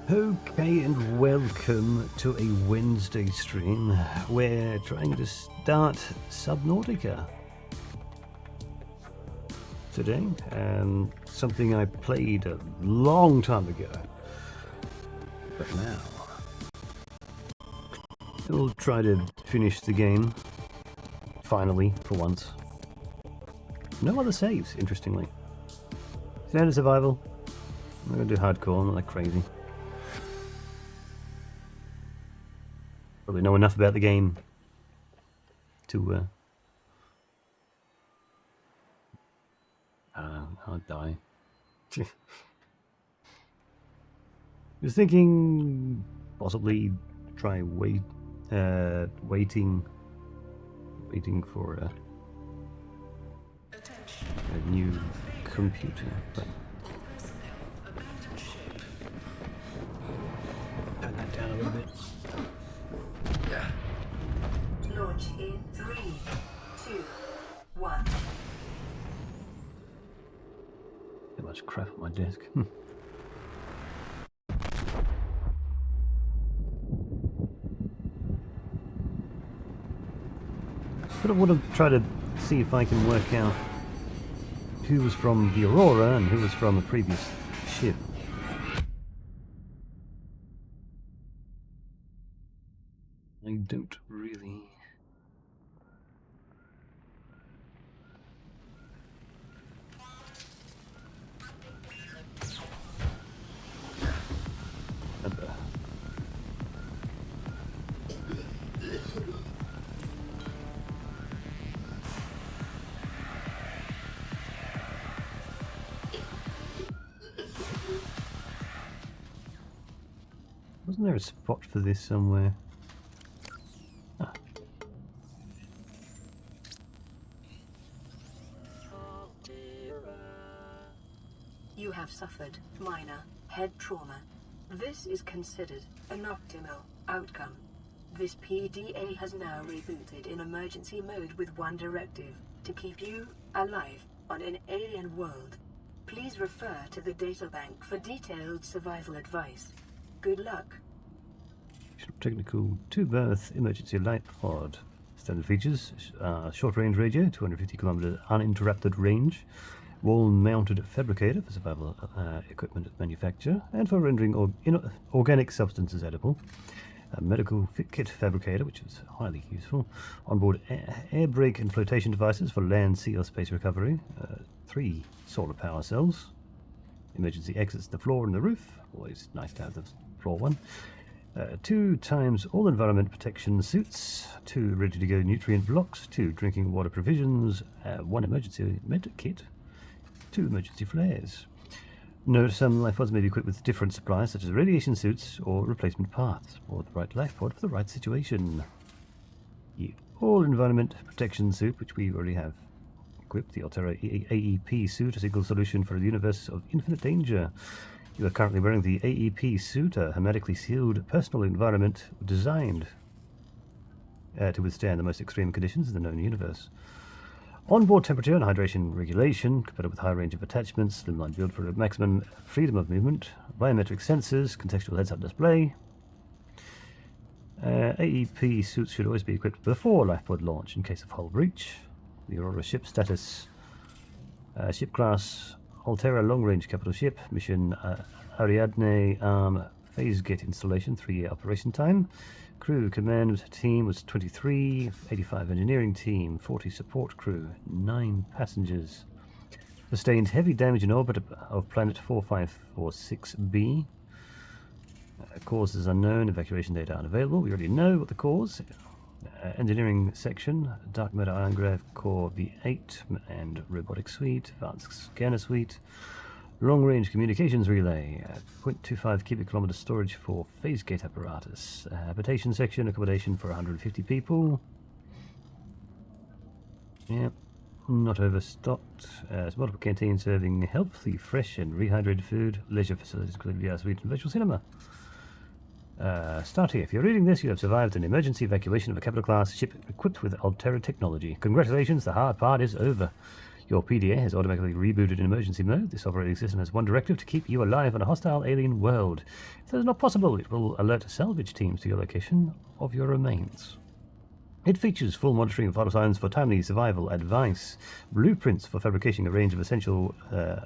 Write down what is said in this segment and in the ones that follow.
Okay, and welcome to a Wednesday stream. We're trying to start Subnautica today. Something I played a long time ago, but now we'll try to finish the game finally for once. No other saves, interestingly. Standard survival. I'm gonna do hardcore, not like crazy. Probably know enough about the game to I'll die. I was thinking possibly try waiting for a new computer, but turn that down a little bit. Launch in 3, 2, 1. Too much crap on my desk. But I want to try to see if I can work out who was from the Aurora and who was from a previous ship. I don't really. Wasn't there a spot for this somewhere? Ah. You have suffered minor head trauma. This is considered an optimal outcome. This PDA has now rebooted in emergency mode with one directive: to keep you alive on an alien world. Please refer to the databank for detailed survival advice. Good luck. Technical 2-berth emergency light pod. Standard features: short-range radio, 250 kilometer uninterrupted range, wall-mounted fabricator for survival equipment manufacture and for rendering organic substances edible. A medical kit fabricator, which is highly useful. Onboard air brake and flotation devices for land, sea, or space recovery. 3 solar power cells. Emergency exits to the floor and the roof. Always nice to have the floor one. 2 times all environment protection suits. 2 ready-to-go nutrient blocks. 2 drinking water provisions. 1 emergency med kit. 2 emergency flares. Note some life pods may be equipped with different supplies, such as radiation suits or replacement parts, or the right life pod for the right situation. The all environment protection suit, which we already have equipped, the Altera AEP suit, a single solution for a universe of infinite danger. You are currently wearing the AEP suit, a hermetically sealed personal environment designed to withstand the most extreme conditions in the known universe. Onboard temperature and hydration regulation, compatible with high range of attachments, slimline build for maximum freedom of movement, biometric sensors, contextual heads-up display. AEP suits should always be equipped before lifepod launch in case of hull breach. The Aurora ship status: ship class Altera long-range capital ship, mission Ariadne phase gate installation, 3-year operation time. Crew command team was 23, 85 engineering team, 40 support crew, 9 passengers. Sustained heavy damage in orbit of planet 4546b. Causes unknown, evacuation data unavailable. We already know what the cause. Engineering section, dark matter ion grav core V8 and robotic suite, advanced scanner suite. Long-range communications relay, 0.25 cubic kilometer storage for phase gate apparatus. Habitation section, accommodation for 150 people. Yep, not overstocked. Multiple canteens serving healthy, fresh and rehydrated food. Leisure facilities, including the suite and virtual cinema. Start here. If you're reading this, you have survived an emergency evacuation of a capital class ship equipped with Altera technology. Congratulations, the hard part is over. Your PDA has automatically rebooted in emergency mode. This operating system has one directive: to keep you alive in a hostile alien world. If that is not possible, it will alert salvage teams to your location of your remains. It features full monitoring of vital signs for timely survival advice, blueprints for fabricating a range of essential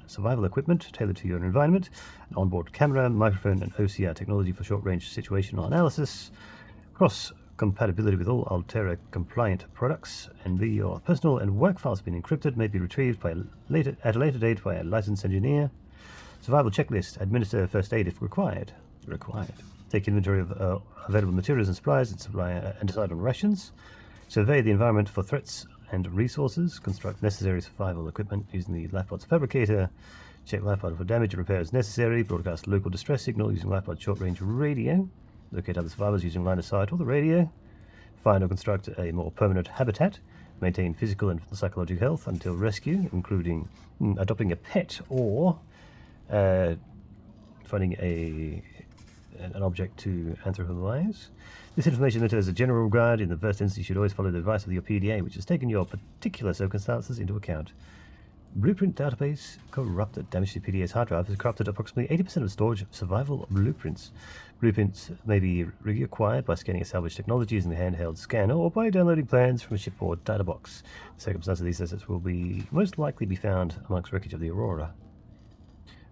survival equipment tailored to your environment, an onboard camera, microphone, and OCR technology for short-range situational analysis, cross-compatibility with all Altera-compliant products, and your personal and work files have been encrypted, may be retrieved at a later date by a licensed engineer. Survival checklist: administer first aid if required. Take inventory of available materials and supplies and decide on rations. Survey the environment for threats and resources. Construct necessary survival equipment using the lifeboat's fabricator. Check lifeboat for damage and repairs necessary. Broadcast local distress signal using lifeboat's short-range radio. Locate other survivors using line of sight or the radio. Find or construct a more permanent habitat. Maintain physical and psychological health until rescue, including adopting a pet or finding an object to anthropomorphize. This information meant as a general guide. In the first instance, you should always follow the advice of your PDA, which has taken your particular circumstances into account. Blueprint database corrupted. Damage to PDA's hard drive has corrupted approximately 80% of storage of survival blueprints. Blueprints may be reacquired by scanning a salvage technology using the handheld scanner or by downloading plans from a shipboard data box. The circumstances of these assets will most likely be found amongst wreckage of the Aurora.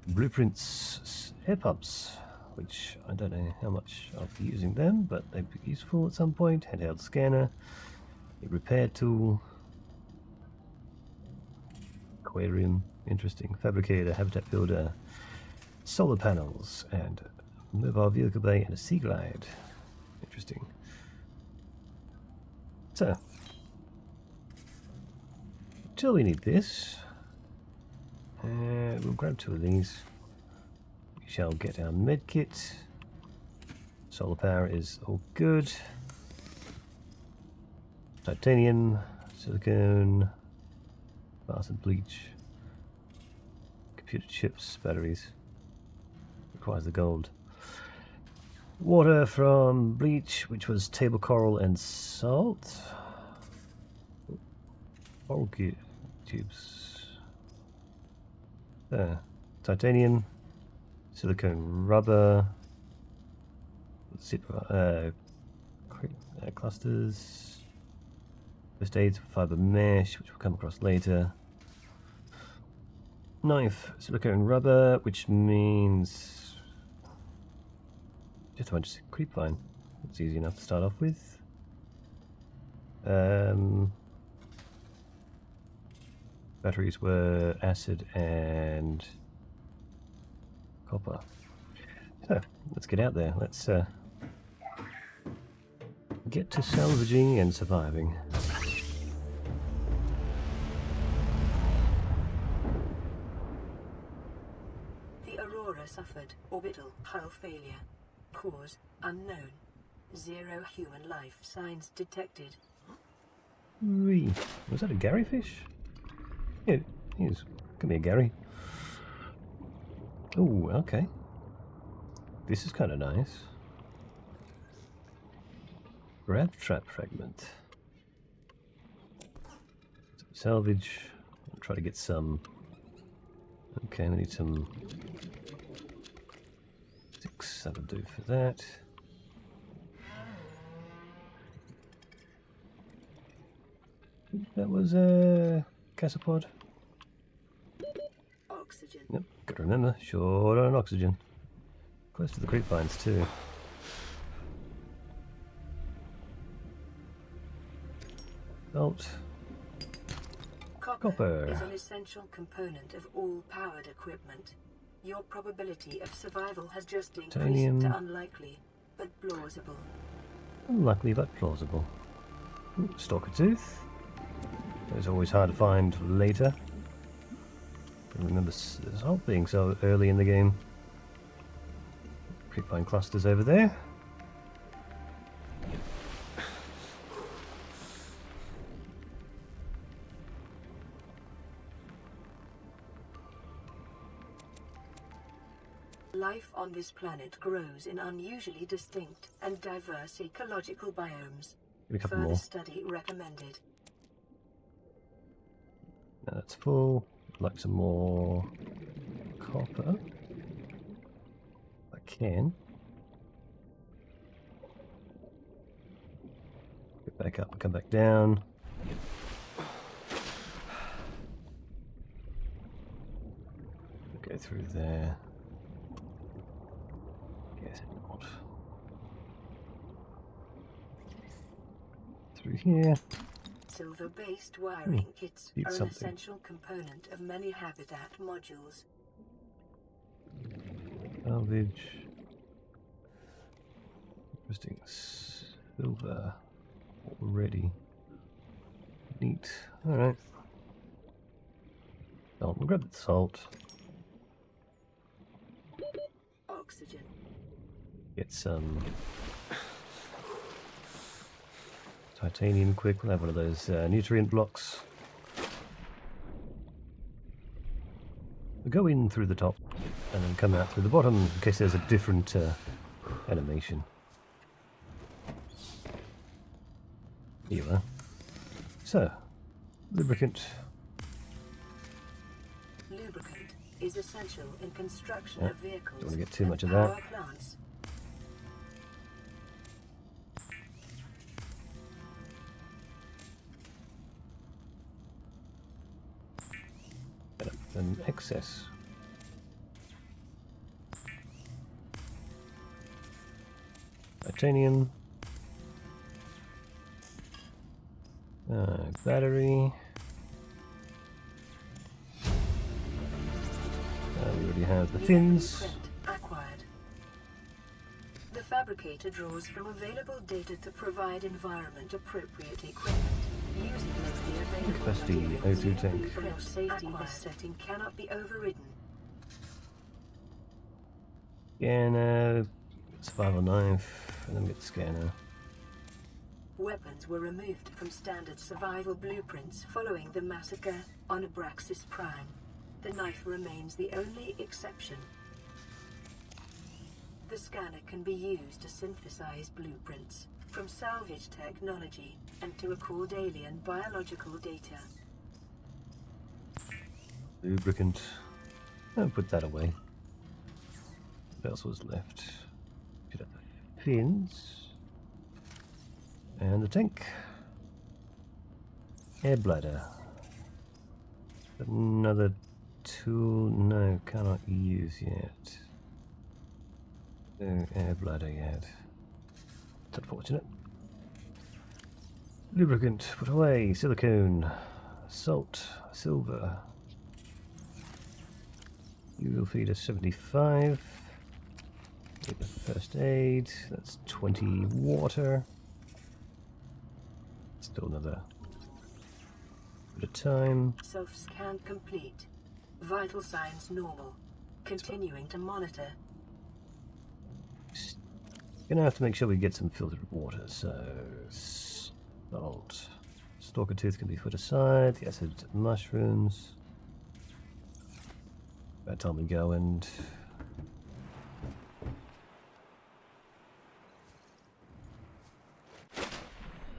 Blueprints, air pumps, which I don't know how much I'll be using them, but they'd be useful at some point. Handheld scanner, a repair tool, aquarium, interesting, fabricator, habitat builder, solar panels, and mobile vehicle bay, and a sea glide. Interesting. So, until we need this, we'll grab 2 of these. We shall get our medkit. Solar power is all good. Titanium, silicone, acid bleach, computer chips, batteries. Requires the gold. Water from bleach, which was table coral and salt. Coral tubes. There. Titanium, silicone rubber, clusters, first aid, fiber mesh, which we'll come across later. Knife, silicone rubber, which means just a bunch of creep vine. It's easy enough to start off with. Batteries were acid and copper. So let's get out there. Let's get to salvaging and surviving. The Aurora suffered orbital hull failure. Cause unknown. 0 human life signs detected. Whee. Was that a Gary fish? Yeah, he is. Could be a Gary. Oh, okay. This is kind of nice. Grab trap fragment. Salvage. I'll try to get some. Okay, we need some. 6, that'll do for that. That was a casapod. Oxygen. Yep, got to remember, short on oxygen. Close to the creep vines too. Bolt. Copper is an essential component of all powered equipment. Your probability of survival has just increased to unlikely, but plausible. Unlikely, but plausible. Ooh, stalker tooth. It's always hard to find later. I remember salt being so early in the game. Creepvine clusters over there. Life on this planet grows in unusually distinct and diverse ecological biomes. Give me a couple Further more. study recommended. Now that's full. I'd like some more copper. I can. Get back up and come back down. Go through there. Guess not. Through here. Silver-based wiring kits need are an something. essential component of many habitat modules. Salvage. Interesting. Silver already. Neat. Alright. Oh, we'll grab the salt. Oxygen. Get some titanium quick. We'll have one of those nutrient blocks. We'll go in through the top and then come out through the bottom in case there's a different animation. Here you are. So, lubricant. Lubricant is essential in construction of vehicles. Don't want to get too much of power that. plants. An excess. Titanium. Battery. We already have the fins. Blueprint acquired. The fabricator draws from available data to provide environment-appropriate equipment. Using locally available Capacity materials. O2 tank. For your safety, this setting cannot be overridden. Scanner. Survival knife. And then we get the scanner. Weapons were removed from standard survival blueprints following the massacre on Abraxas Prime. The knife remains the only exception. The scanner can be used to synthesize blueprints from salvage technology and to record alien biological data. Lubricant. I'll put that away. What else was left? Get up the fins. And the tank. Air bladder. Another tool. No, cannot use yet. No air bladder yet. It's unfortunate. Lubricant. Put away. Silicone. Salt. Silver. You will feed us 75. Get the first aid. That's 20 water. Still another bit of time. Self-scan complete. Vital signs normal. Continuing to monitor. Gonna have to make sure we get some filtered water. So, salt. Stalker tooth can be put aside. The acid mushrooms. By the time we go and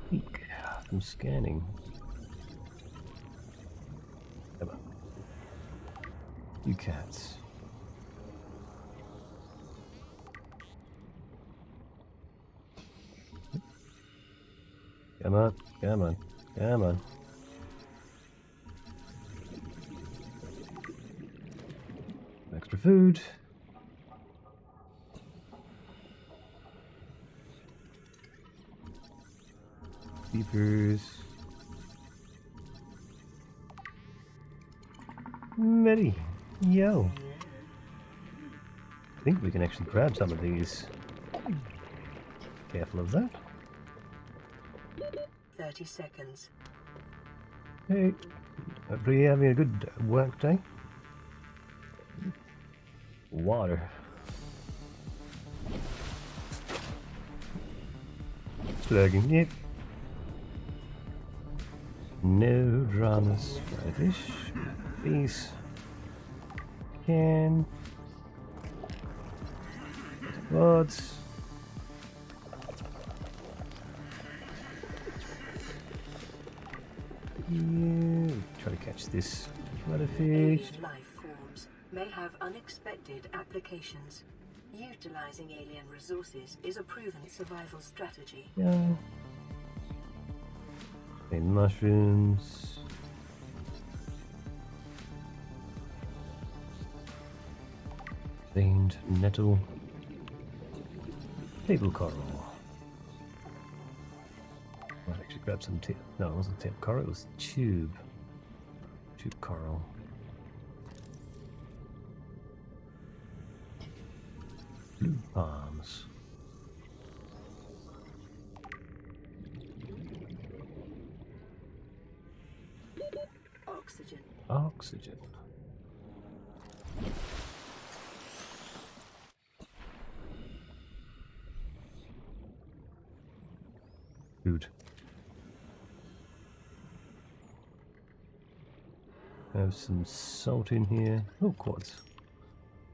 peek. I'm scanning. Come on. You cats. Come on, come on, come on. Extra food. Beepers. Medi. Yo. I think we can actually grab some of these. Careful of that. 30 seconds. Hey. Hopefully you're having a good work day. Water. Slugging, yep. No dramas. Fry fish. Peace. Can. Rods. You Try to catch this fish. Alien life forms may have unexpected applications. Utilizing alien resources is a proven survival strategy. Yeah. Okay, mushrooms. Veined nettle. Table coral. Might actually grab some tip. No, it wasn't tip coral, it was tube. Tube coral. Blue palms. Oxygen. Oxygen. Food. Have some salt in here. Oh, quartz.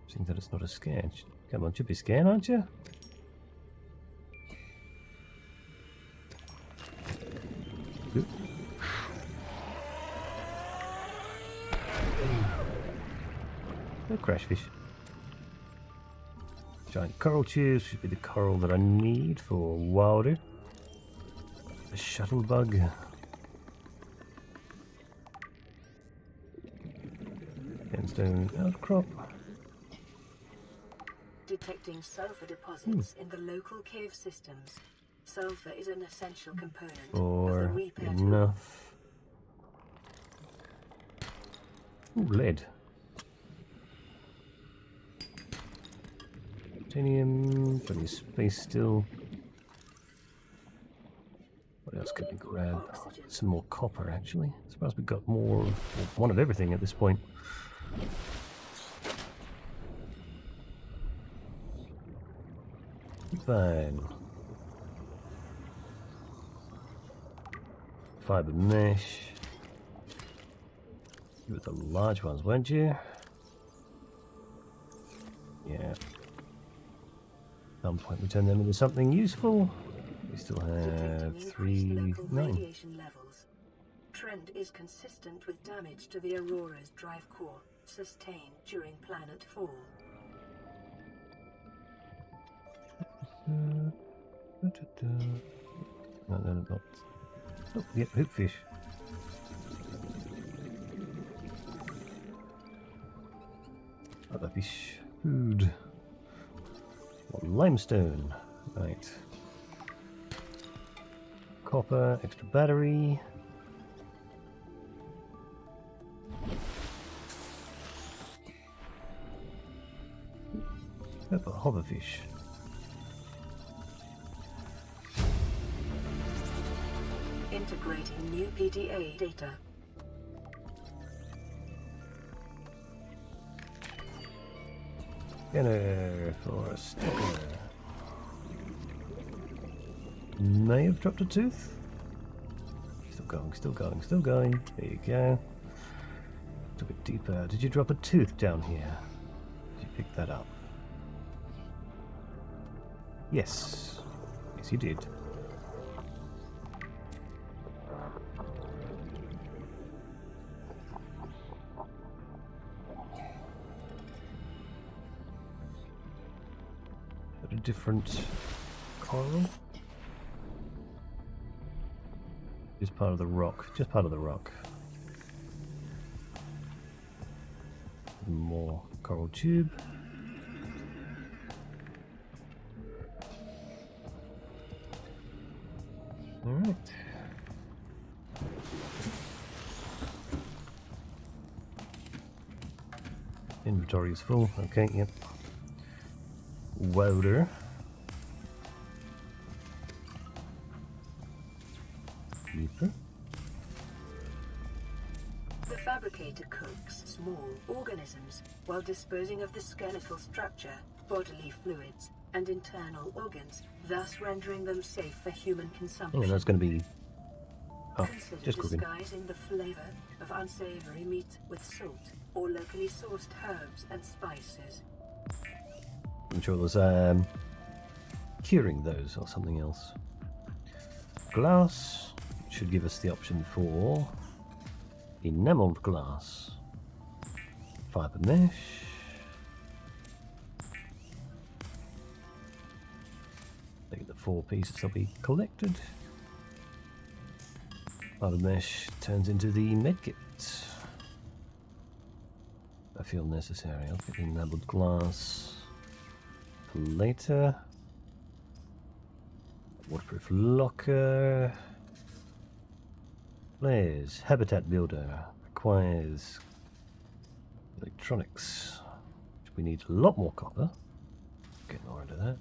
Seeing that it's not a scan. Come on, should be scan, aren't you? Good. No crash fish. Giant coral tubes should be the coral that I need for wilder. A shuttle bug. Sandstone outcrop. Detecting sulfur deposits in the local cave systems. Sulfur is an essential component of the Or repair tool. enough. Ooh, lead. Titanium, plenty of space still. What else could we grab? Oxygen. Some more copper, actually. I suppose we've got more, one of everything at this point. Fine. Fiber mesh. You were the large ones, weren't you? Yeah. At some point we turn them into something useful. We still have Detecting 3, increased local 9. radiation levels. Trend is consistent with damage to the Aurora's drive core, sustained during planet fall. No, they're not. Oh, yep, hoopfish. Other fish. Food. Limestone. Right. Copper, extra battery. Pepper, hoverfish. Integrating new PDA data. Scanner for a stalker. May have dropped a tooth. Still going, still going, still going. There you go. A bit deeper. Did you drop a tooth down here? Did you pick that up? Yes. Yes, you did. A different coral. Just part of the rock. Just part of the rock. More coral tube. All right. Inventory is full. Okay, yep. Welder. Deeper. The fabricator cooks small organisms while disposing of the skeletal structure, bodily fluids, and internal organs, thus rendering them safe for human consumption. Oh, that's going to be. Oh, Consider just cooking. disguising the flavor of unsavory meat with salt or locally sourced herbs and spices. I'm sure there's curing those or something else. Glass should give us the option for Enameled glass. Fiber mesh. Look at the 4 pieces that'll be collected. Fiber mesh turns into the medkit. I feel necessary. I'll get the enameled glass for later. Waterproof locker. Layers. Habitat builder. Requires electronics. We need a lot more copper. Get more into that.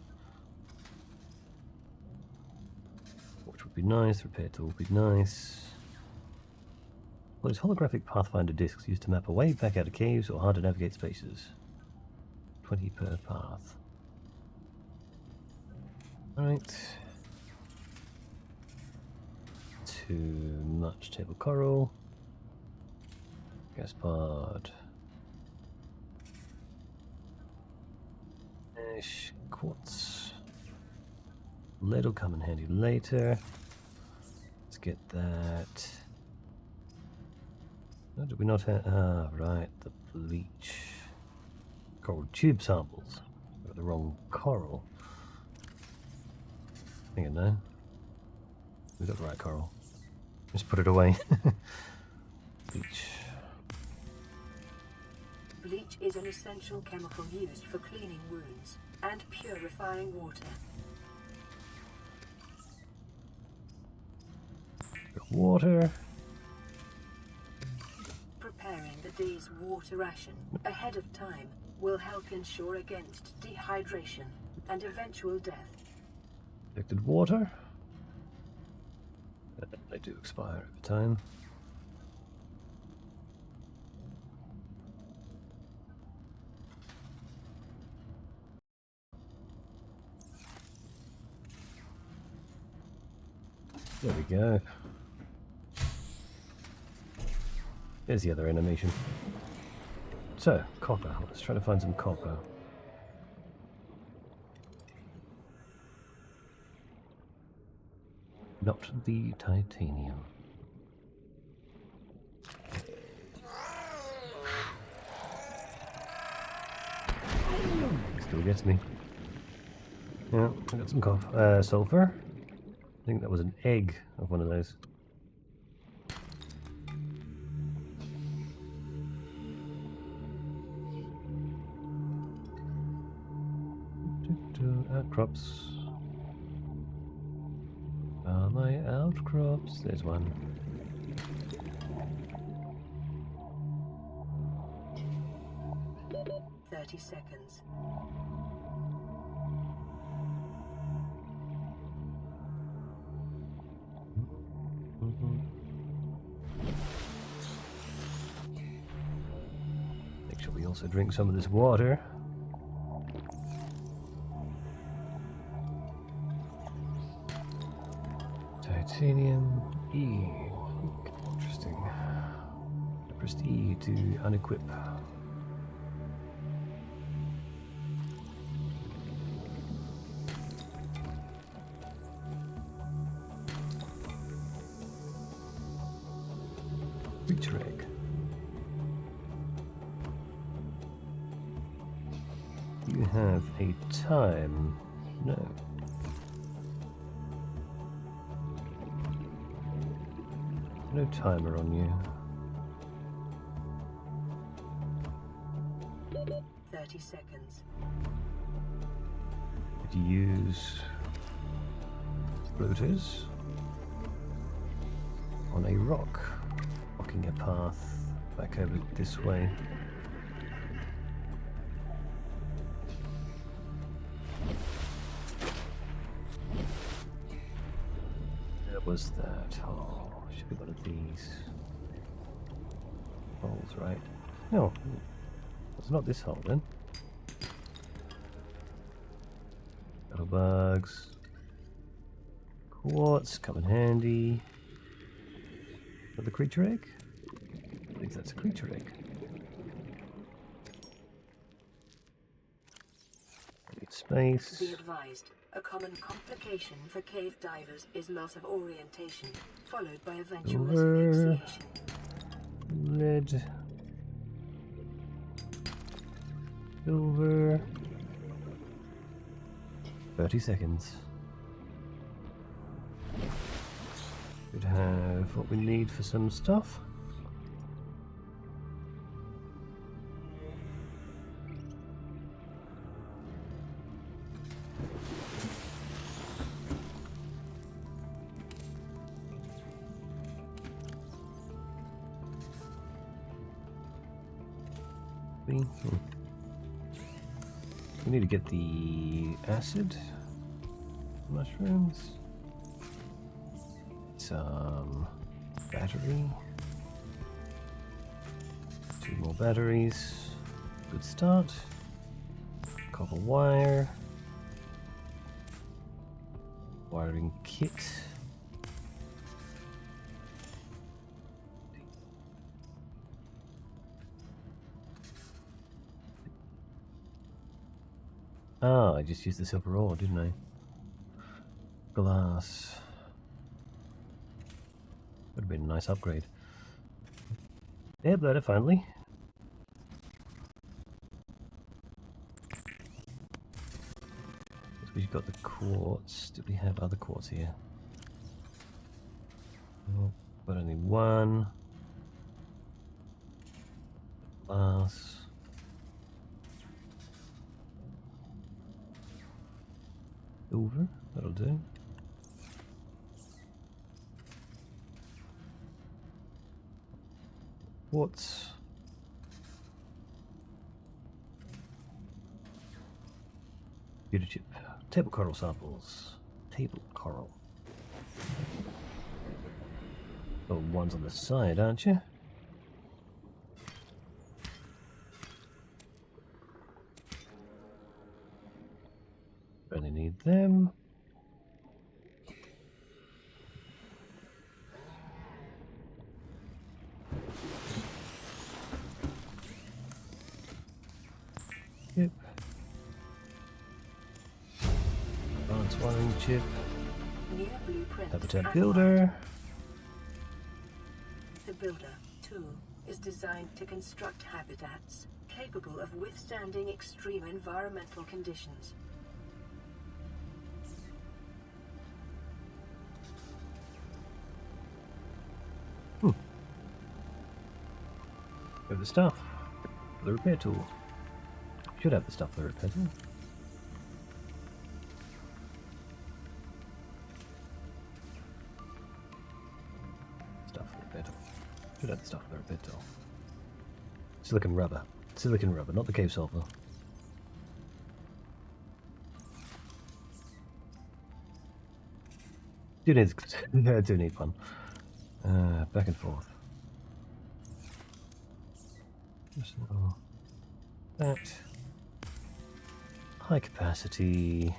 Which would be nice. Repair tool would be nice. Well, it's holographic pathfinder discs used to map away back out of caves or hard to navigate spaces. 20 per path. Alright. Too much table coral. Gas pod. Mesh, quartz. Lead will come in handy later. Let's get that. Oh, did we not have? Ah, right, the bleach. Coral tube samples. Got the wrong coral. I think I know. We got the right coral. Just put it away. Bleach. Bleach is an essential chemical used for cleaning wounds and purifying water. Got water. Preparing the day's water ration ahead of time will help ensure against dehydration and eventual death. Collected water. They do expire over time. There we go. There's the other animation. So, copper. Let's try to find some copper. Not the titanium. Still gets me. Yeah, I got some copper. Sulfur. I think that was an egg of one of those. Outcrops. Are my outcrops? There's one. "30 seconds. Make sure we also drink some of this water. Titanium E. Interesting. I pressed E to unequip. Creature egg. You have a time. No. No timer on you. 30 seconds. Did you use floaters on a rock, blocking a path back over this way? Where was that? Oh, should be one of these holes, right? No, it's not this hole then. Little bugs. Quartz, come in handy. Is that the creature egg? I think that's a creature egg. Need space. Be advised, a common complication for cave divers is loss of orientation, followed by eventual Over. asphyxiation. lead. Silver. 30 seconds. Should have what we need for some stuff. We need to get the acid mushrooms. Some battery. 2 more batteries. Good start. Copper wire. Wiring kit. Ah, I just used the silver ore, didn't I? Glass. Would have been a nice upgrade. Yeah, better finally. We've got the quartz. Do we have other quartz here? Oh, but only one. Glass. Silver, that'll do. Quartz. Computer chip. Table coral samples. Table coral. Oh, one's on the side, aren't you? Only need them. Yep. Advanced wiring chip. New blueprint Habitat acquired. builder. The builder, too, is designed to construct habitats capable of withstanding extreme environmental conditions. Have the stuff. The repair tool. Should have the stuff for the repair tool. Stuff for the repair tool. Should have the stuff for the repair tool. Silicon rubber. Silicon rubber, not the cave sulfur. Do need, do need one. Back and forth. So, that. High capacity.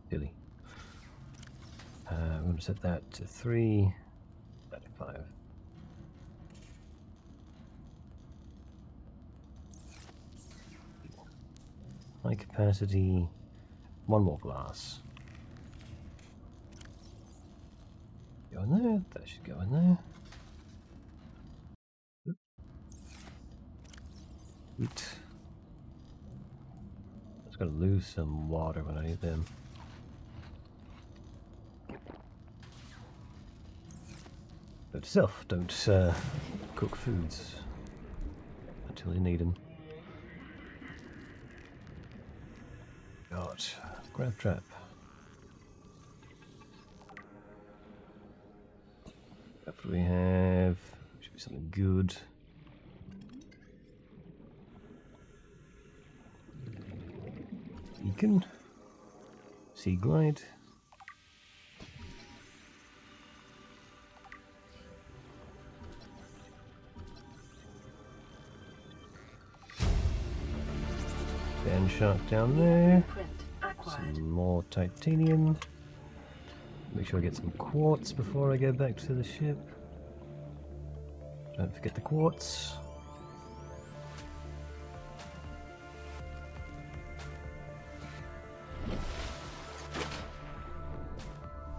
Silly. I'm going to set that to 335. High capacity. 1 more glass. Go in there. That should go in there. Sweet. I was going to lose some water when I need them. Note to self, don't cook foods until you need them. God, grab trap. After we have, should be something good. Beacon, sea glide. Sand shark down there. Some more titanium. Make sure I get some quartz before I go back to the ship. Don't forget the quartz.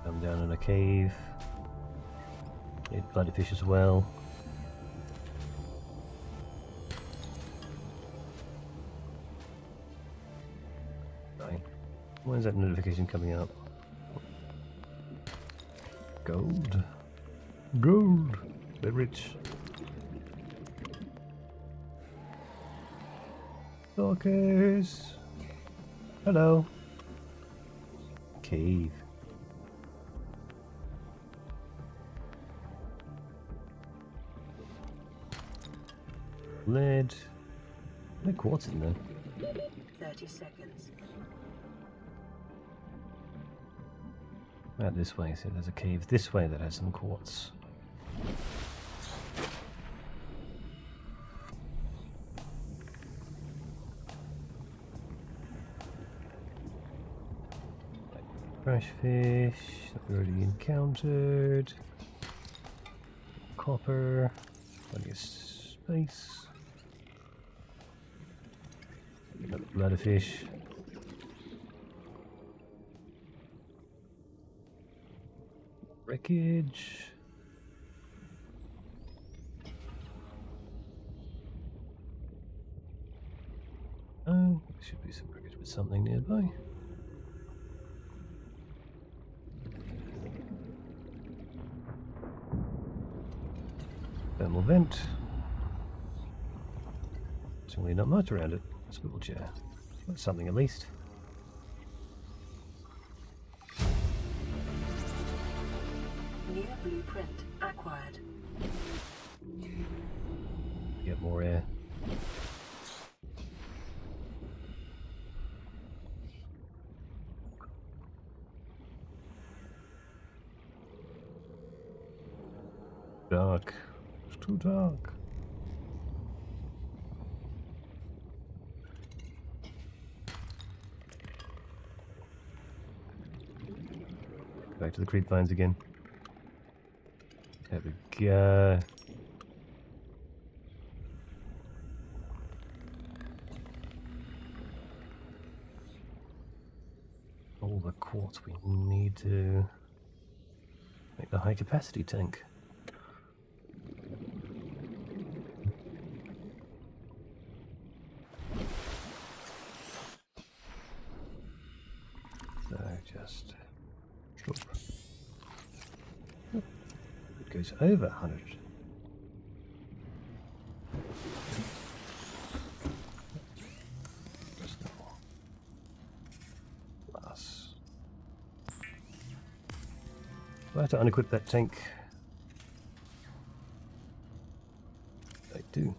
Come down in a cave. Need bloody fish as well. Right. Why is that notification coming up? Gold. Gold. We're rich. Stalkers. Hello. Cave. Lead. No quartz in there. 30 seconds. Out this way, so there's a cave this way that has some quartz. Fresh fish that we already encountered. Copper. Plenty of space. Another bladder fish. Wreckage. Oh, there should be some wreckage with something nearby. Thermal vent. There's really not much around it. Swivel chair. That's something at least. New blueprint acquired. Get more air. Dark. It's too dark. Back to the creep vines again. There we go. All the quartz we need to make the high capacity tank. So just drop. It goes over 100. Glass. Do I have to unequip that tank? I do.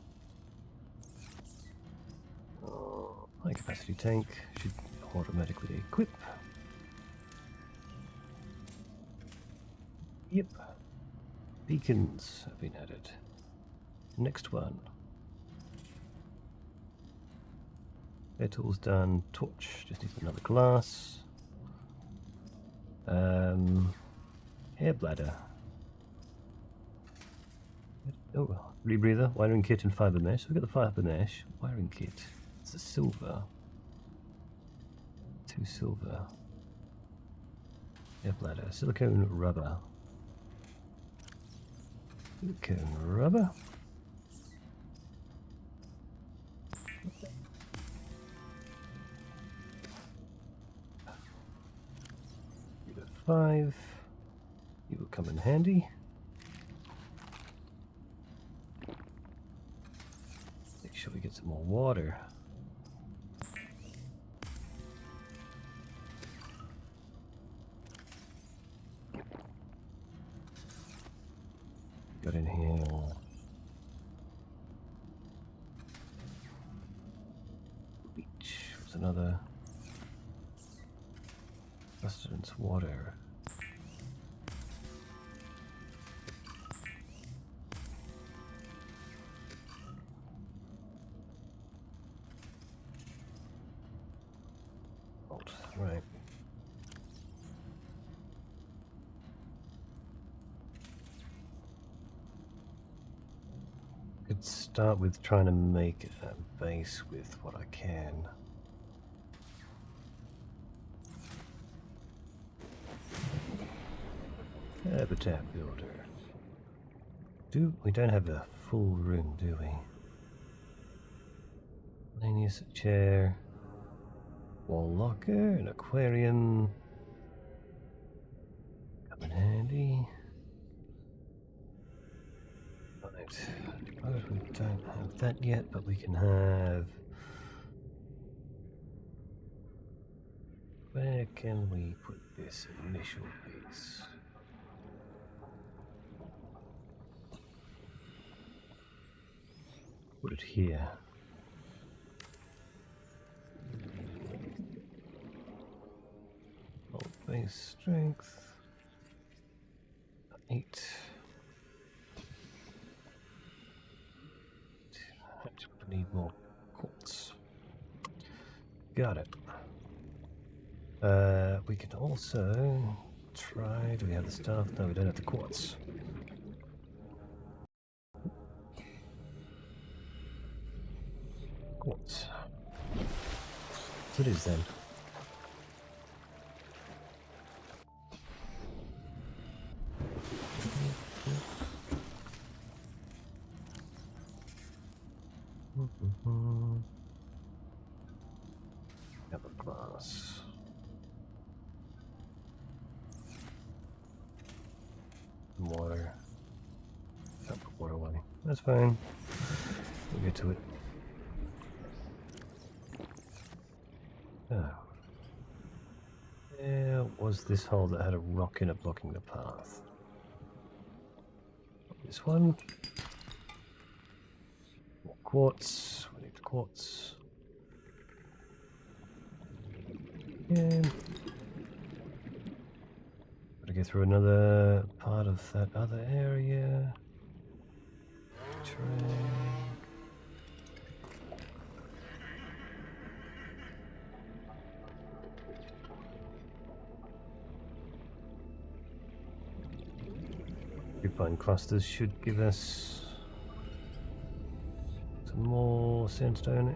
High capacity tank should automatically equip. Yep. Beacons have been added. Next one. Air tools done. Torch just needs another glass. Air bladder. Oh, rebreather, wiring kit, and fiber mesh. So we've got the fiber mesh. Wiring kit. It's a silver. 2 silver. Air bladder. Silicone rubber. Silicone rubber. Unit 5. You will come in handy. Make sure we get some more water. Got in here. Beach was another. Sustenance water. Right. Could start with trying to make a base with what I can. Habitat builder. We don't have a full room, do we? Miscellaneous chair, wall locker, an aquarium. Come in handy. Right. Suppose we don't have that yet, but we can have. Where can we put this initial piece? Put it here. Hold base strength. 8. We need more quartz. Got it. We can also try. Do we have the stuff? No, we don't have the quartz. Quartz. What is then? Double glass. Water. Can't put water away. That's fine. We'll get to it. Oh. There was this hole that had a rock in it blocking the path. This one. More quartz. We need quartz. And gotta go through another part of that other area. Terrain. Refine clusters should give us some more sandstone.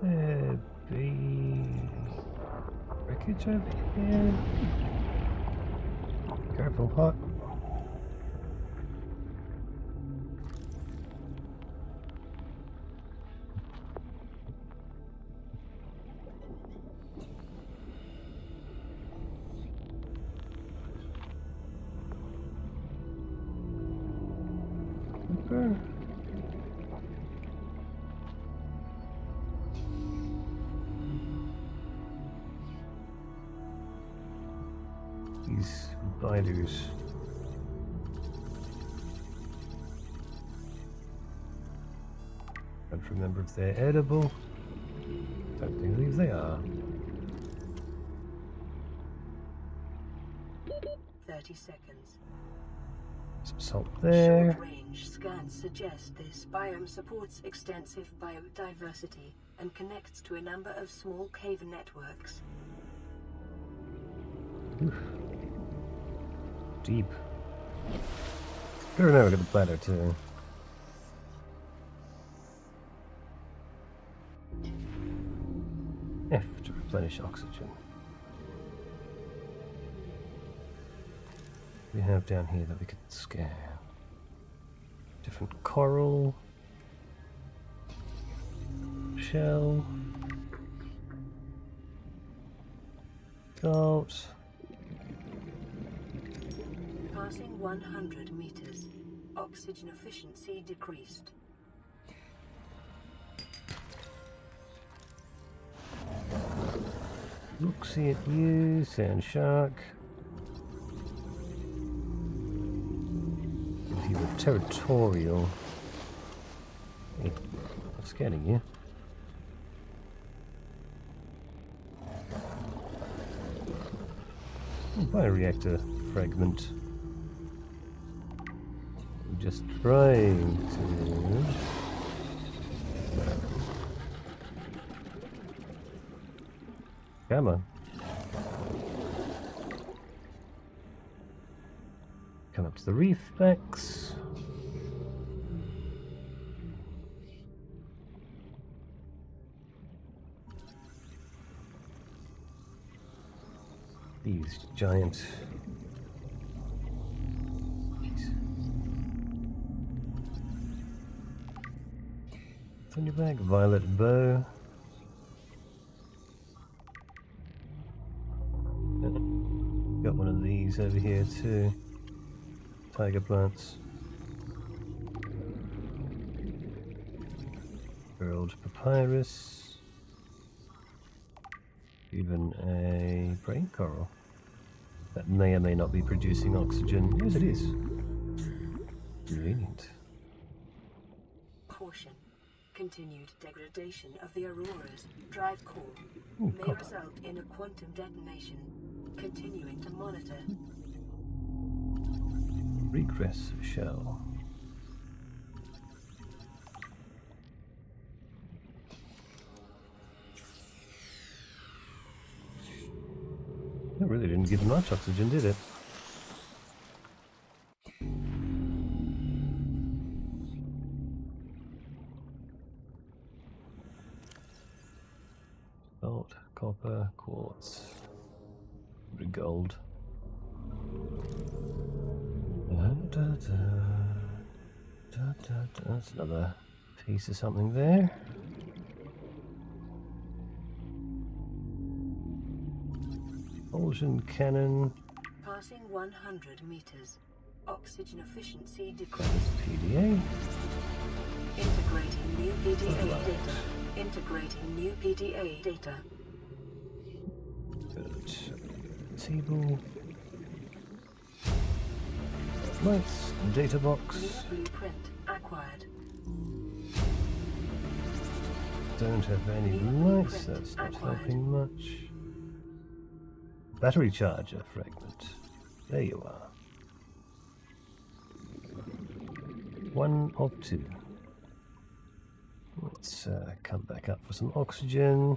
There be wreckage over here. Careful, hot. Okay. These binders. Can't remember if they're edible. Don't believe they are. 30 seconds. Some salt there. Short-range scans suggest this biome supports extensive biodiversity and connects to a number of small cave networks. Oof. Deep. Gotta remember to get the bladder too. F to replenish oxygen. We have down here that we could scan. Different coral. Shell. Salt. Passing 100 meters. Oxygen efficiency decreased. Looksy at you, sand shark. If you were territorial. Hey, I'm scanning you. Bioreactor fragment. I'm just trying to. Come on. Come up to the reef backs. These giant. Jeez. What's on your bag? Violet bow. Got one of these over here too. Tiger plants. Curled papyrus. Even a brain coral. That may or may not be producing oxygen. Yes, it is. Convenient. Caution. Continued degradation of the Aurora's drive core Ooh, may copper. result in a quantum detonation. Continuing to monitor. Regress shell. It really didn't give much oxygen, did it? Salt, copper, quartz, gold. That's another piece of something there. Propulsion cannon. Passing 100 meters. Oxygen efficiency decreased. PDA. Integrating new PDA data. Integrating new PDA data. Good. Table. Lights. Data box. New blueprint acquired. Don't have any New lights. blueprint That's not acquired. helping much. Battery charger fragment. There you are. One of two. Let's come back up for some oxygen.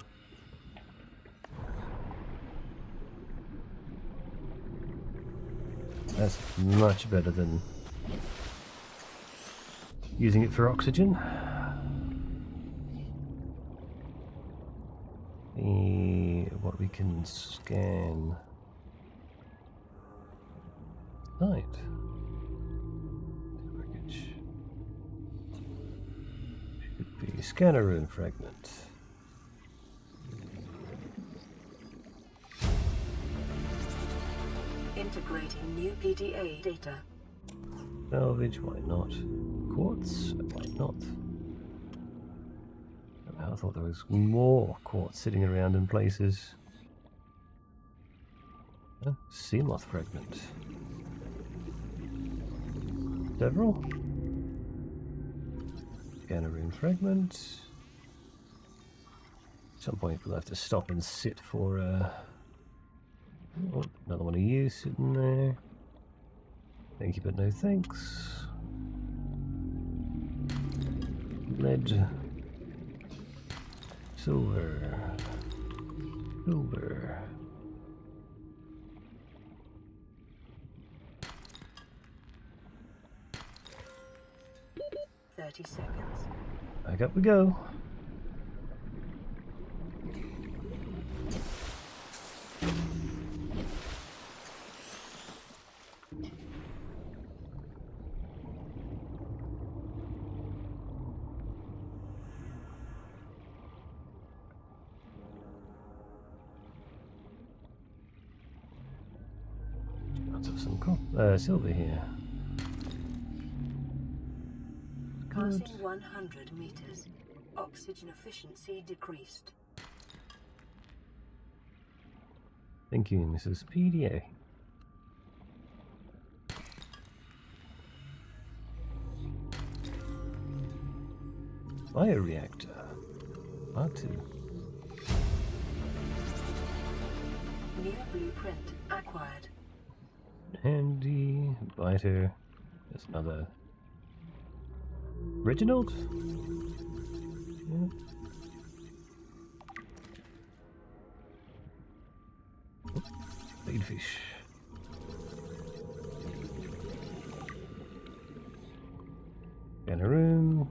That's much better than using it for oxygen. What we can scan. Right. Wreckage. Should be scanner room fragment. Integrating new PDA data. Salvage, why not? Quartz, why not? I thought there was more quartz sitting around in places. Sea moth fragment. Several. Scanner room fragment. At some point we'll have to stop and sit for oh, another one of you sitting there. Thank you but no thanks. Lead. Silver. Silver. Thirty seconds. Back up we go. Lots of some silver here. Passing 100 meters. Oxygen efficiency decreased. Thank you, Mrs. PDA. Bioreactor. R2. New blueprint acquired. Handy. Biter. There's another. Reginald? Yeah. Oh, Ladyfish. In a room.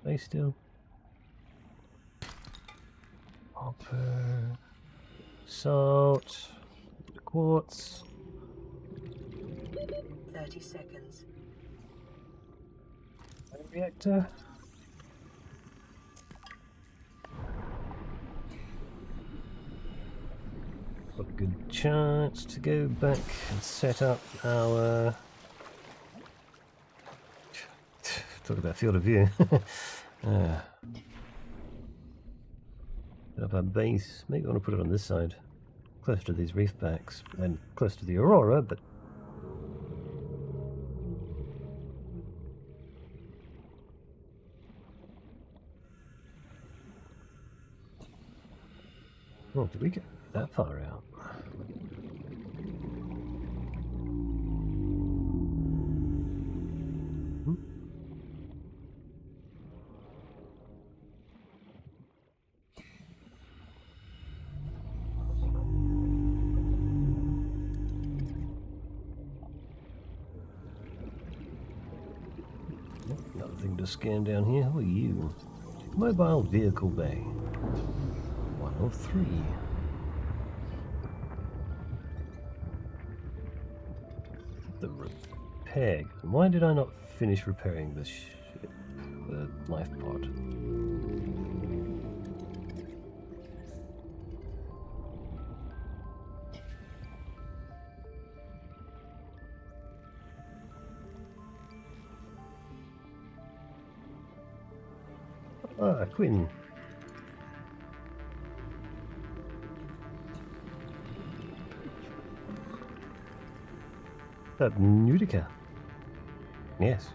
Stay still. copper, salt, quartz. 30 seconds. Reactor. Got a good chance to go back and set up our. Talk about field of view. Set up our base. Maybe I want to put it on this side, close to these reef backs, and close to the aurora, but. Oh, did we get that far out? Another thing to scan down here. Who are you? Mobile vehicle bay. 1 of 3. The repair. Why did I not finish repairing this ship? The life pod. Ah, Quinn. Subnautica. Yes.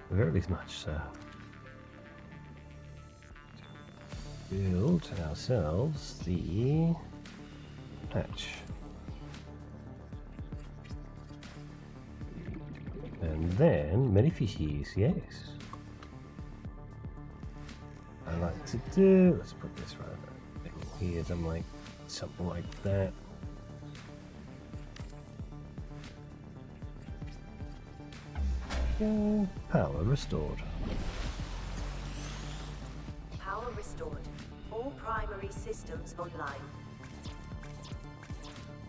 Very much so. Build ourselves the hatch. And then many fishies, yes. I like to do. Let's put this right here. Something like that. And power restored. Power restored. All primary systems online.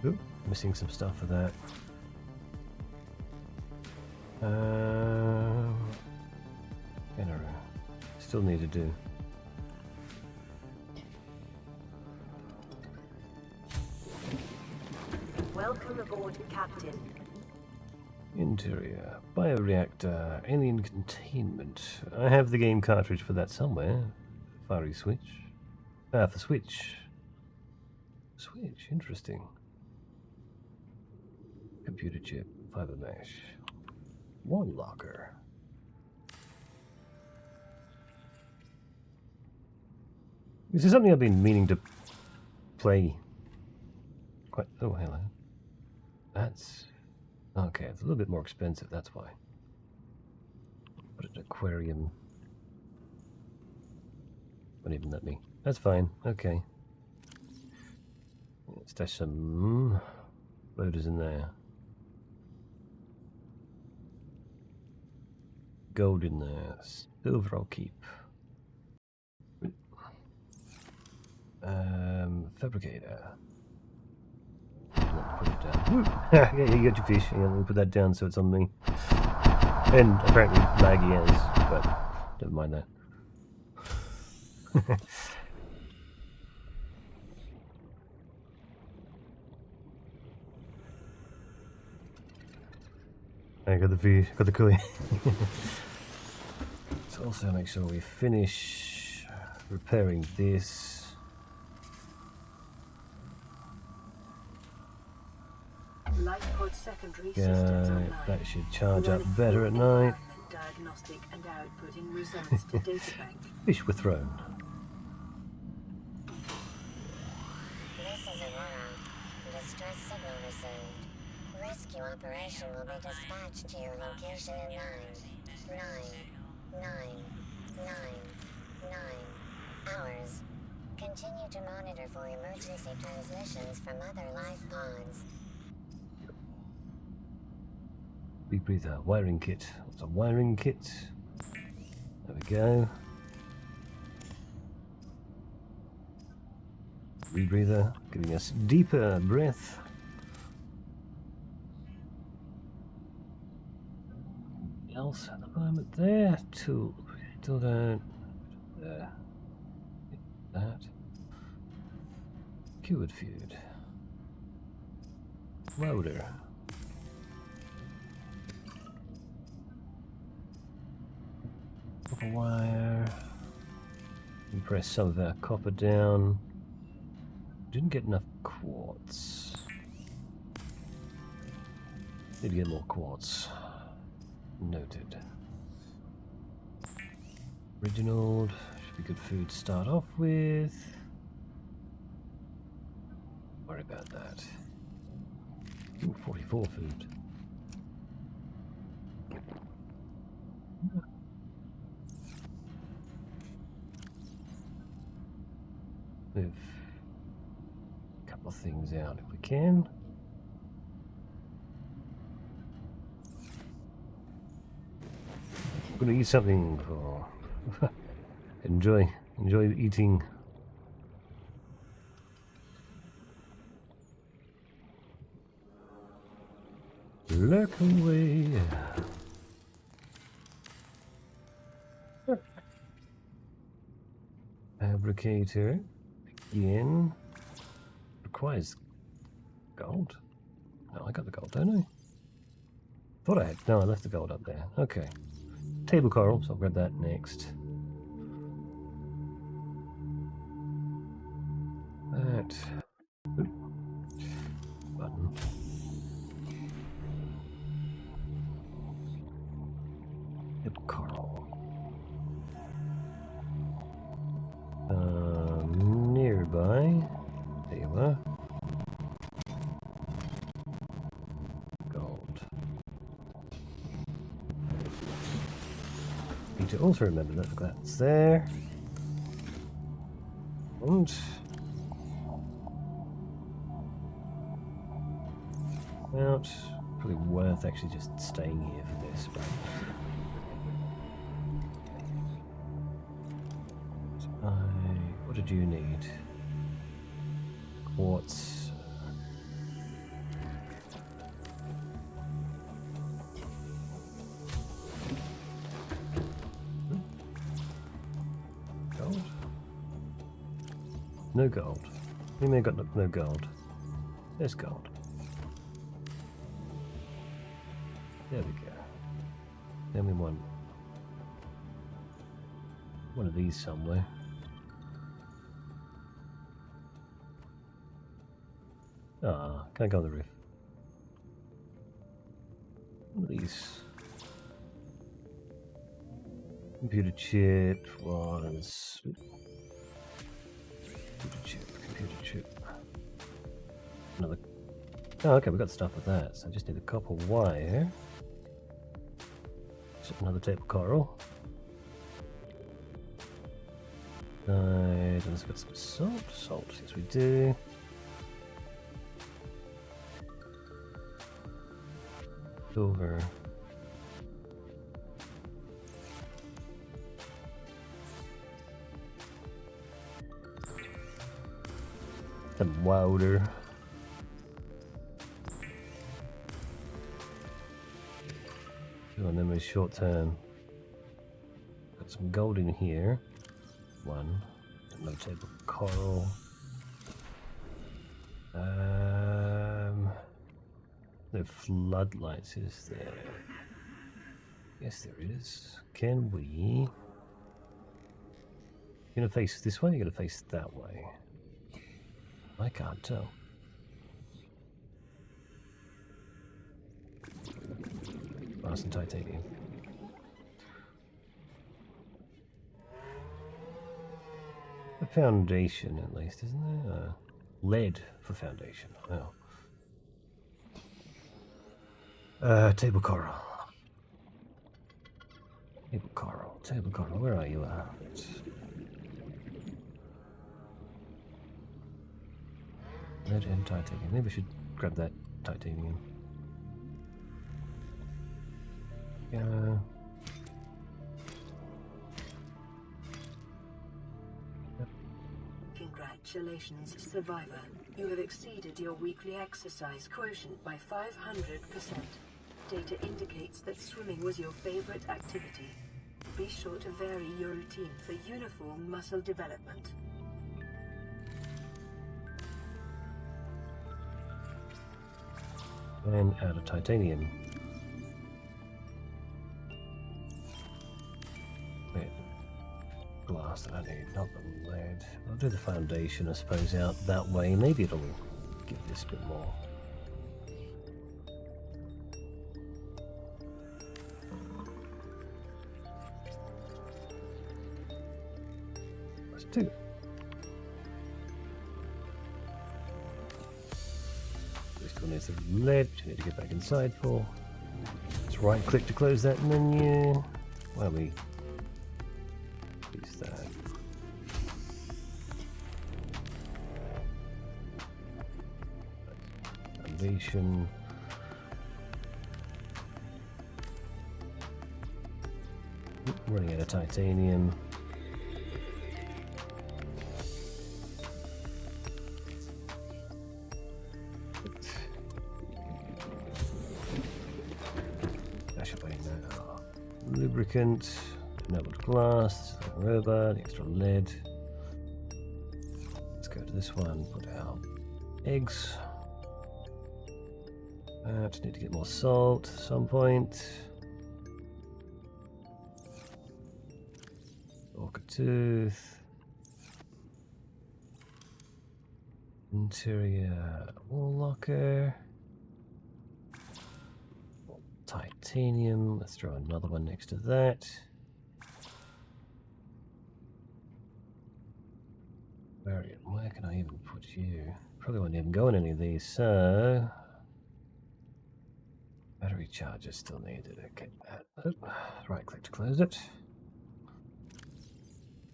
Ooh, missing some stuff for that. Still need to do. Welcome aboard, Captain. Interior, bioreactor, alien containment. I have the game cartridge for that somewhere. Fiery switch. For switch. Switch, interesting. Computer chip, fiber mesh. One locker. This is something I've been meaning to play. Quite. Oh, hello. That's. Okay, it's a little bit more expensive, that's why. Put an aquarium. Won't even let me. That's fine, okay. Let's stash some loaders in there. Gold in there. Silver I'll keep. Fabricator. Put it down. Yeah, you got your fish. Yeah, let me put that down so it's on me. And apparently laggy as, but never mind that. I got the fish, got the koi. Let's also make sure we finish repairing this. Lifepod secondary systems online. That should charge up Run better at full night. environment diagnostic and outputting results to databank. Fish were thrown. This is Aurora. Distress signal received. Rescue operation will be dispatched to your location in 9 hours. Continue to monitor for emergency transmissions from other life pods. Big breather, wiring kit. What's a wiring kit? There we go. rebreather, giving us deeper breath. Else at the moment there. Tool. Still don't. There. That. Cured food. Loader. Copper wire. We press some of our copper down. Didn't get enough quartz. Need to get more quartz. Noted. Original. Should be good food to start off with. Worry about that. Ooh, 44 food. Move a couple of things out if we can. I'm gonna eat something for enjoy eating. Look away. Fabricator again. Requires gold. No, I got the gold, don't I? Thought I had. No, I left the gold up there. Okay. Table coral, so I'll grab that next. That. Oop. Button. Table coral. Nearby. There you are. Gold. Need to also remember that that's there. And well, it's probably worth actually just staying here for this, but what did you need? Quartz. Gold? No gold. We may have got no gold. There's gold. There we go. Then we want one of these somewhere. Ah, can I go on the roof? One of these. Computer chip was. Computer chip. Another. Oh, okay, we got stuff with that. So I just need a copper wire. So another table coral. Let's get some salt. Salt, yes, we do. Silver. Some water. Sure, and then we're short term. Got some gold in here. One. Another table of coral. The floodlights is there. Yes, there is. Can we? You're gonna face this way, you're gonna face that way. I can't tell. Brass and titanium. A foundation, at least, isn't there? Lead for foundation. Oh. Table coral. Table coral. Table coral. Where are you at? Lead and titanium. Maybe I should grab that titanium. Yeah. Congrats. Congratulations, Survivor. You have exceeded your weekly exercise quotient by 500%. Data indicates that swimming was your favorite activity. Be sure to vary your routine for uniform muscle development. And out of titanium. Wait. Glass that I need, not the lead. I'll do the foundation, I suppose, out that way. Maybe it'll give this a bit more. Let's do it. This one needs the lead, which I need to get back inside for. Let's right click to close that menu. While we use that. Foundation. Running out of titanium. Lubricant, enabled glass, rubber, the extra lead. Let's go to this one, put out eggs. Just need to get more salt at some point. Orca tooth. Interior wall locker. Titanium. Let's throw another one next to that. Where can I even put you? Probably won't even go in any of these, so battery charger still needed. Okay, right click to close it.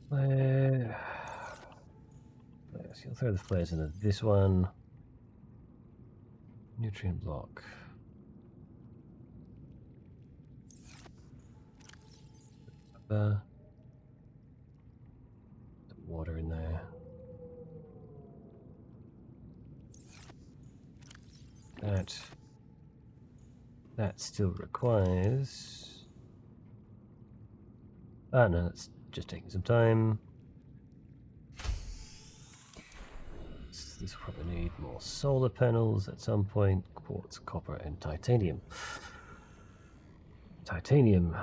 Flare. So you'll throw the flares into this one. Nutrient block. Some water in there. That still requires. Ah, no, that's just taking some time. This will probably need more solar panels at some point. Quartz, copper, and titanium. Titanium.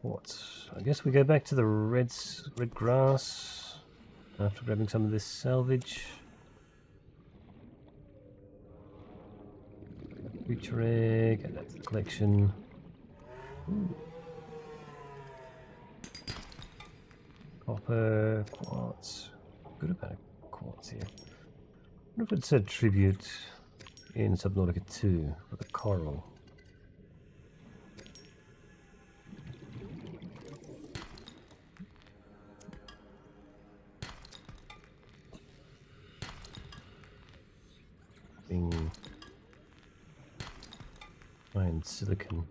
Quartz. I guess we go back to the red grass after grabbing some of this salvage. Creature egg, and that's the collection. Ooh. Copper, quartz. Good amount of quartz here. I wonder if it said tribute in Subnautica 2 for the coral. Find silicon.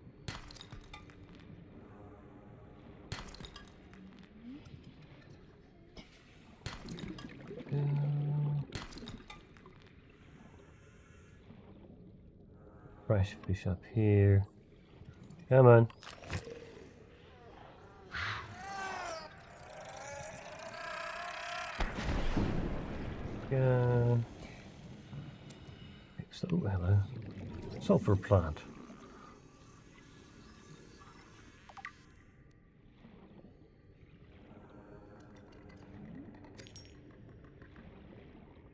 Fresh fish up here. Come on. Yeah. Oh, hello. Sulfur plant.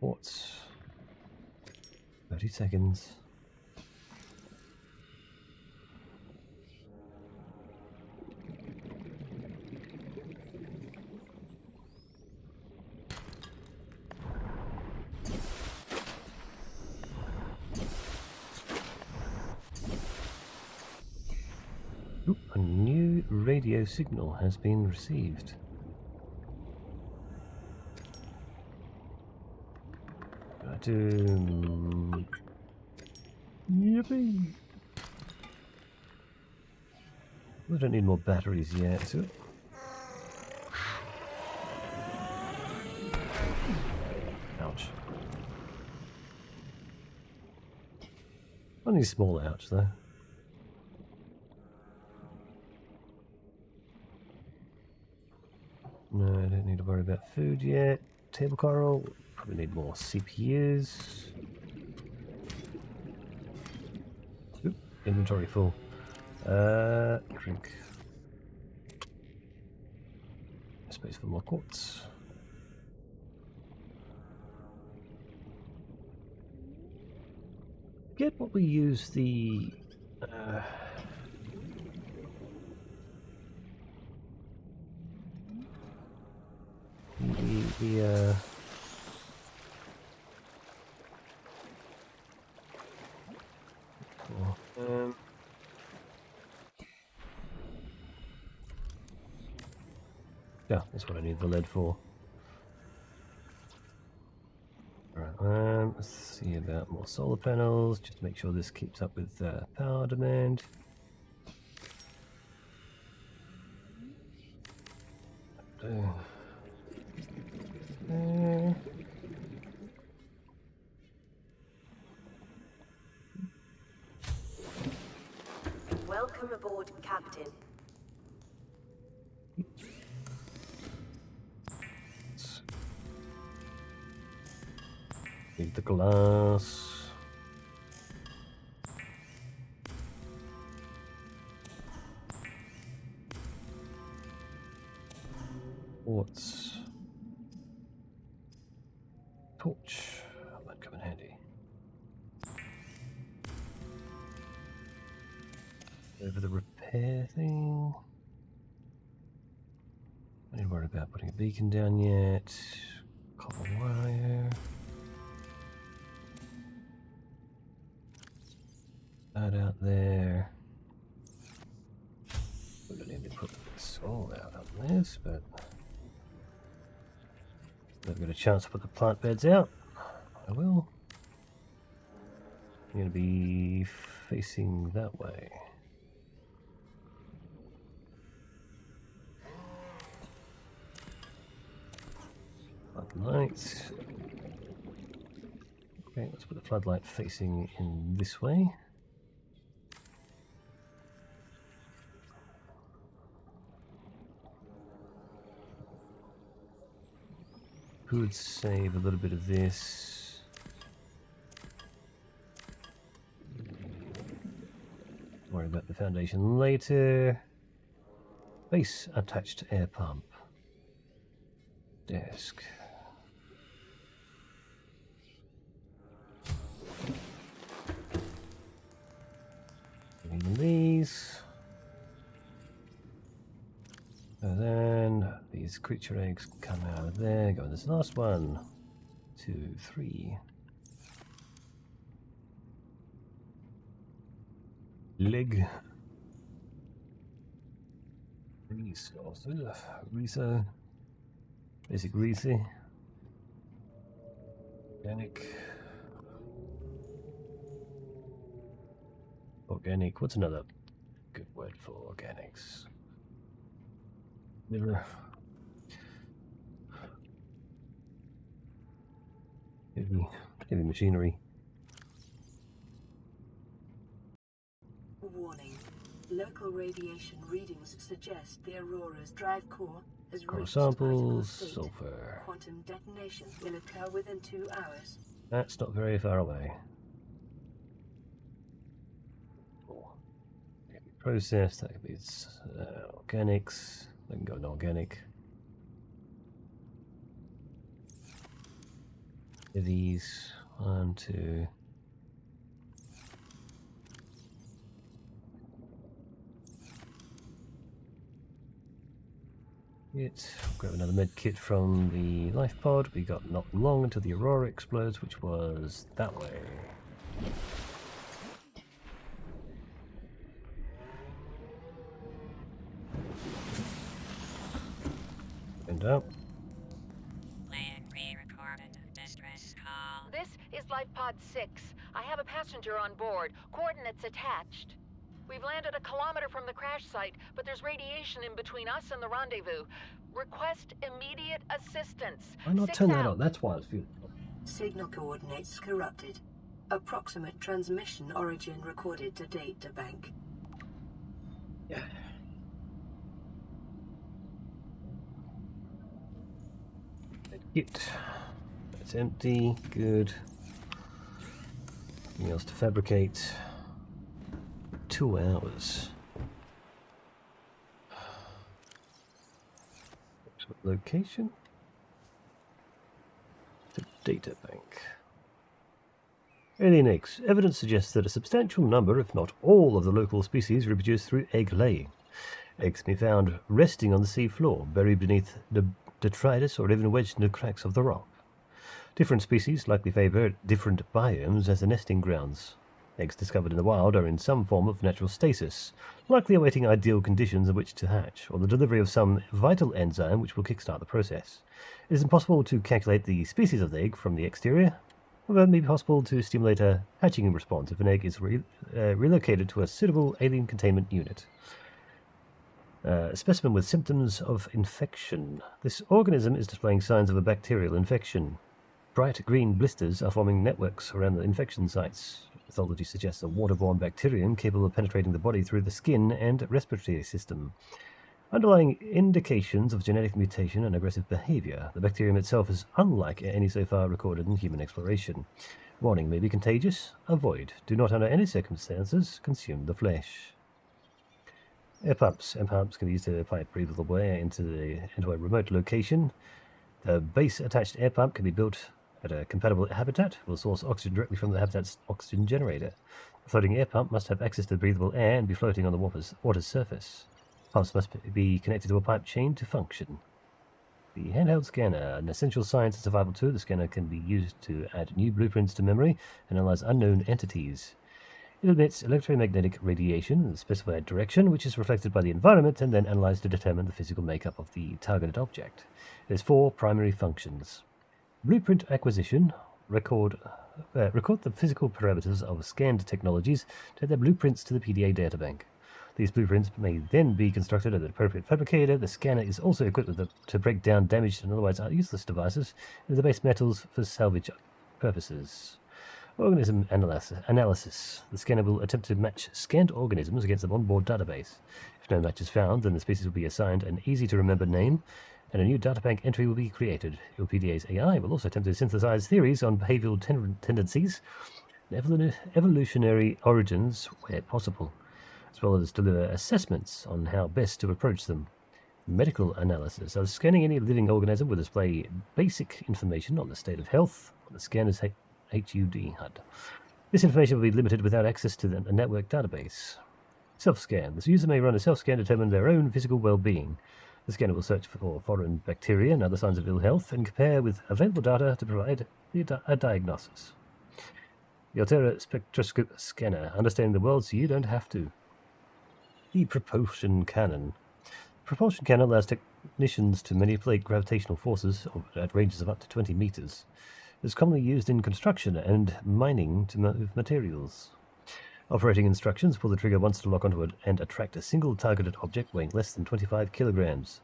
What's 30 seconds? Ooh, a new radio signal has been received. Yippee! We don't need more batteries yet. So Only a small ouch though. No, I don't need to worry about food yet. Table coral. Probably need more CPUs. Oop, inventory full. Drink. Space for more quartz. Get what we use the yeah, that's what I need the lead for. Alright, let's see about more solar panels, just make sure this keeps up with power demand. Welcome aboard, Captain. Need the glass. Quartz. Torch. That might come in handy. Over the repair thing. I need to worry about putting a beacon down yet. Copper wire. That out there. We don't need to put this all out on this, but if I've got a chance to put the plant beds out, I will. I'm going to be facing that way. Floodlight. Okay, let's put the floodlight facing in this way. Could save a little bit of this. Worry about the foundation later. Base attached air pump. Desk. Getting these. And then these creature eggs come out of there. Go in this last one. 2, 3. Leg. Reese. Risa. Basic Reese. Organic. Organic. What's another good word for organics? Liver. Heavy machinery. Warning. Local radiation readings suggest the Aurora's drive core has Core reached samples, critical state. sulfur. Quantum detonation will occur within 2 hours. That's not very far away. Oh. That could be processed, that could be organics. They can go in organic. These 1, 2. Grab another med kit from the life pod. We got not long until the Aurora explodes, which was that way. And up. Land re-recorded distress call. This is Life Pod 6. I have a passenger on board. Coordinates attached. We've landed a kilometer from the crash site, but there's radiation in between us and the rendezvous. Request immediate assistance. Why not 6 turn that out. on? That's why it's beautiful. Signal coordinates corrupted. Approximate transmission origin recorded to data bank. Cute. It's empty. Good. Anything else to fabricate? 2 hours. Location? The data bank. Alien eggs. Evidence suggests that a substantial number, if not all, of the local species reproduce through egg laying. Eggs can be found resting on the sea floor, buried beneath the detritus, or even wedged in the cracks of the rock. Different species likely favour different biomes as the nesting grounds. Eggs discovered in the wild are in some form of natural stasis, likely awaiting ideal conditions in which to hatch, or the delivery of some vital enzyme which will kickstart the process. It is impossible to calculate the species of the egg from the exterior, although it may be possible to stimulate a hatching response if an egg is relocated to a suitable alien containment unit. A specimen with symptoms of infection. This organism is displaying signs of a bacterial infection. Bright green blisters are forming networks around the infection sites. Pathology suggests a waterborne bacterium capable of penetrating the body through the skin and respiratory system. Underlying indications of genetic mutation and aggressive behavior, the bacterium itself is unlike any so far recorded in human exploration. Warning: may be contagious. Avoid. Do not under any circumstances consume the flesh. Air pumps. Air pumps can be used to pipe breathable air into a remote location. The base-attached air pump can be built at a compatible habitat. Will source oxygen directly from the habitat's oxygen generator. The floating air pump must have access to breathable air and be floating on the water's surface. Pumps must be connected to a pipe chain to function. The handheld scanner, an essential science and survival tool. The scanner can be used to add new blueprints to memory and analyze unknown entities. It emits electromagnetic radiation in a specified direction, which is reflected by the environment and then analyzed to determine the physical makeup of the targeted object. It has 4 primary functions. Blueprint acquisition. Record the physical parameters of scanned technologies to add their blueprints to the PDA databank. These blueprints may then be constructed at the appropriate fabricator. The scanner is also equipped to break down damaged and otherwise useless devices into the base metals for salvage purposes. Organism analysis. The scanner will attempt to match scanned organisms against an onboard database. If no match is found, then the species will be assigned an easy-to-remember name, and a new databank entry will be created. Your PDA's AI will also attempt to synthesize theories on behavioral tendencies and evolutionary origins where possible, as well as deliver assessments on how best to approach them. Medical analysis. So scanning any living organism will display basic information on the state of health on the scanner's HUD. This information will be limited without access to a network database. Self-scan. The user may run a self-scan to determine their own physical well-being. The scanner will search for foreign bacteria and other signs of ill health and compare with available data to provide a diagnosis. The Altera spectroscope scanner. Understanding the world so you don't have to. The propulsion cannon. Propulsion cannon allows technicians to manipulate gravitational forces at ranges of up to 20 meters. It is commonly used in construction and mining to move materials. Operating instructions: pull the trigger once to lock onto it and attract a single targeted object weighing less than 25 kilograms.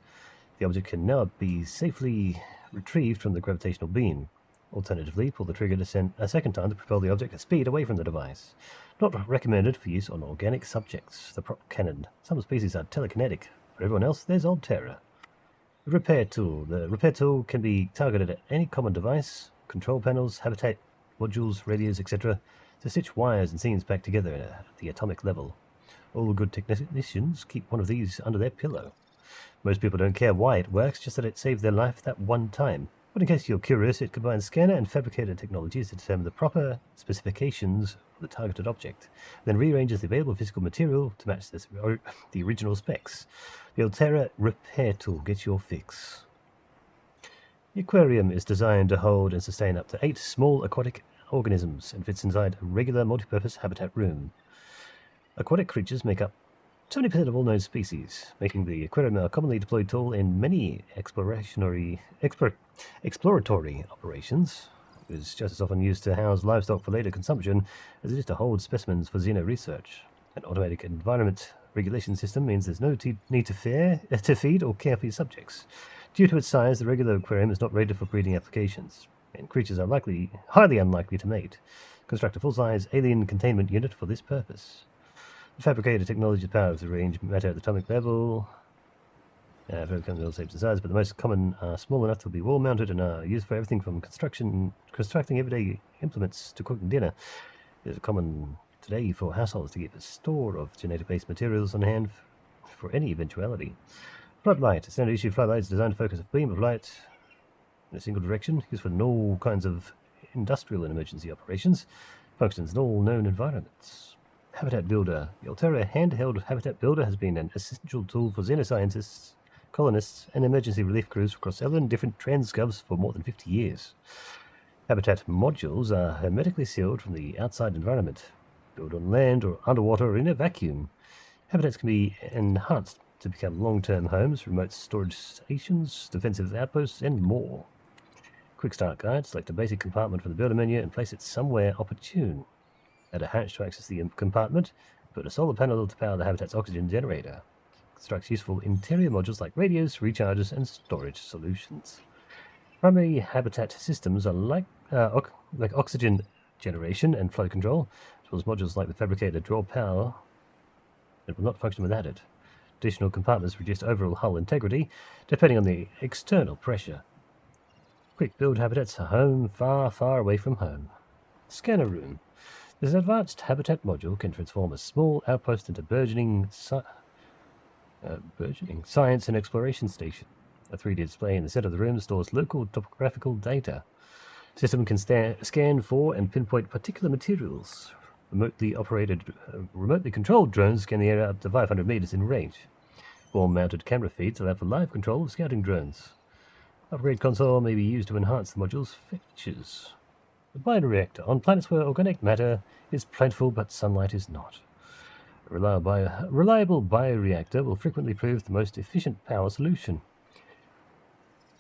The object can now be safely retrieved from the gravitational beam. Alternatively, pull the trigger a second time to propel the object at speed away from the device. Not recommended for use on organic subjects. The prop cannon. Some species are telekinetic. For everyone else, there's Altera. The repair tool. The repair tool can be targeted at any common device, control panels, habitat modules, radios, etc., to stitch wires and scenes back together at the atomic level. All good technicians keep one of these under their pillow. Most people don't care why it works, just that it saved their life that one time. But in case you're curious, it combines scanner and fabricator technologies to determine the proper specifications of the targeted object, then rearranges the available physical material to match the original specs. The Altera repair tool gets your fix. The aquarium is designed to hold and sustain up to 8 small aquatic organisms and fits inside a regular multi-purpose habitat room. Aquatic creatures make up 70% of all known species, making the aquarium a commonly deployed tool in many exploratory operations. It is just as often used to house livestock for later consumption as it is to hold specimens for xeno research. An automatic environment regulation system means there's no need to feed or care for your subjects. Due to its size, the regular aquarium is not rated for breeding applications, and creatures are highly unlikely to mate. Construct a full-size alien containment unit for this purpose. Fabricate a technology power of the range matter at the atomic level. Very common all shapes and sizes, but the most common are small enough to be wall-mounted and are used for everything from constructing everyday implements to cooking dinner. It is common today for households to keep a store of genetic-based materials on hand for any eventuality. Floodlight. A standard issue floodlight is designed to focus a beam of light in a single direction, used for all kinds of industrial and emergency operations. Functions in all known environments. Habitat Builder. The Altera handheld Habitat Builder has been an essential tool for xenoscientists, colonists, and emergency relief crews across 11 different transgovs for more than 50 years. Habitat modules are hermetically sealed from the outside environment, built on land or underwater or in a vacuum. Habitats can be enhanced to become long-term homes, remote storage stations, defensive outposts, and more. Quick start guide. Select a basic compartment from the builder menu and place it somewhere opportune. Add a hatch to access the compartment. Put a solar panel to power the habitat's oxygen generator. Constructs useful interior modules like radios, rechargers, and storage solutions. Primary habitat systems are like oxygen generation and flow control, as well as modules like the fabricator draw power that will not function without it. Additional compartments reduce overall hull integrity, depending on the external pressure. Quick build habitats a home far, far away from home. Scanner room. This advanced habitat module can transform a small outpost into burgeoning science and exploration station. A 3D display in the center of the room stores local topographical data. The system can scan for and pinpoint particular materials. Remotely controlled drones scan the area up to 500 meters in range. Wall-mounted camera feeds allow for live control of scouting drones. Upgrade console may be used to enhance the module's features. The bioreactor. On planets where organic matter is plentiful but sunlight is not. A reliable bioreactor will frequently prove the most efficient power solution.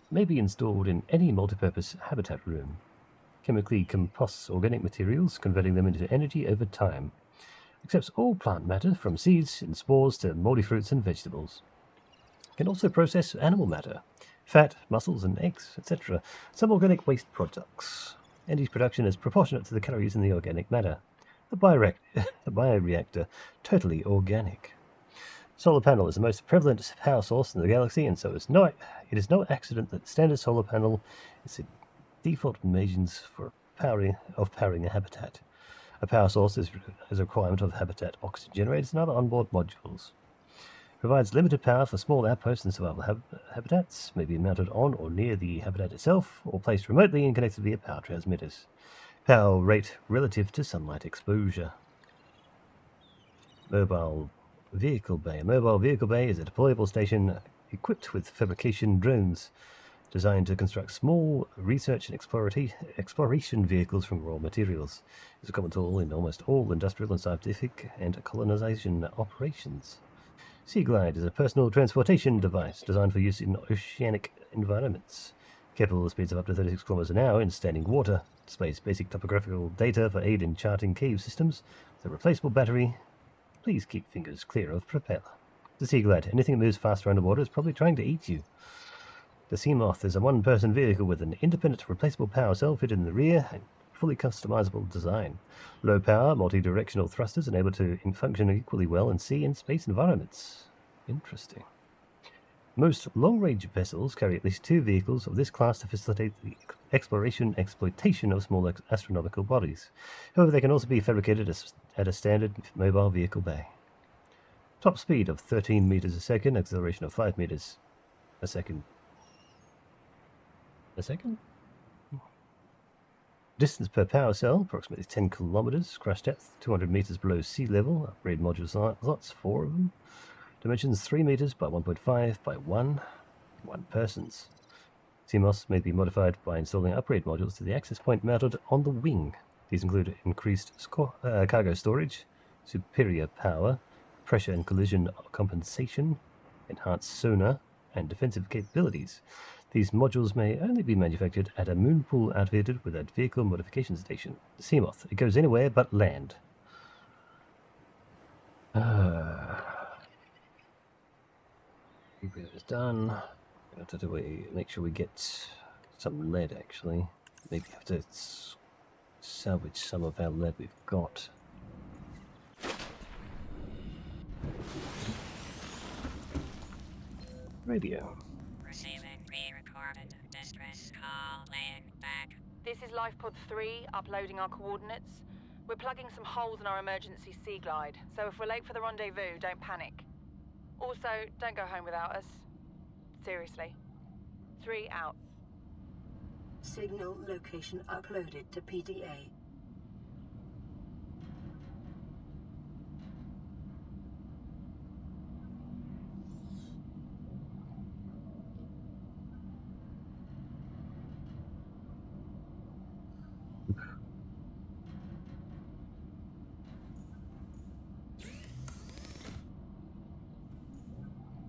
May be installed in any multipurpose habitat room. Chemically composts organic materials, converting them into energy over time. Accepts all plant matter, from seeds and spores to moldy fruits and vegetables. Can also process animal matter, fat, muscles and eggs, etc. Some organic waste products. Energy production is proportionate to the calories in the organic matter. The bioreactor, totally organic. Solar panel is the most prevalent power source in the galaxy, and so it is no accident that standard solar panel is the default means for powering a habitat. A power source is a requirement of habitat oxygen generators and other onboard modules. Provides limited power for small outposts and survival habitats, may be mounted on or near the habitat itself, or placed remotely and connected via power transmitters. Power rate relative to sunlight exposure. Mobile Vehicle Bay. A mobile vehicle bay is a deployable station equipped with fabrication drones designed to construct small research and exploration vehicles from raw materials. It's a common tool in almost all industrial and scientific and colonization operations. Sea Glide is a personal transportation device designed for use in oceanic environments. Capable of speeds of up to 36 km an hour in standing water. Displays basic topographical data for aid in charting cave systems. With a replaceable battery. Please keep fingers clear of propeller. The Sea Glide. Anything that moves faster underwater is probably trying to eat you. The Sea Moth is a one-person vehicle with an independent replaceable power cell fitted in the rear and fully customizable design. Low power, multi-directional thrusters enable to function equally well in sea and space environments. Interesting. Most long-range vessels carry at least 2 vehicles of this class to facilitate the exploitation of small astronomical bodies. However, they can also be fabricated at a standard mobile vehicle bay. Top speed of 13 meters a second, acceleration of 5 meters a second. Distance per power cell, approximately 10 kilometers. Crash depth, 200 meters below sea level. Upgrade module slots, 4 of them. Dimensions 3 meters by 1.5 by 1 persons. CMOS may be modified by installing upgrade modules to the access point mounted on the wing. These include increased cargo storage, superior power, pressure and collision compensation, enhanced sonar, and defensive capabilities. These modules may only be manufactured at a moonpool outfitted with a vehicle modification station. The Seamoth. It goes anywhere but land. Repair is done. Have to make sure we get some lead, actually. Maybe have to salvage some of our lead we've got. Radio. Receiving pre-recorded distress call, laying back. This is Lifepod 3, uploading our coordinates. We're plugging some holes in our emergency sea glide, so if we're late for the rendezvous, don't panic. Also, don't go home without us. Seriously. 3 out. Signal location uploaded to PDA.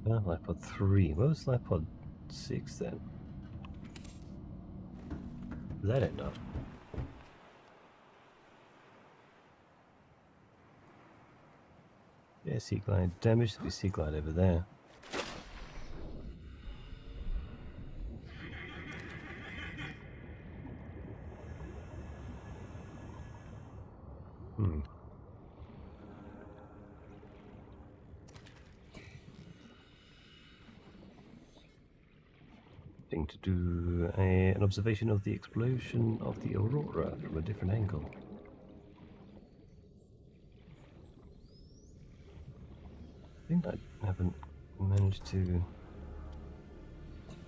Oh, Lifepod 3. What was Lifepod 6 then? That end up. Yeah, sea glide damage. There'll be sea glide over there. To do an observation of the explosion of the Aurora from a different angle. I think I haven't managed to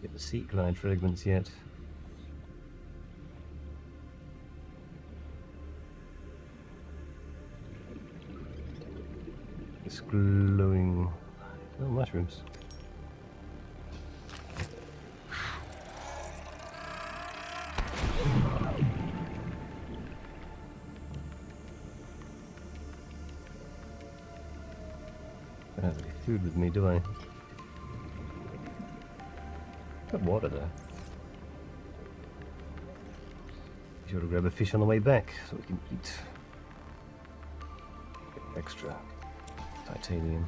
get the sea glide fragments yet. It's glowing. Oh, mushrooms. I don't have any food with me, do I? Got water there. Be sure to grab a fish on the way back so we can eat. Get extra titanium.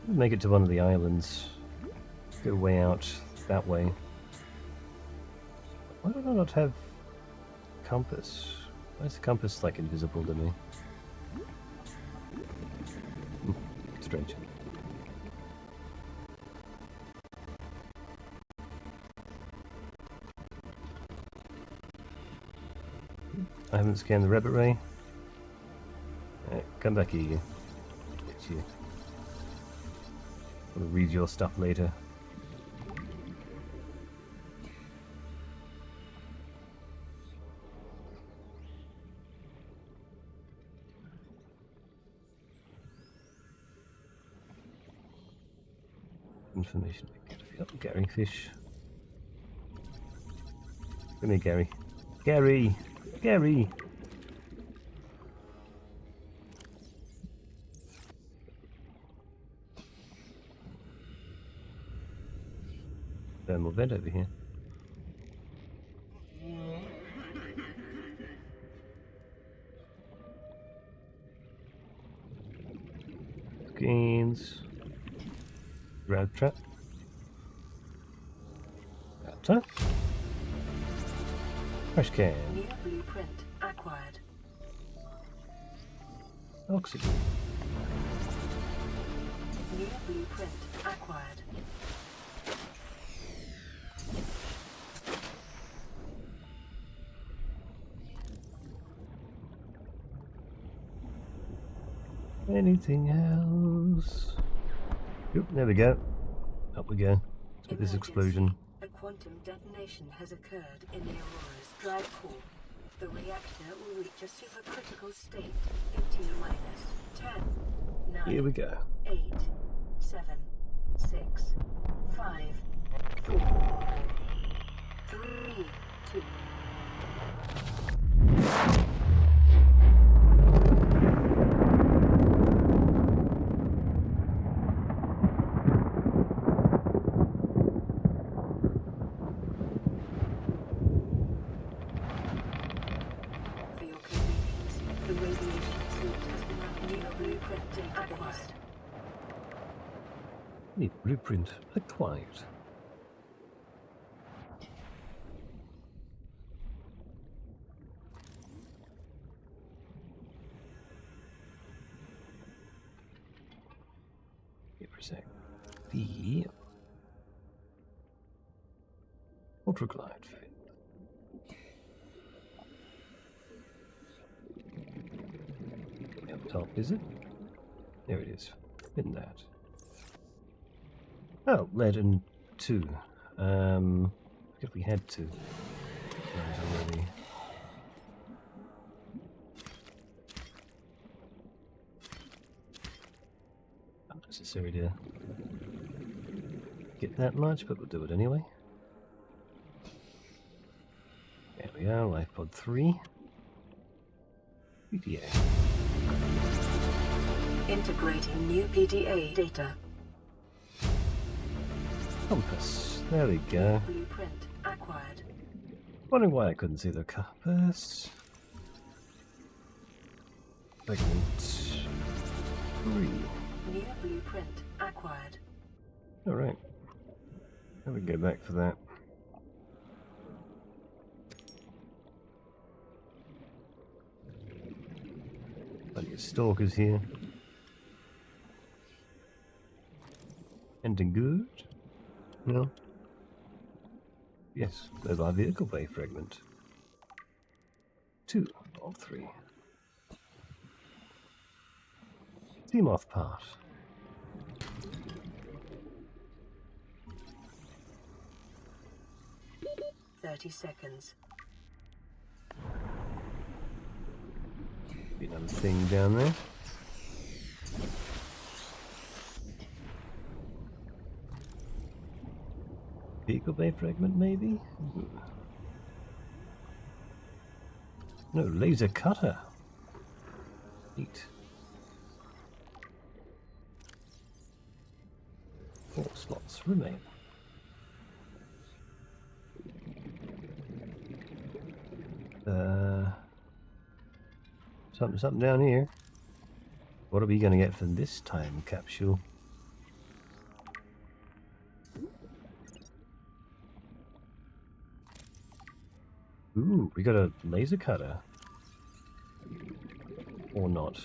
Make it to one of the islands. Go way out that way. Why do I not have compass? Why is the compass like invisible to me? Strange. I haven't scanned the rabbit ray. Come back here, you. Get you. I'll read your stuff later. Information. Oh, Gary fish. Come here, Gary. Gary! Gary! Thermal vent over here. Gains. Grab trap. Outer. Trash can. New blueprint acquired. Oxygen. New blueprint acquired. Anything else? Yep, there we go. Up we go. Let's get this explosion. A quantum detonation has occurred in the Aurora's drive core. The reactor will reach a supercritical state in T-10, 9, Here we go. 8, 7, 6, 5, 4, 3, 2. Blueprint acquired. Here for a sec. The Ultraglide. Up top, is it? There it is. In that. Oh, lead and 2. If we had to. Already. Not necessary to get that much, but we'll do it anyway. There we are, life pod 3. PDA. Integrating new PDA data. Compass. There we go. Blueprint acquired. Wondering why I couldn't see the compass. Segment 3. New blueprint acquired. Alright. Now we can go back for that. Plenty of stalkers here. Anything good? No? Yes, mobile vehicle bay fragment. 2 of 3. Seamoth part. Seconds. Be another thing down there. Vehicle bay fragment, maybe? Ooh. No, laser cutter. Neat. 4 slots remain. Something down here. What are we going to get from this time capsule? Ooh, we got a laser cutter. Or not.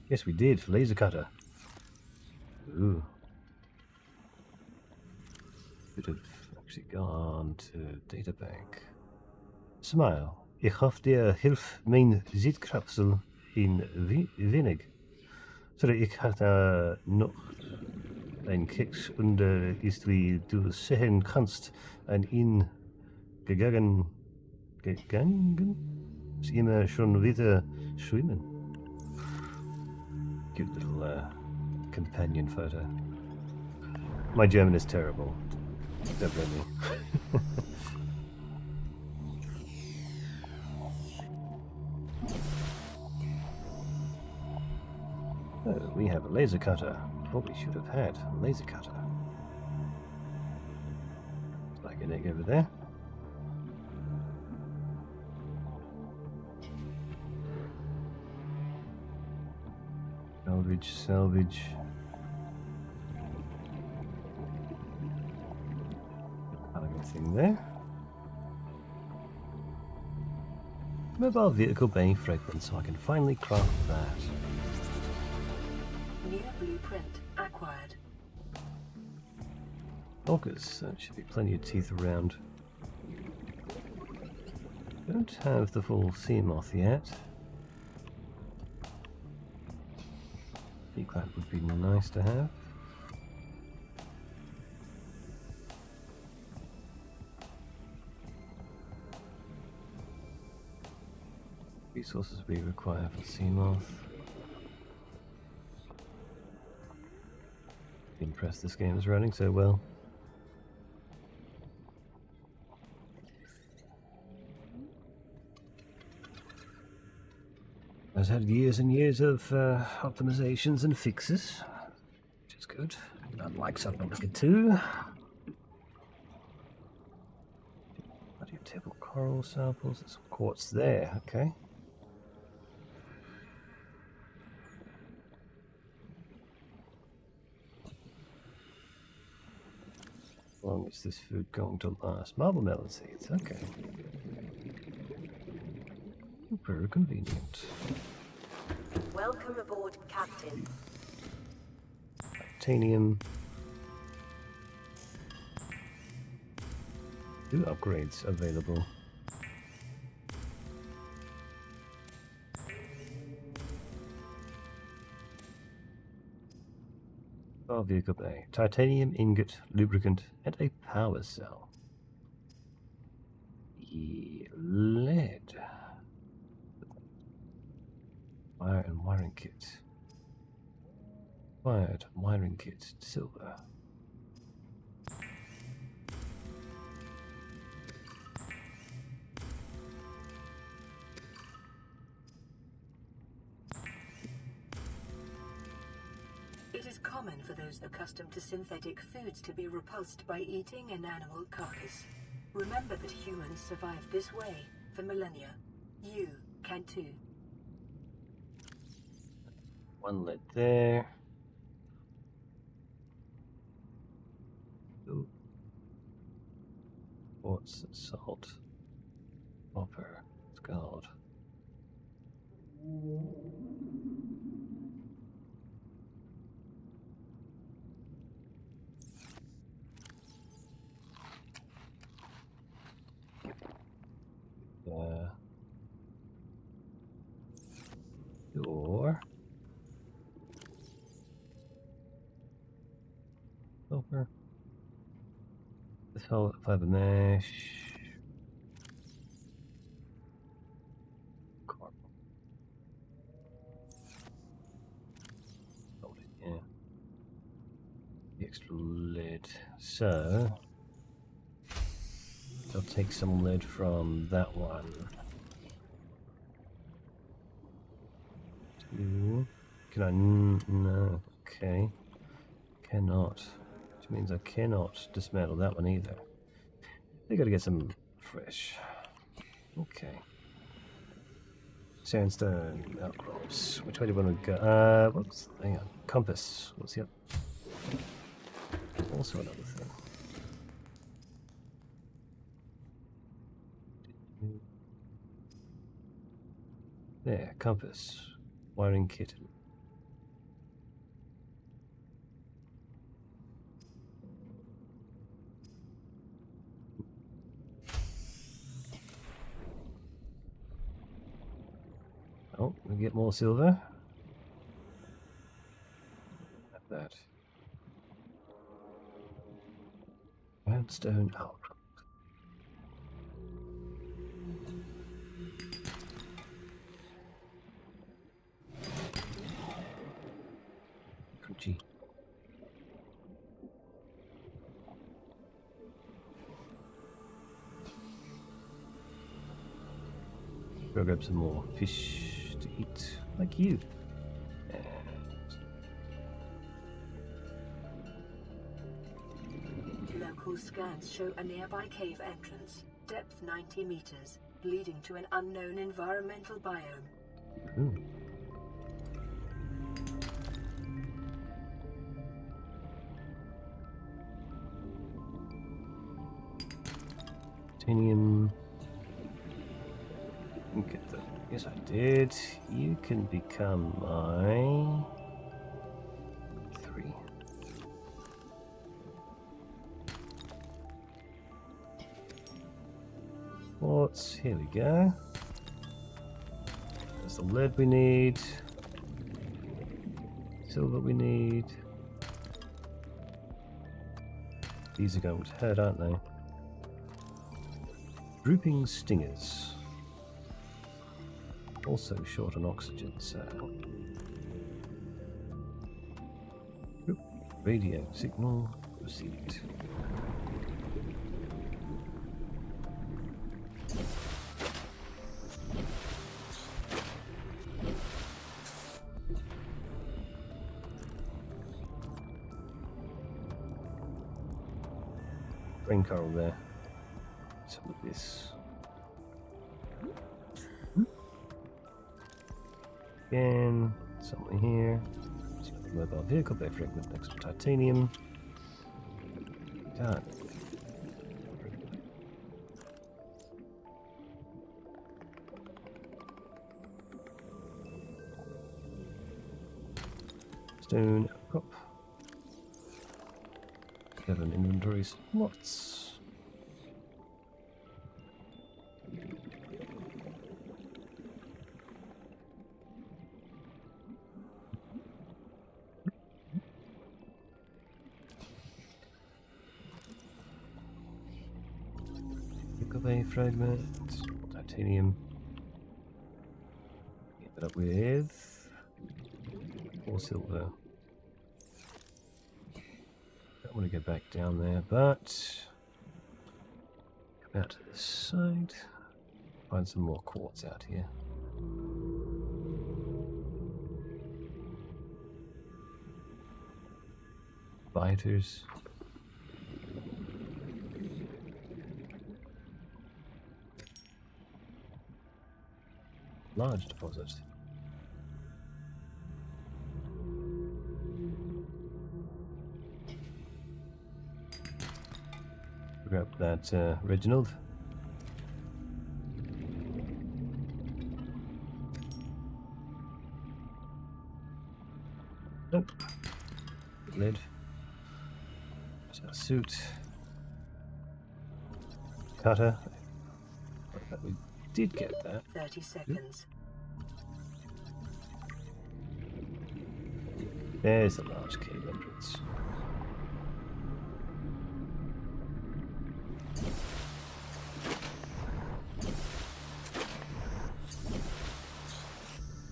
Yes, we did. Laser cutter. Ooh. Could have actually gone to databank. Smile. Ik gaf dir hilf mijn zitkapsel in wenig. Sorry, ik had nog een keks onder ist wie du sehen kannst en in gegangen ist immer schon wieder schwimmen. Cute little companion photo. My German is terrible. Don't blame me. Oh, we have a laser cutter. What we should have had, a laser cutter. Like an egg over there. Salvage, salvage. Anything there? Mobile vehicle bay fragment, so I can finally craft that. New blueprint acquired. Augers, there should be plenty of teeth around. Don't have the full Seamoth yet. That would be nice to have. Resources we require for Seamoth. Impressed this game is running so well. Has had years and years of optimizations and fixes, which is good. Unlike Subnautica 2. Bloody table coral samples, there's some quartz there, okay. How long is this food going to last? Marble melon seeds, okay. Super convenient. Welcome aboard, Captain. Titanium. New upgrades available. Our vehicle bay. Titanium ingot, lubricant, and a power cell. Lead. Wire and wiring kit. Wired wiring kit, silver. It is common for those accustomed to synthetic foods to be repulsed by eating an animal carcass. Remember that humans survived this way for millennia. You can too. One lead there. Ooh. Quartz, salt, copper, gold. Door. Silver. This whole fiber mesh. Carbon. Hold it, yeah. The extra lead. So I'll take some lead from that one. Two. Can I? No. Okay. Cannot. Which means I cannot dismantle that one either. They gotta get some fresh. Okay. Sandstone outcrops. Which way do you want to go? Whoops. Hang on. Compass. What's the also another thing. There, compass. Wiring kit. Oh, we get more silver. Like that. Sandstone outcrop. Crunchy. Go grab some more fish to eat, like you. Local scans show a nearby cave entrance, depth 90 meters, leading to an unknown environmental biome. Ooh. Titanium. Get that. Yes, I did. You can become my 3. Quartz. Here we go. There's the lead we need. Silver we need. These are going to hurt, aren't they? Drooping stingers. Also short on oxygen, so. Oop. Radio signal received. Brain coral there. Some of this. Again, somewhere here. Mobile vehicle bay fragment next to titanium. Done. stone prop. 7 inventory slots. Pick up a fragment, titanium. Get that up with 4 silver. Don't want to go back down there, but come out to this side. Find some more quartz out here. Biters. Large deposit. Grab that Reginald. Nope. Lid. There's our suit. Cutter. We did get that. 30 seconds. There's the large cave entrance.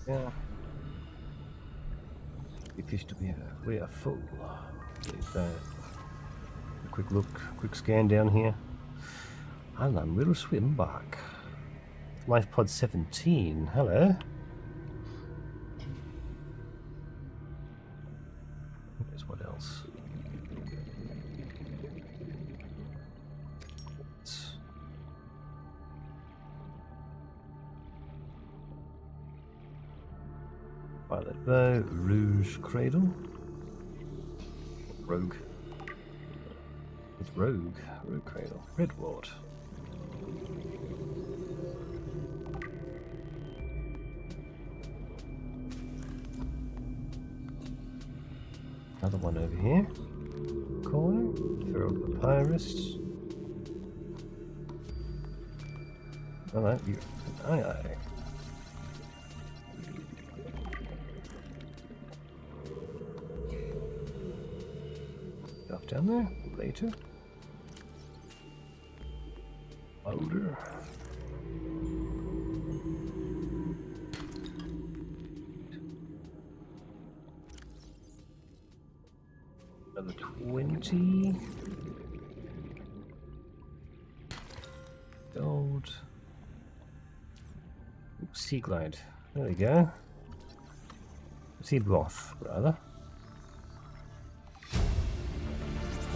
Yeah. It appears to be we are full. With a quick look, quick scan down here. And a little swim back. Life pod 17. Hello. Guess what else? Violet bow, rouge cradle. Rogue. It's rogue. Rogue cradle. Red wart. Another one over here. Corner. Feral papyrus. Hello, you. Aye, aye. Off down there. Later. Older. Another 20. Gold. Ooh, sea glide. There we go. Sea broth, rather.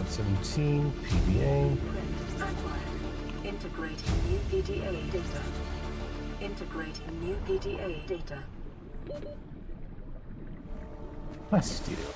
17 PBA. Integrating new PDA data. Integrating new PDA data. Plasteel.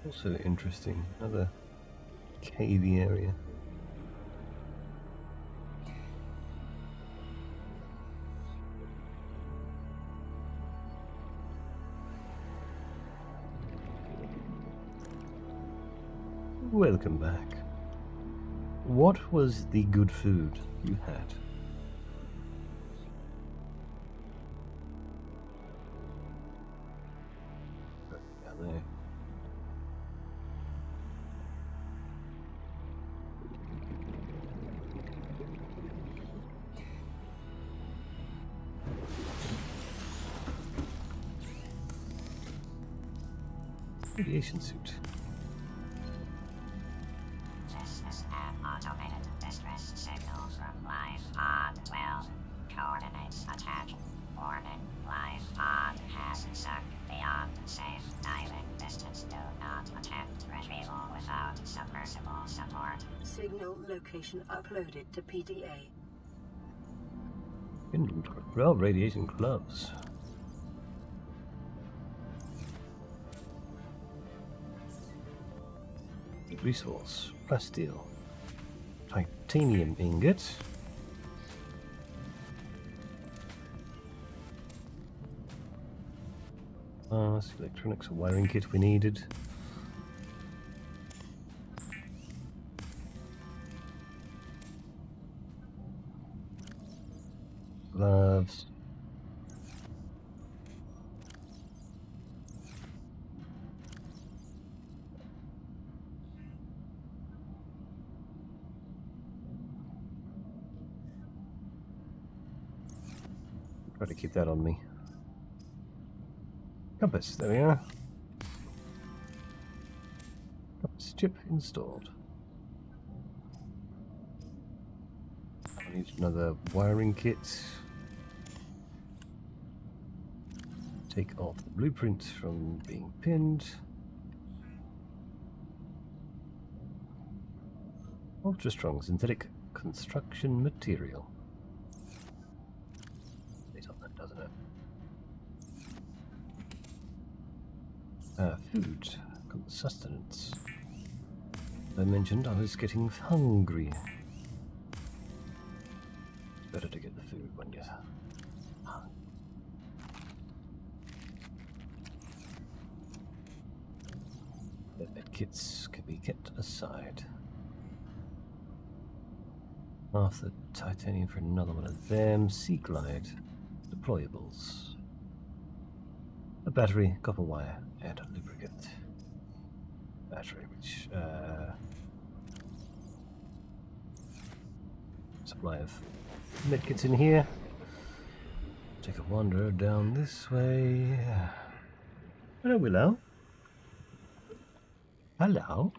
Also interesting, another cavey area. Welcome back. What was the good food you had? Down there. Radiation suit. This is an automated distress signal from Life Pod 12. Coordinates attached. Warning, Life Pod has sunk beyond safe diving distance. Do not attempt retrieval. Optimal location uploaded to PDA. Well, radiation gloves. Resource, plasteel, titanium ingot. Electronics, a wiring kit we needed. Gloves. Try to keep that on me. Compass, there we are. Compass chip installed. I need another wiring kit. Take off the blueprint from being pinned. Ultra strong synthetic construction material. It's on that, doesn't it? Food, sustenance. I mentioned I was getting hungry. It's better to get the food when you're hungry. The kits can be kept aside. Half the titanium for another one of them. Sea glide. Deployables. A battery, copper wire, and a lubricant. Battery, which supply of medkits in here. Take a wander down this way. Hello, Willow. Hello.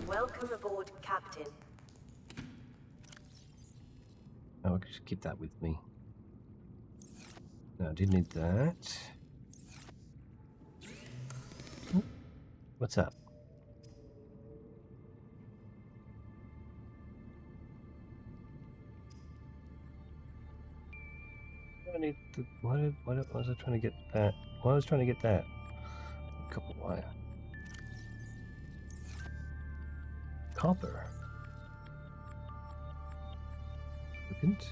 Welcome aboard, Captain. Oh, I can just keep that with me. No, I didn't need that. Oh, what's up? I need the. Why was I trying to get that? Why was I trying to get that? Copper wire. Copper. Lubricant.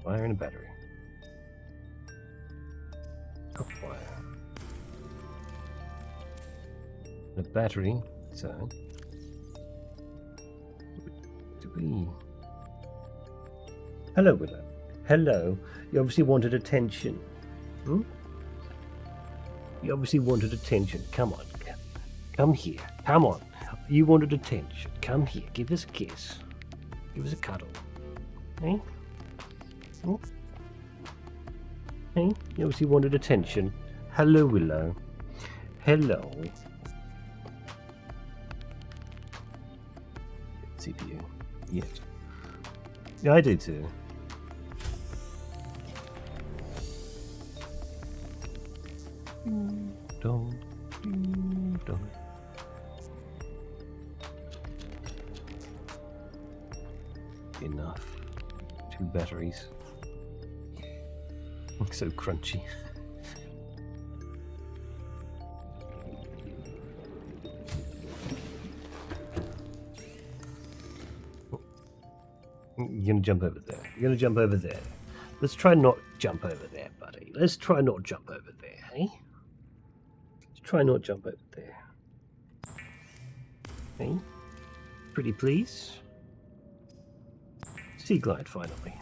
Wire and a battery. Copper wire. And a battery. So. To be. Hello, Willow. Hello. You obviously wanted attention. Hmm? You obviously wanted attention. Come on. Come here. Come on. You wanted attention. Come here. Give us a kiss. Give us a cuddle. Hey? Hmm? Hey? You obviously wanted attention. Hello, Willow. Hello. CPU. Yet. Yeah, I do too. Don't. Enough. 2 batteries. So crunchy. You're gonna jump over there. You're gonna jump over there. Let's try not jump over there, buddy. Let's try not jump over there, hey? Let's try not jump over there. Hey? Pretty please? Sea glide, finally.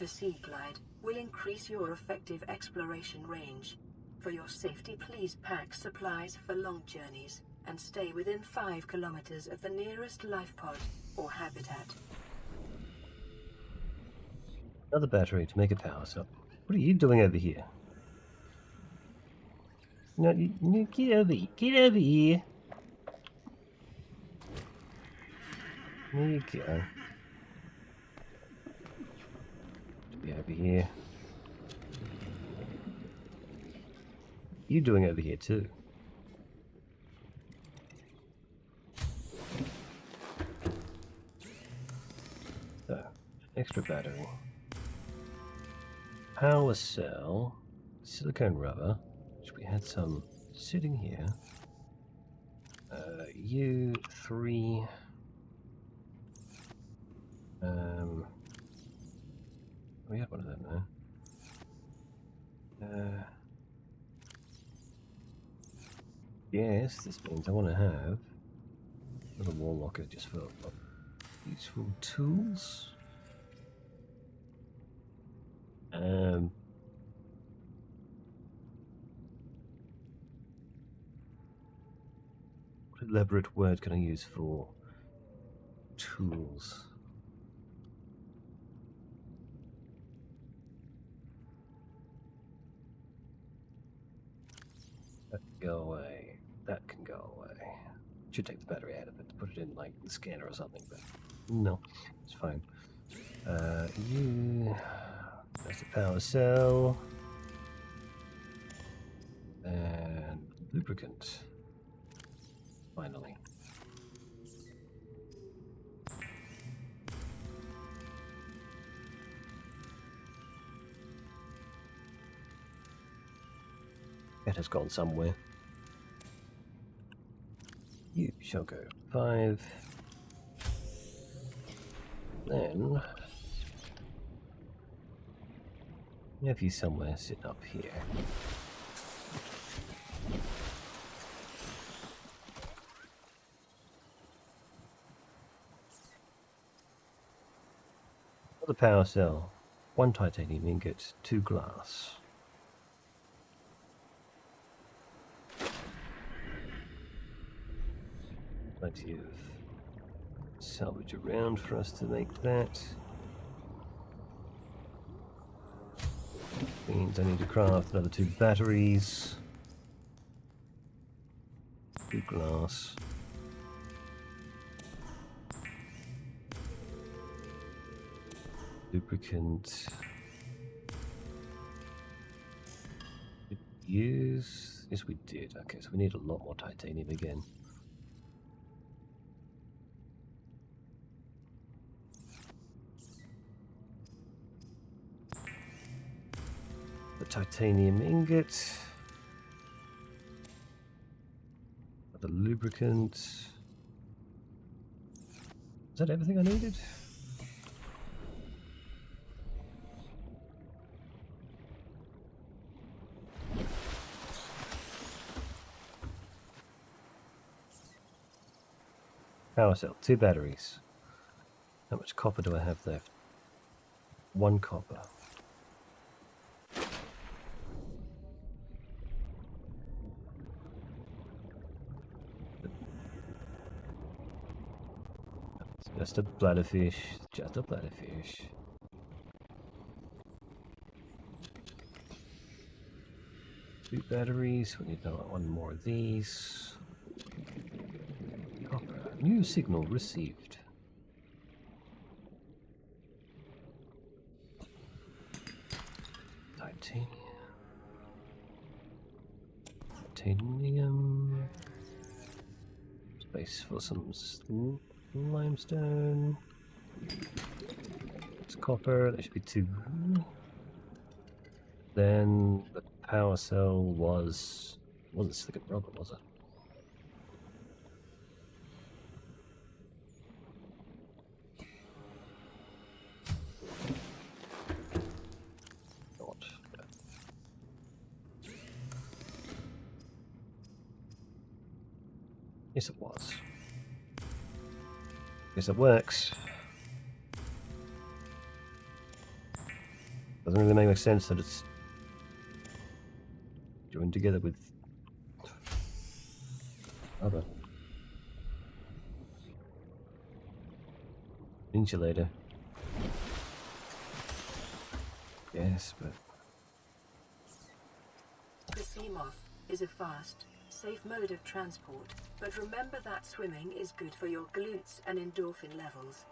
The Sea Glide will increase your effective exploration range. For your safety, please pack supplies for long journeys and stay within 5 kilometers of the nearest life pod or habitat. Another battery to make a power cell. What are you doing over here? No, get over here. Get over here. There you go. To be over here. you doing over here too? So, extra battery. Power cell. Silicone rubber. Which we had some sitting here. U3. We have one of them now. Yes, this means I want to have another wall locker just for useful tools. What elaborate word can I use for tools? That can go away. That can go away. Should take the battery out of it to put it in like the scanner or something, but no, it's fine. That's the power cell. And lubricant. Finally. It has gone somewhere. You shall go 5. Then we have you somewhere sitting up here. Another power cell. 1 titanium ingot, 2 glass. Plenty of salvage around for us to make that. Means I need to craft another 2 batteries. 2 glass. Lubricant. Did we use? Yes, we did. Okay, so we need a lot more titanium again. The titanium ingot. The lubricant. Is that everything I needed? Power cell, 2 batteries. How much copper do I have left? 1 copper. Just a bladderfish. Just a bladderfish. Two batteries. We need one more of these. Copper. New signal received. Titanium. Titanium. Space for some limestone. It's copper. There should be 2. Then the power cell wasn't silicon rubber, was it? Not. Yes, it was. Guess it works. Doesn't really make much sense that it's joined together with other insulator. Yes, but The Seamoth is a fast, safe mode of transport, but remember that swimming is good for your glutes and endorphin levels.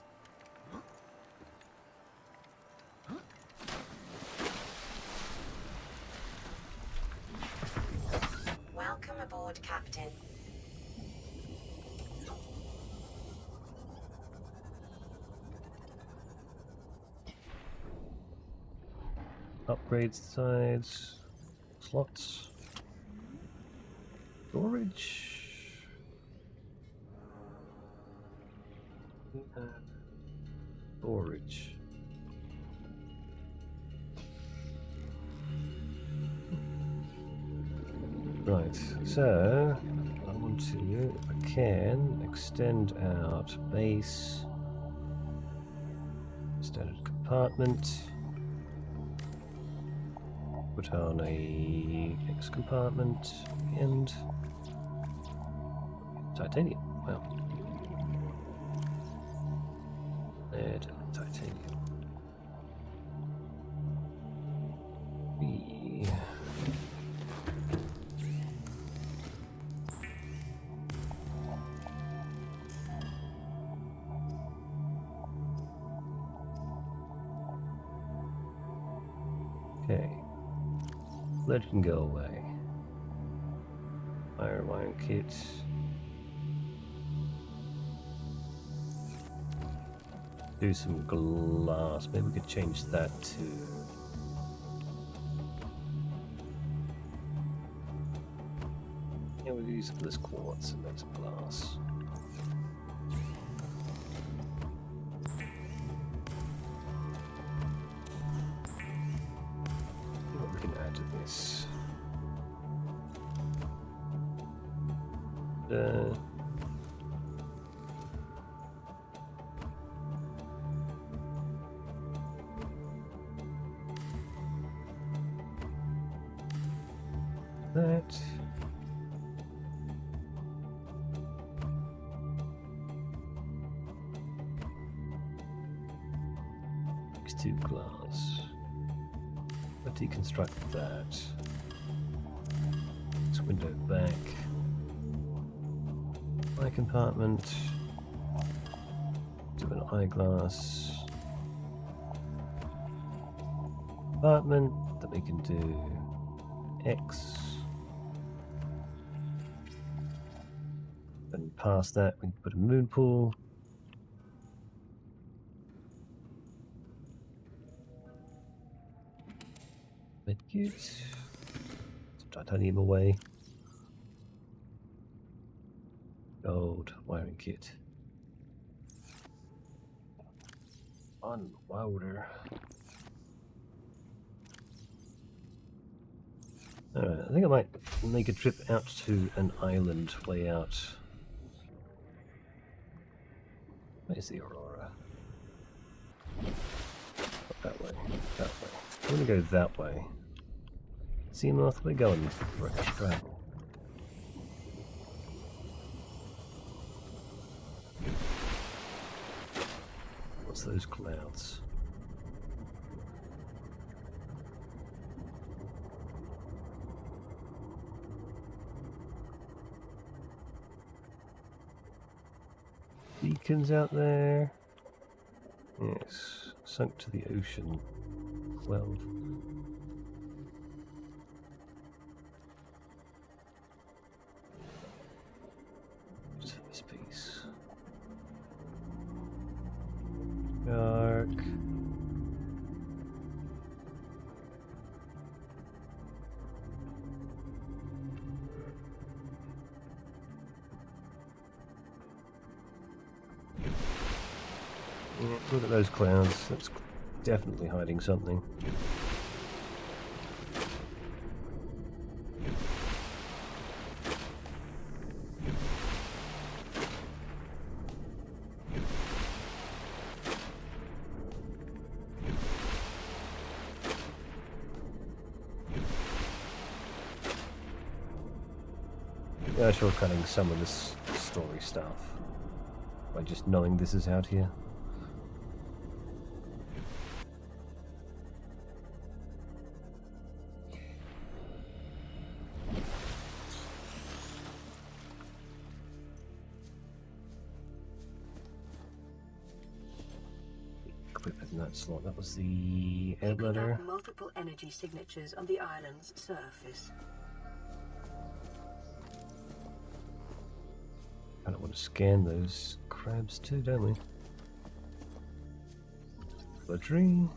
Lord Captain. Upgrade sides, slots, storage. Storage. Right, so I want to, if I can, extend out base, standard compartment, put on a X compartment, and titanium. Wow. Lead, titanium. B. Okay. Lead can go away. Iron kit. Do some glass. Maybe we could change that to. Yeah, we'll use some of this quartz and make some glass. See what we can add to this. That. X2 glass. Let's deconstruct that. This window back. Eye compartment. Do an eyeglass. Compartment that we can do X. And past that, we can put a moon pool. Medkit. Some titanium away. Gold wiring kit. On wilder. Alright, I think I might make a trip out to an island way out. Where's the Aurora? Not that way, that way. I'm gonna go that way. See, North, we're going for a travel. What's those clouds? Beacons out there. Yes, sunk to the ocean. 12. Just for this piece. Dark. Yeah, look at those clouds. That's definitely hiding something. Yeah, shortcutting some of this story stuff by just knowing this is out here. Equipment in that slot. That was the air Picking bladder. up multiple energy signatures on the island's surface. Kind of want to scan those crabs too, don't we? A tree.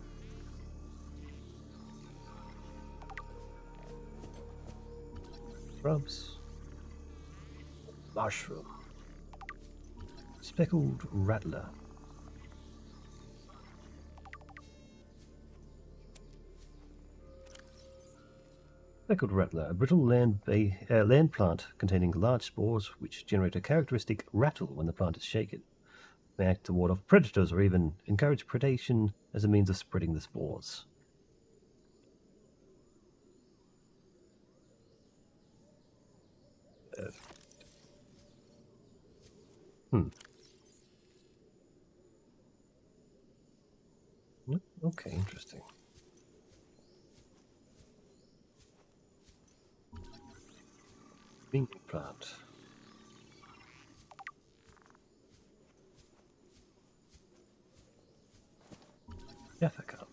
Shrubs. Mushroom. Speckled rattler. Speckled rattler, a brittle land plant containing large spores which generate a characteristic rattle when the plant is shaken. They act to ward off predators or even encourage predation as a means of spreading the spores. Okay, interesting. Bean plant. Jaffa cup.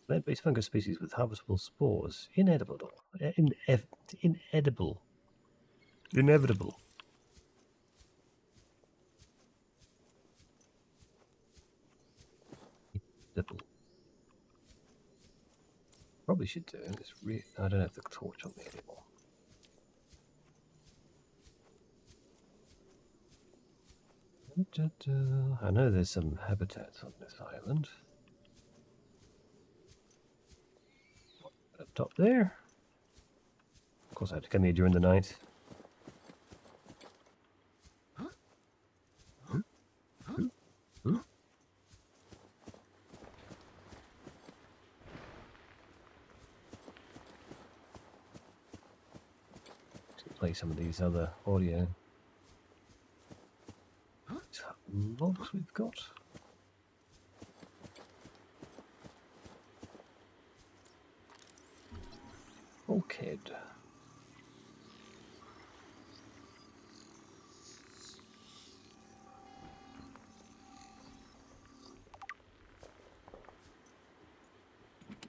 Plant-based fungus species with harvestable spores. Inedible. Inedible. Inevitable. Inedible. Probably should do this. I don't have the torch on me anymore. I know there's some habitats on this island. Up top there. Of course, I had to come here during the night. Play some of these other audio logs we've got. Bulkhead.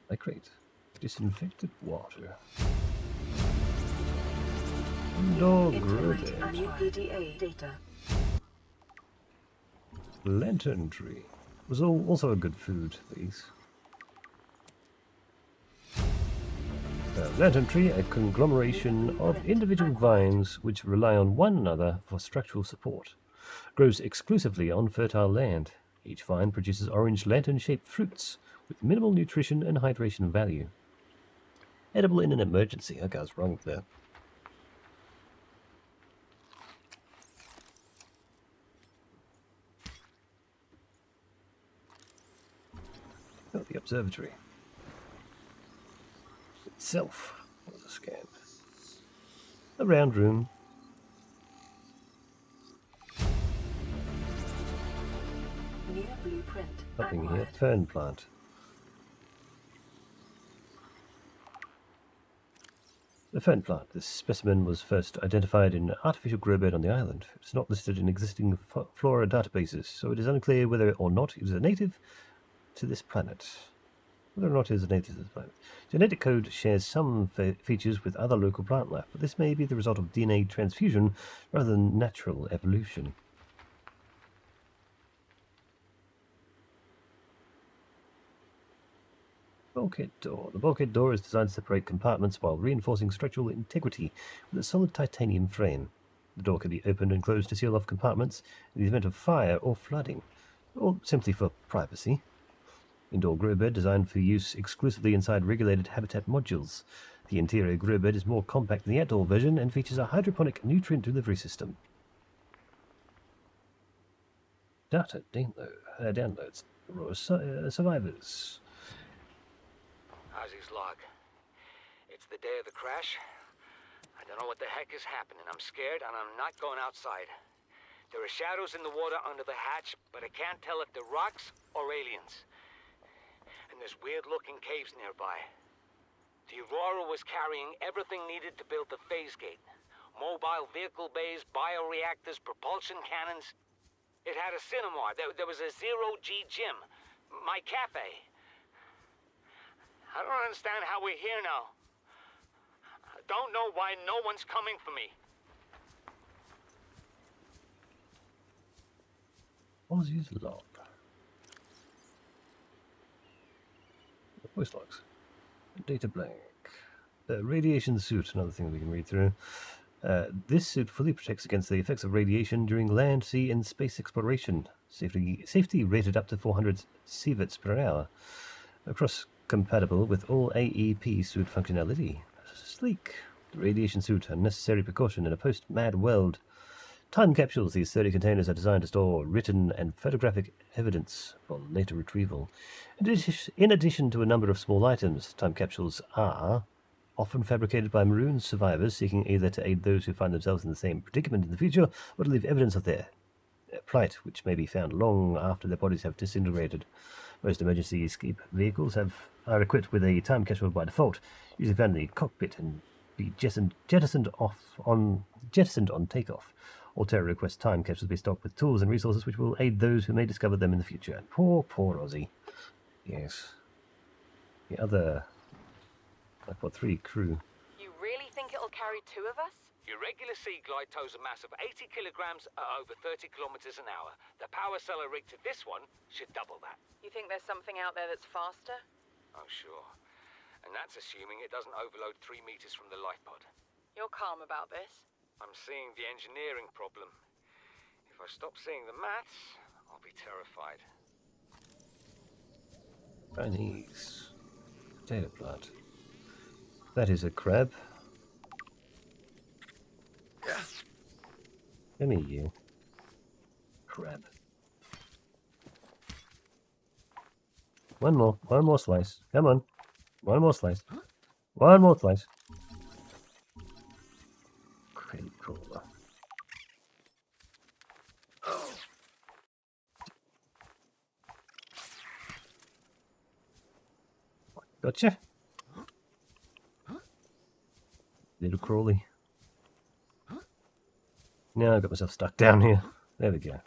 I create disinfected water. Dog Integrate robot. new PDA data. Lantern tree was also a good food, these. Lantern tree, a conglomeration of individual vines which rely on one another for structural support. Grows exclusively on fertile land. Each vine produces orange lantern-shaped fruits with minimal nutrition and hydration value. Edible in an emergency. Okay, I was wrong with that. Oh, the observatory itself was a scan. A round room. New blueprint Nothing here. acquired. Fern plant. The fern plant. This specimen was first identified in an artificial grow bed on the island. It's not listed in existing flora databases, so it is unclear whether or not it is a native to this planet. Whether or not it is a native to this planet. Genetic code shares some features with other local plant life, but this may be the result of DNA transfusion rather than natural evolution. Bulkhead door. The bulkhead door is designed to separate compartments while reinforcing structural integrity with a solid titanium frame. The door can be opened and closed to seal off compartments in the event of fire or flooding, or simply for privacy. Indoor grow bed designed for use exclusively inside regulated habitat modules. The interior grow bed is more compact than the outdoor version and features a hydroponic nutrient delivery system. Data downloads. Survivors. Ozzy's log. It's the day of the crash. I don't know what the heck is happening. I'm scared and I'm not going outside. There are shadows in the water under the hatch, but I can't tell if they're rocks or aliens. And there's weird-looking caves nearby. The Aurora was carrying everything needed to build the phase gate. Mobile vehicle bays, bioreactors, propulsion cannons. It had a cinema. There was a zero-G gym. My cafe. I don't understand how we're here now. I don't know why no one's coming for me. Ozzy's log. Voice logs. Data blank. Radiation suit, another thing we can read through. This suit fully protects against the effects of radiation during land, sea, and space exploration. Safety rated up to 400 sieverts per hour. Cross-compatible with all AEP suit functionality. Sleek. The radiation suit, a necessary precaution in a post-mad world. Time capsules. These 30 containers are designed to store written and photographic evidence for later retrieval. In addition to a number of small items, time capsules are often fabricated by maroon survivors seeking either to aid those who find themselves in the same predicament in the future or to leave evidence of their plight, which may be found long after their bodies have disintegrated. Most emergency escape vehicles are equipped with a time capsule by default, usually found in the cockpit and be jettisoned on takeoff. All terror request time capsules be stocked with tools and resources which will aid those who may discover them in the future. And poor Ozzy. Yes. The other... I've got 3 crew. You really think it'll carry 2 of us? Your regular sea glide tows a mass of 80 kilograms at over 30 kilometers an hour. The power cellar rig to this one should double that. You think there's something out there that's faster? Oh, sure. And that's assuming it doesn't overload 3 meters from the life pod. You're calm about this? I'm seeing the engineering problem. If I stop seeing the maths, I'll be terrified. Chinese potato plant. That is a crab. Come here, you. Crab. One more slice. Come on. One more slice. One more slice. Crate crawler. Gotcha. Little crawly. Now I got myself stuck down here. There we go.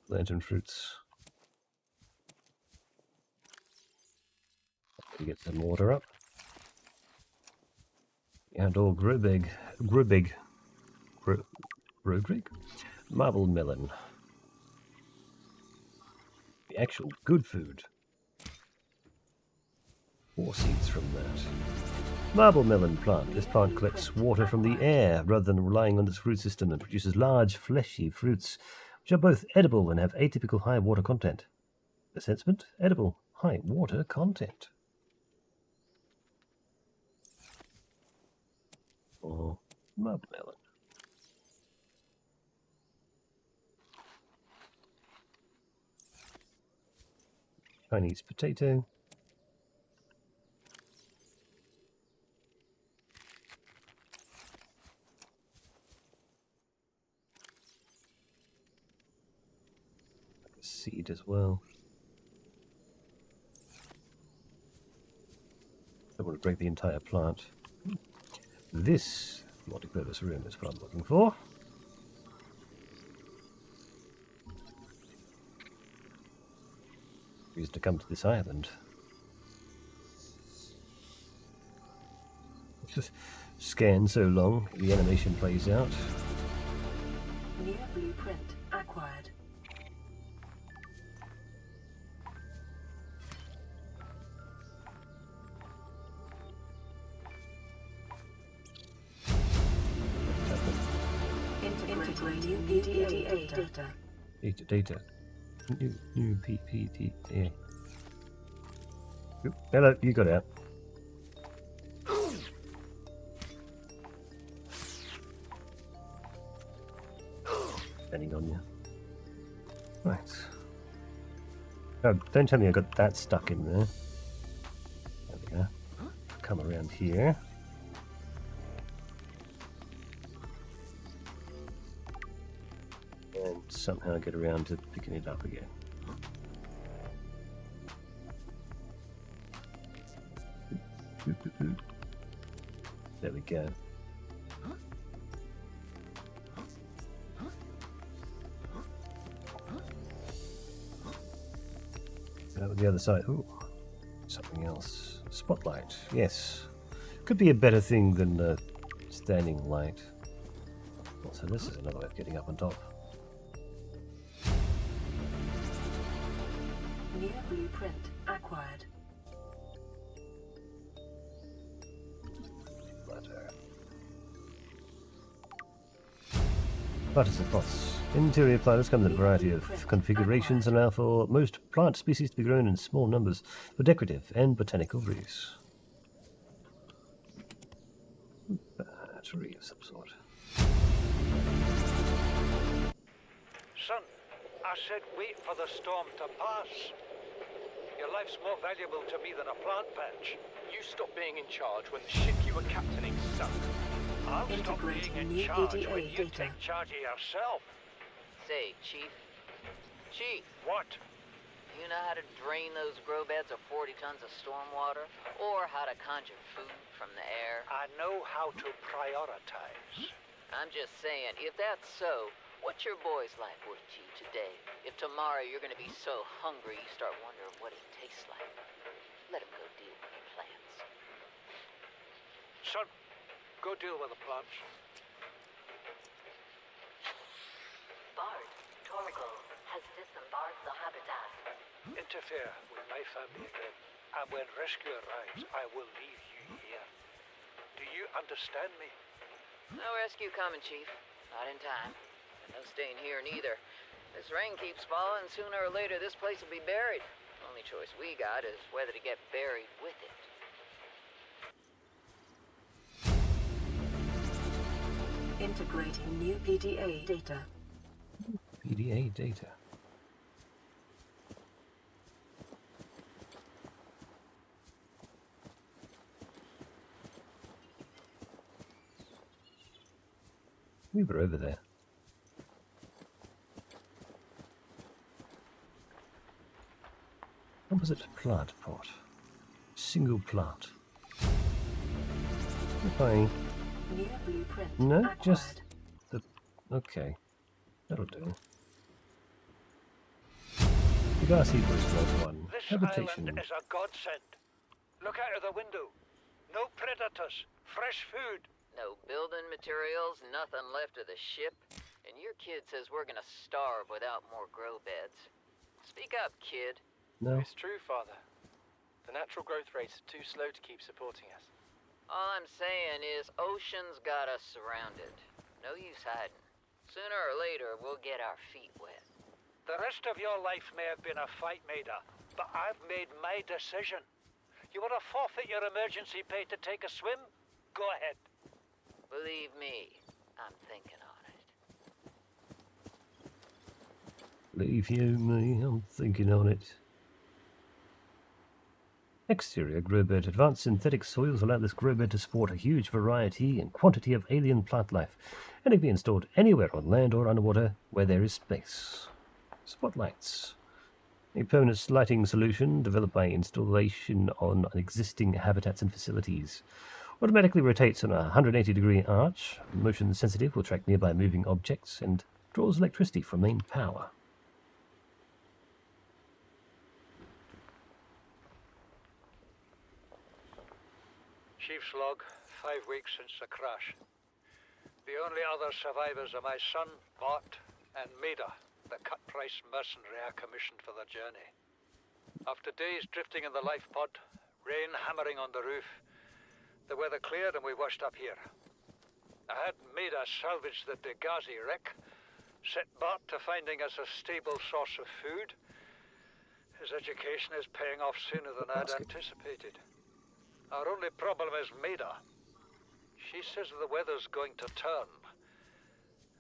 Lantern fruits. Get some water up. And all grow big. Marble melon. The actual good food. 4 seeds from that. Marble melon plant. This plant collects water from the air rather than relying on its root system and produces large, fleshy fruits, which are both edible and have atypical high water content. Assessment: edible, high water content. Or marble melon. Chinese potato. Seed as well. Don't want to break the entire plant. This multi-purpose room is what I'm looking for. Reason to come to this island. Just scan so long, the animation plays out. New blueprint acquired. Integrating new PPT data. Data. New PPT data. Hello, you got out. Depending on you. Right. Oh, don't tell me I got that stuck in there. There we go. Come around here. And somehow get around to picking it up again. There we go. Over the other side. Ooh, something else. Spotlight. Yes. Could be a better thing than standing light. Also, this is another way of getting up on top. New blueprint acquired. Plateau. Platters and pots. Interior platters come in a variety of configurations and allow for most plant species to be grown in small numbers for decorative and botanical use. Battery of some sort. Son, I said wait for the storm to pass. Your life's more valuable to me than a plant patch. You stopped being in charge when the ship you were captaining sunk. I'll stop being in charge when you take charge of yourself. Say, Chief. Chief, What? you know how to drain those grow beds of 40 tons of stormwater? Or how to conjure food from the air? I know how to prioritize. I'm just saying, if that's so, what's your boy's life worth to you today? If tomorrow you're gonna be so hungry you start wondering what he tastes like, let him go deal with the plants. Son, go deal with the plants. Bard, Torgal has disembarked the habitat. Interfere with my family again, and when rescue arrives, I will leave you here. Do you understand me? No rescue coming, Chief. Not in time. And no staying here neither. This rain keeps falling, sooner or later this place will be buried. Only choice we got is whether to get buried with it. Integrating new PDA data. PDA data. We were over there. Opposite plant pot. Single plant. Fine. New blueprint No, acquired. just the. Okay. That'll do. The Garcia Bush Log 1. This Habitation. island is a godsend. Look out of the window. No predators. Fresh food. No building materials, nothing left of the ship. And your kid says we're gonna starve without more grow beds. Speak up, kid. No. It's true, Father. The natural growth rates are too slow to keep supporting us. All I'm saying is ocean's got us surrounded. No use hiding. Sooner or later, we'll get our feet wet. The rest of your life may have been a fight, Maida, but I've made my decision. You want to forfeit your emergency pay to take a swim? Go ahead. Believe me, I'm thinking on it. Leave you me, I'm thinking on it. Exterior grow bed. Advanced synthetic soils allow this grow bed to support a huge variety and quantity of alien plant life, and it can be installed anywhere on land or underwater where there is space. Spotlights. A permanent lighting solution developed by installation on existing habitats and facilities. Automatically rotates on a 180-degree arch. Motion sensitive, will track nearby moving objects, and draws electricity from main power. Chief's log, 5 weeks since the crash. The only other survivors are my son, Bart, and Maida, the cut-price mercenary I commissioned for the journey. After days drifting in the life pod, rain hammering on the roof, the weather cleared and we washed up here. I had Maida salvage the Degazi wreck, set Bart to finding us a stable source of food. His education is paying off sooner than I'd anticipated. Our only problem is Maida. She says the weather's going to turn.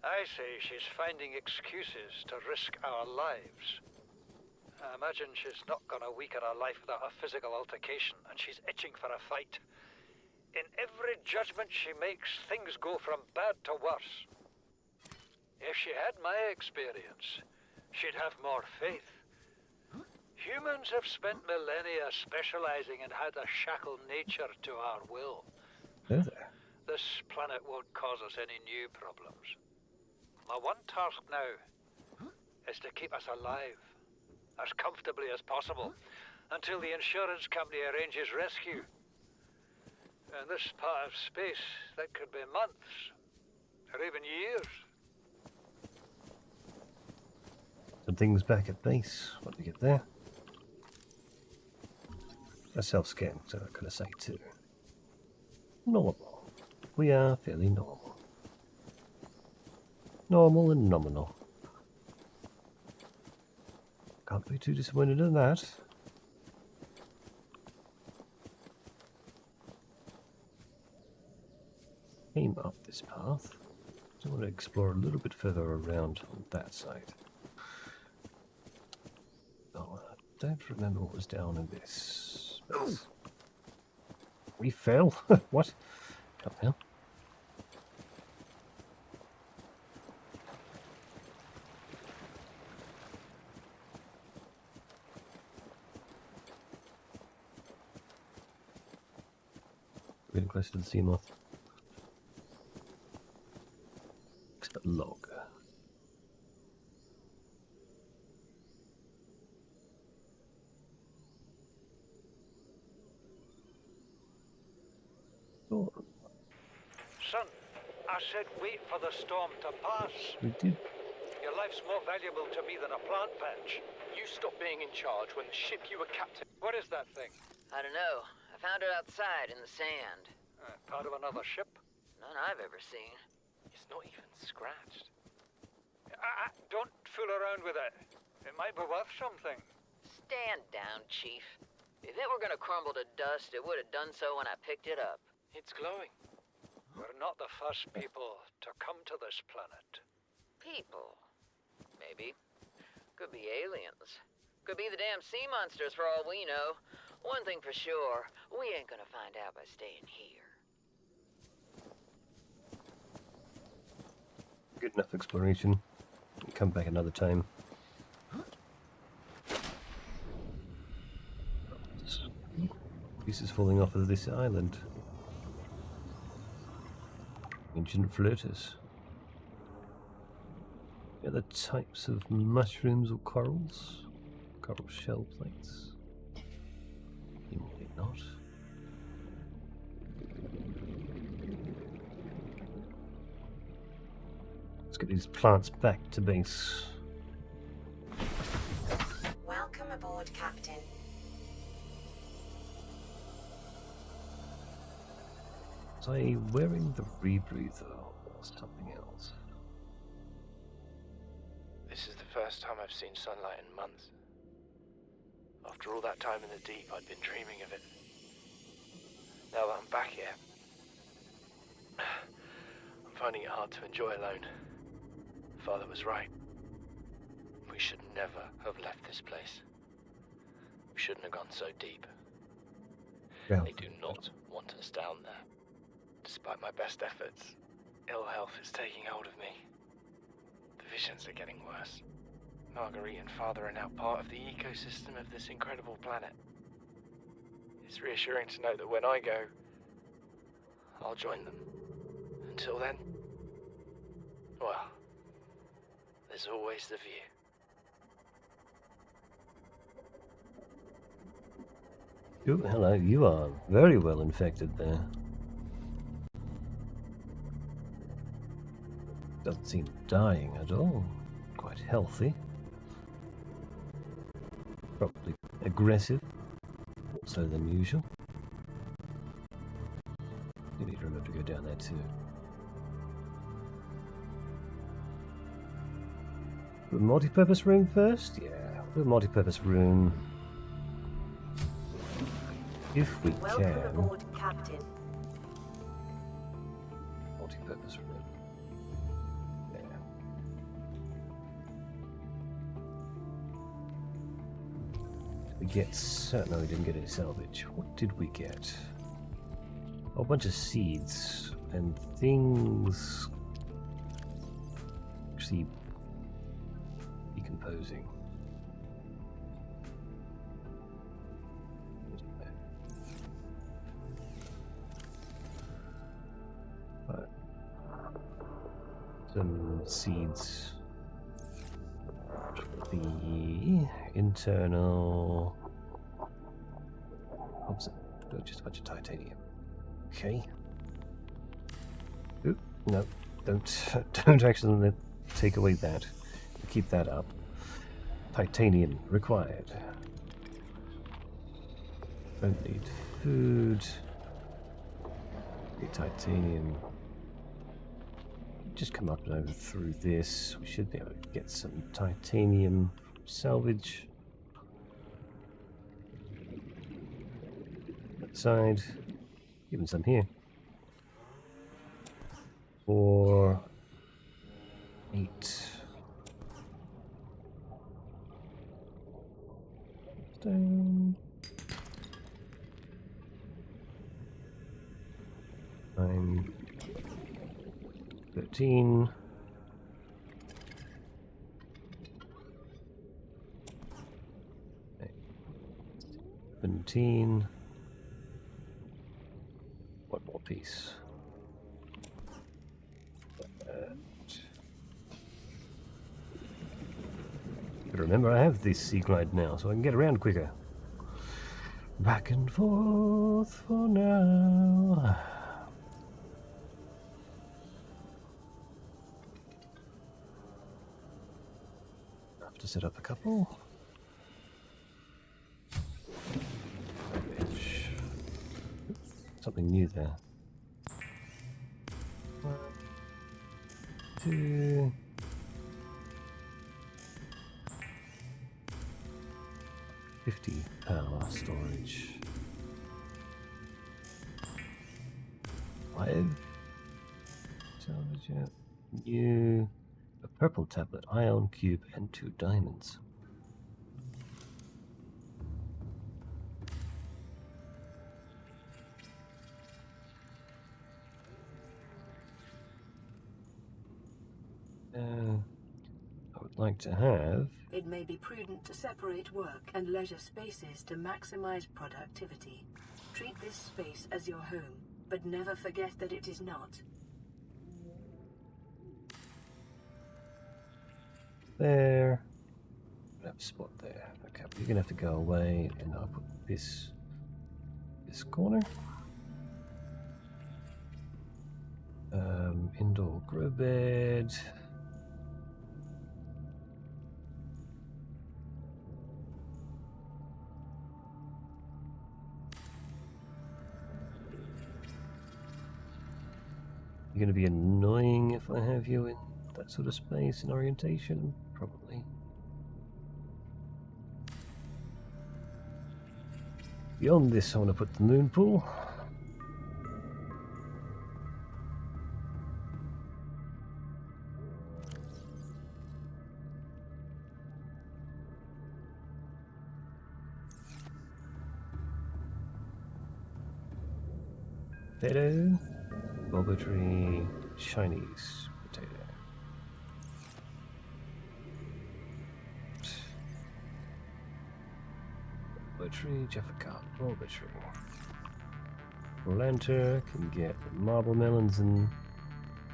I say she's finding excuses to risk our lives. I imagine she's not gonna weaken her life without a physical altercation, and she's itching for a fight. In every judgment she makes, things go from bad to worse. If she had my experience, she'd have more faith. Humans have spent millennia specializing in how to shackle nature to our will. There, there. This planet won't cause us any new problems. My one task now is to keep us alive, as comfortably as possible, until the insurance company arranges rescue. In this part of space, that could be months, or even years. Some things back at base. What do we get there? A self-scan, so I could say too. Normal. We are fairly normal. Normal and nominal. Can't be too disappointed in that. Aim up this path. I want to explore a little bit further around on that side. Oh, I don't remember what was down in this. But we fell. What? Come now. Getting closer to the sea moth. Expert log. Oh, Son, I said wait for the storm to pass. we did. Your life's more valuable to me than a plant patch. You stopped being in charge when the ship you were captain... What is that thing? I don't know. I found it outside in the sand. Part of another ship? None I've ever seen. It's not even scratched. Don't fool around with it. It might be worth something. Stand down, Chief. If it were gonna crumble to dust, it would have done so when I picked it up. It's glowing. We're not the first people to come to this planet. People. Maybe. Could be aliens. Could be the damn sea monsters for all we know. One thing for sure, we ain't gonna find out by staying here. Good enough exploration. Come back another time. Pieces falling off of this island. Ancient floaters. Other types of mushrooms or corals? Coral shell plates. Seemingly not. Let's get these plants back to base. Welcome aboard, Captain. Was I wearing the rebreather or something else? This is the first time I've seen sunlight in months. After all that time in the deep, I'd been dreaming of it. Now that I'm back here, I'm finding it hard to enjoy alone. Father was right. We should never have left this place. We shouldn't have gone so deep. Yeah. They do not want us down there. Despite my best efforts, ill health is taking hold of me. The visions are getting worse. Marguerite and Father are now part of the ecosystem of this incredible planet. It's reassuring to know that when I go, I'll join them. Until then, well, there's always the view. Oh, hello, you are very well infected there. Doesn't seem dying at all. Quite healthy. Probably aggressive. More so than usual. You need to remember to go down there too. A multi-purpose room first? Yeah, a multi-purpose room. If we Welcome can. aboard, Captain. Multi-purpose room. There. Did we get... No, we didn't get any salvage. What did we get? A whole bunch of seeds and things actually decomposing. some seeds. The internal. Oops, just a bunch of titanium. Okay. Oop, no, don't actually take away that. Keep that up. Titanium required. Don't need food. Need titanium. Just come up and over through this. We should be able to get some titanium salvage. That side. Even some here. 4, 8. Stone. 9. 13. 17. One more piece. But remember, I have this sea glide now, so I can get around quicker. Back and forth for now. Have to set up a couple. Something new there. 1, 2. 50 power storage. 5. Salvage it. New. A purple tablet, ion cube, and 2 diamonds. I would like to have. It may be prudent to separate work and leisure spaces to maximize productivity. Treat this space as your home, but never forget that it is not. There. Have a spot there. Okay, you're gonna have to go away, and I'll put this corner. Indoor grow bed. You're gonna be annoying if I have you in that sort of space and orientation, probably. Beyond this, I want to put the moon pool. Potato, mulberry, Chinese potato. Mulberry, Jaffa mulberry. Rolanta can get the marble melons and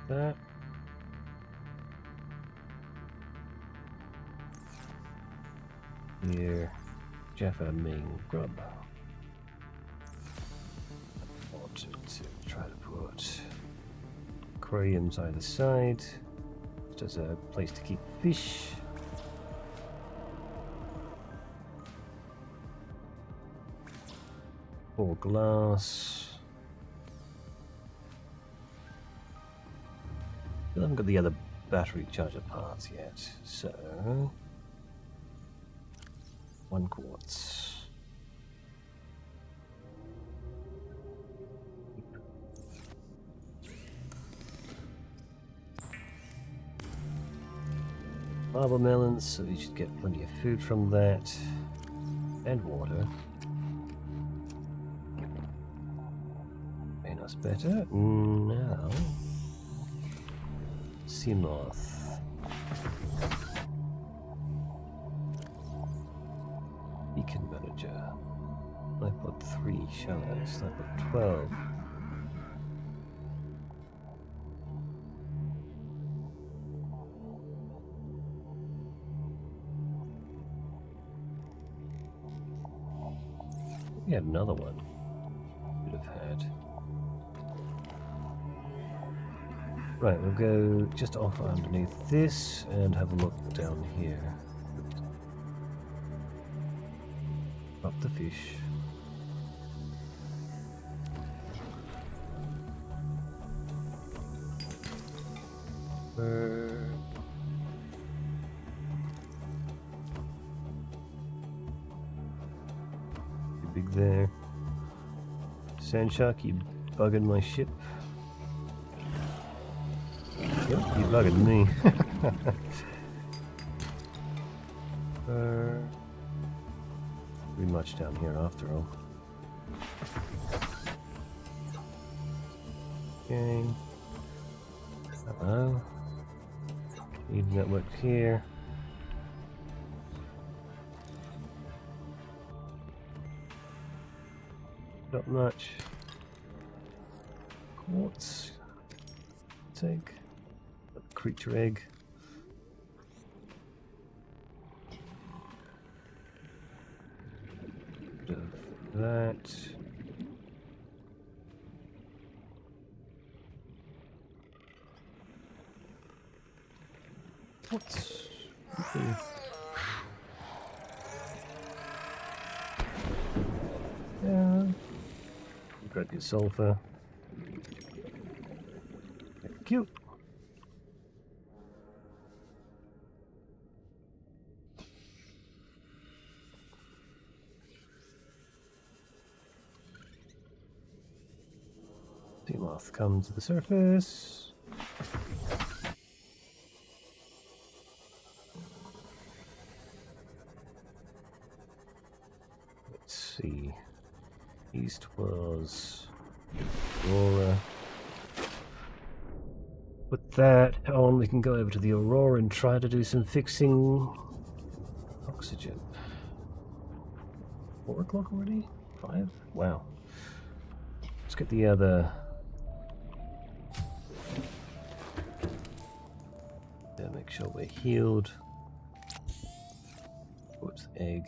that. Here, Jaffa Ming grub. To try to put aquariums either side, just as a place to keep fish. Or glass. I haven't got the other battery charger parts yet, so 1 quartz. Marble melons, so you should get plenty of food from that. And water. Made us better. Now. Sea moth. Beacon manager. I put 3 shallows, I put 12. We had another one. Could have had. Right, we'll go just off underneath this and have a look down here. Up the fish. Too big there. Sand shark, you bugging my ship? Yep, you bugging me. Pretty much down here after all. Okay. Hello. Need network here. Not much. Quartz. Take. Creature egg. Bit of that. What's okay. Yeah. Grab your sulfur. Cute. Sea moth comes to the surface. Let's see. East was Aurora. With that on, we can go over to the Aurora and try to do some fixing. Oxygen. 4 o'clock already? 5? Wow. Let's get the other. Yeah, make sure we're healed. What's the egg?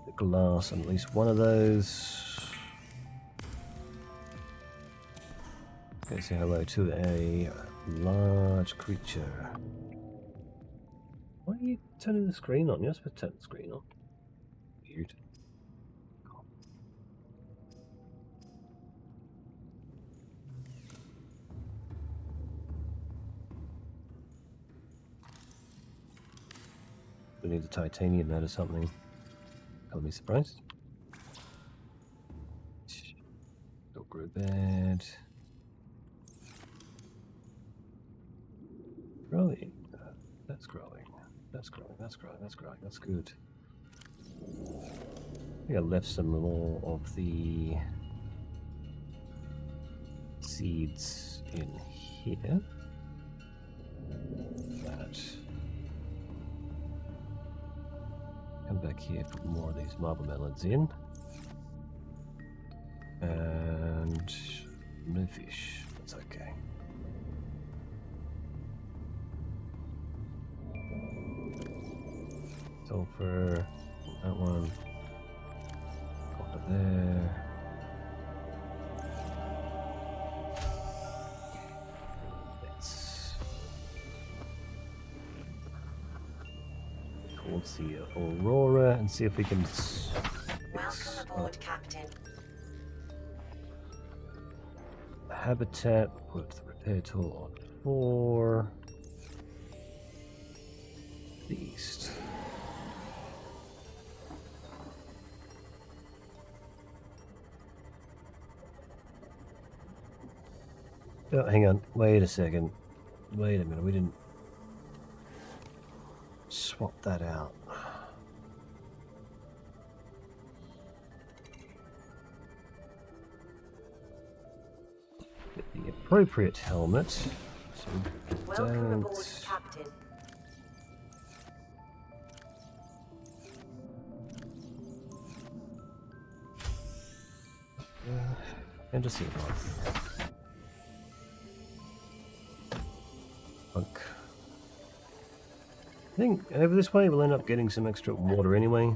The glass on at least one of those. Okay, say hello to a large creature. Why are you turning the screen on? You're supposed to turn the screen on. Weird. We need a titanium out of something. I'll be surprised. Don't grow bad. Growing. That's growing. That's growing. That's growing. That's growing. That's good. I think I left some more of the seeds in here. That. Come back here, put more of these marble melons in. And no fish. That's okay. Sulfur. That one. Over there. Let's towards the Aurora and see if we can. Welcome aboard, Captain. Habitat. Put the repair tool on 4. East. Oh, hang on. Wait a second. Wait a minute. We didn't swap that out. Get the appropriate helmet. So we Welcome aboard, don't. Captain. And just see it. Bunk. I think over this way we'll end up getting some extra water anyway.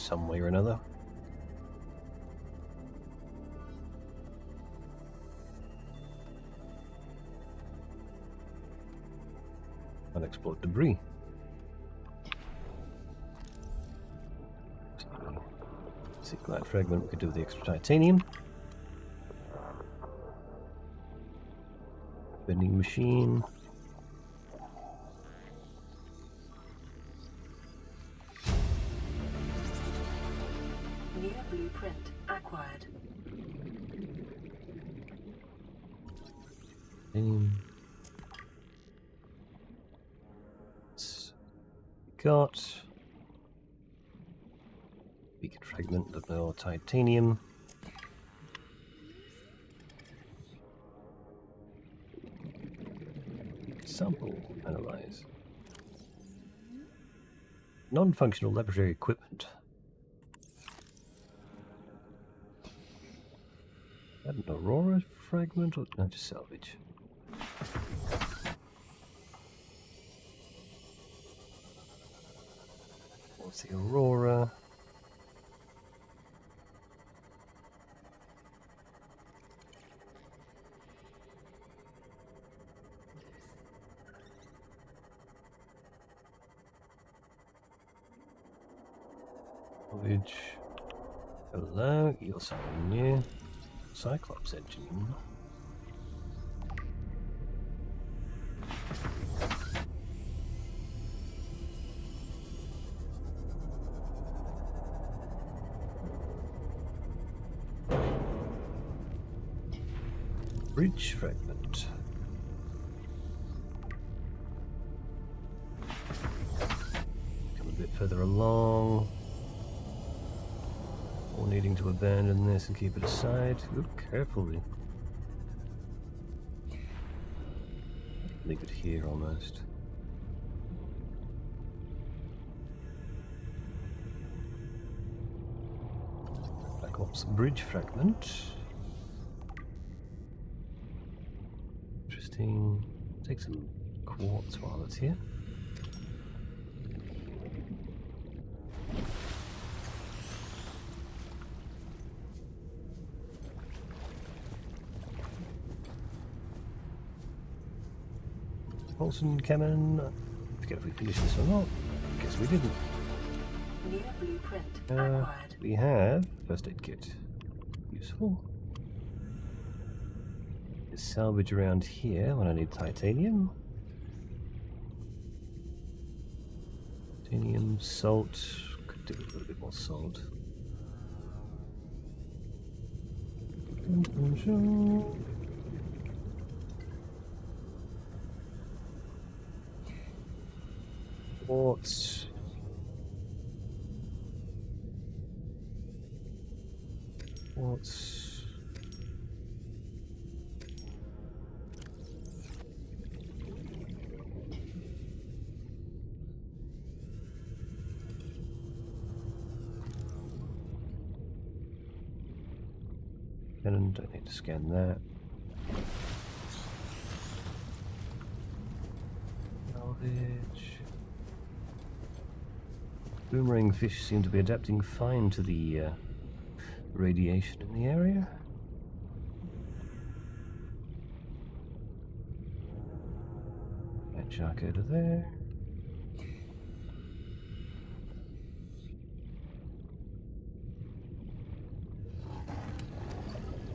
some way or another. Unexplored debris. Secret fragment we could do with the extra titanium. Vending machine. New blueprint acquired. Got beacon fragment of more titanium. Sample analyze. Non-functional laboratory equipment. Add an aurora fragment or no, just salvage. What's the aurora? Salvage. Hello, you're something new. Cyclops engine. Bridge fragment. Come a bit further along. Or needing to abandon this and keep it aside. Look carefully. Leave it here almost. Black Ops bridge fragment. Interesting. Take some quartz while it's here. Propulsion cannon. Forget if we finished this or not. Guess we didn't. New blueprint acquired. We have first aid kit. Useful. There's salvage around here when I need titanium. Titanium, salt. Could do with a little bit more salt. Quartz. Quartz. And don't need to scan that. Salvage. Boomerang fish seem to be adapting fine to the radiation in the area. That shark out of there.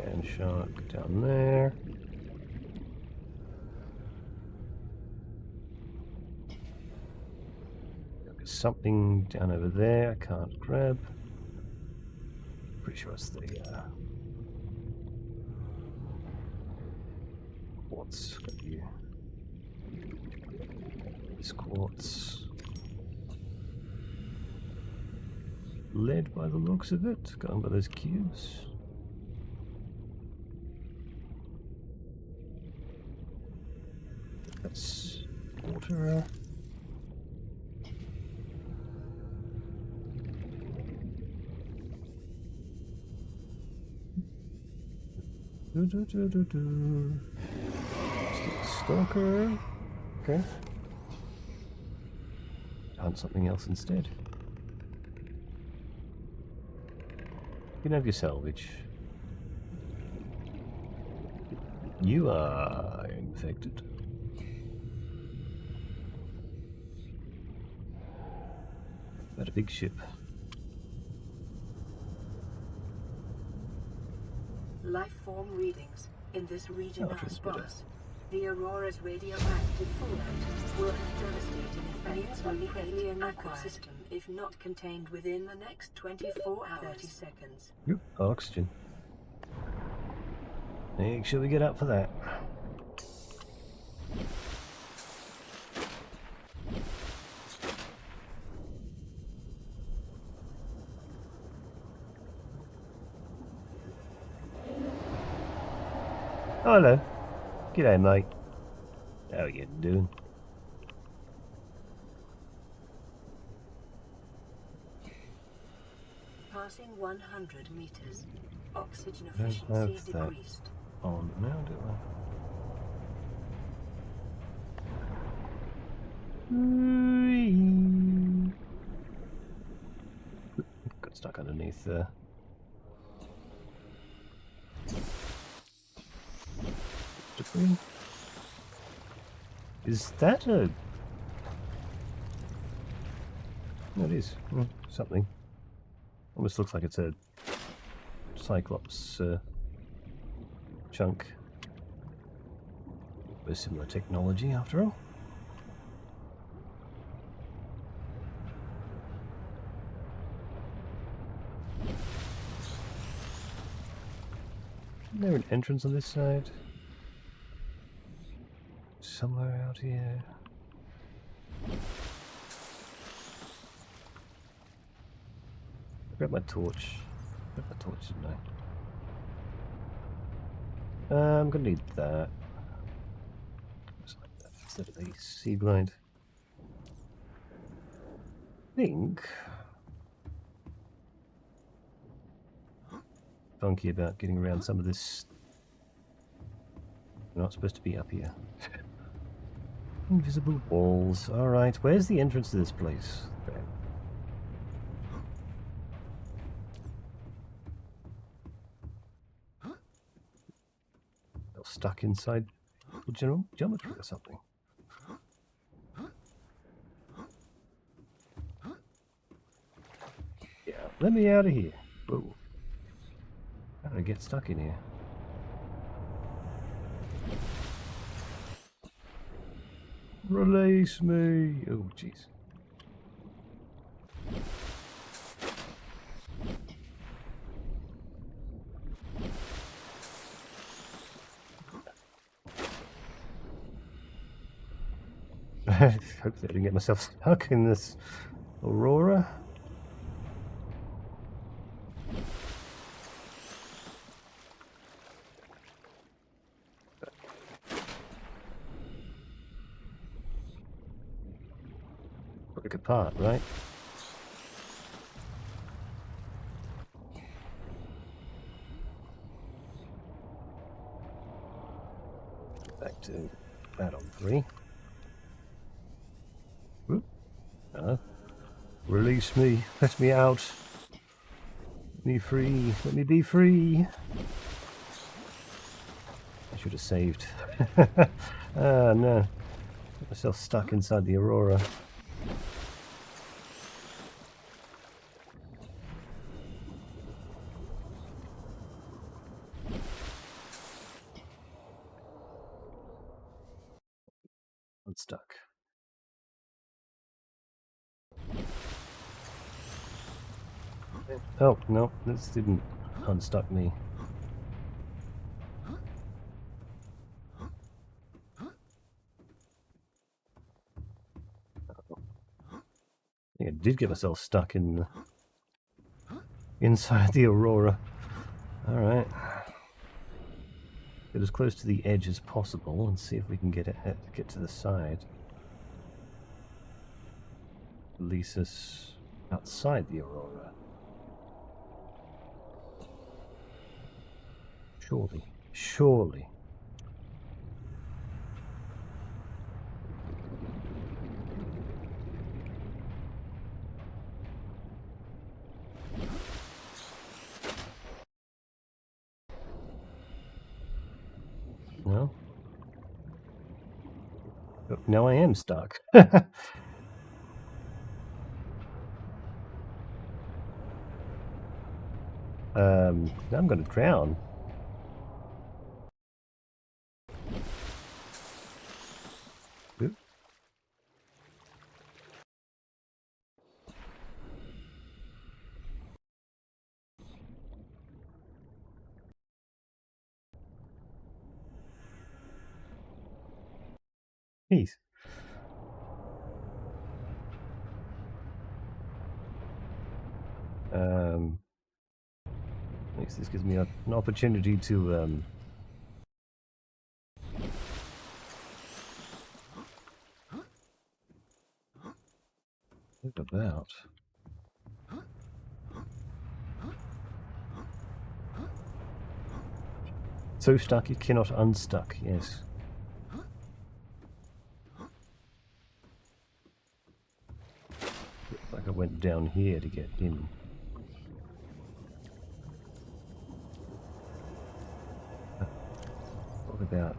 And shark down there. Something down over there I can't grab. Pretty sure it's the quartz. This quartz. Lead by the looks of it, going by those cubes. That's water. Stalker. Okay. Hunt something else instead. You can have your salvage. You are infected. Got a big ship. Life form readings in this region Oh, are it's better. sparse. The Aurora's radioactive fallout will have devastating effects on the alien ecosystem if not contained within the next 24 hours. 30 seconds. Yep, oxygen. Make sure we get up for that. Oh, hello. G'day, mate. How you doing? Passing 100 meters. Oxygen Don't efficiency have that decreased. on now, do I? Got stuck underneath there. Debris. Is that a... No, it is. Something. Almost looks like it's a Cyclops chunk. With similar technology, after all. Isn't there an entrance on this side? Somewhere out here. Grab my torch. Grab my torch, didn't I? I'm gonna need that. Just like that instead of the sea glide. I think. Funky about getting around some of this. We're not supposed to be up here. Invisible walls. Alright, where's the entrance to this place? Okay. They're stuck inside general geometry or something. Yeah, let me out of here. Whoa. How did I get stuck in here? Release me! Oh, jeez. Hopefully I didn't get myself stuck in this Aurora. Break apart, right? Back to that on 3. Whoop. No. Release me. Let me out. Let me free. Let me be free. I should have saved. Ah, no. Got myself stuck inside the Aurora. I'm stuck. Oh, no, this didn't unstuck me. I think I did get myself stuck in the, inside the Aurora. Alright. Get as close to the edge as possible and see if we can get to the side. Release us outside the Aurora. Surely. Surely. Oh, now I am stuck. Now I'm going to drown. Oop. Jeez. At least this gives me an opportunity to look about. So stuck you cannot unstuck, yes. Looks like I went down here to get in. What about?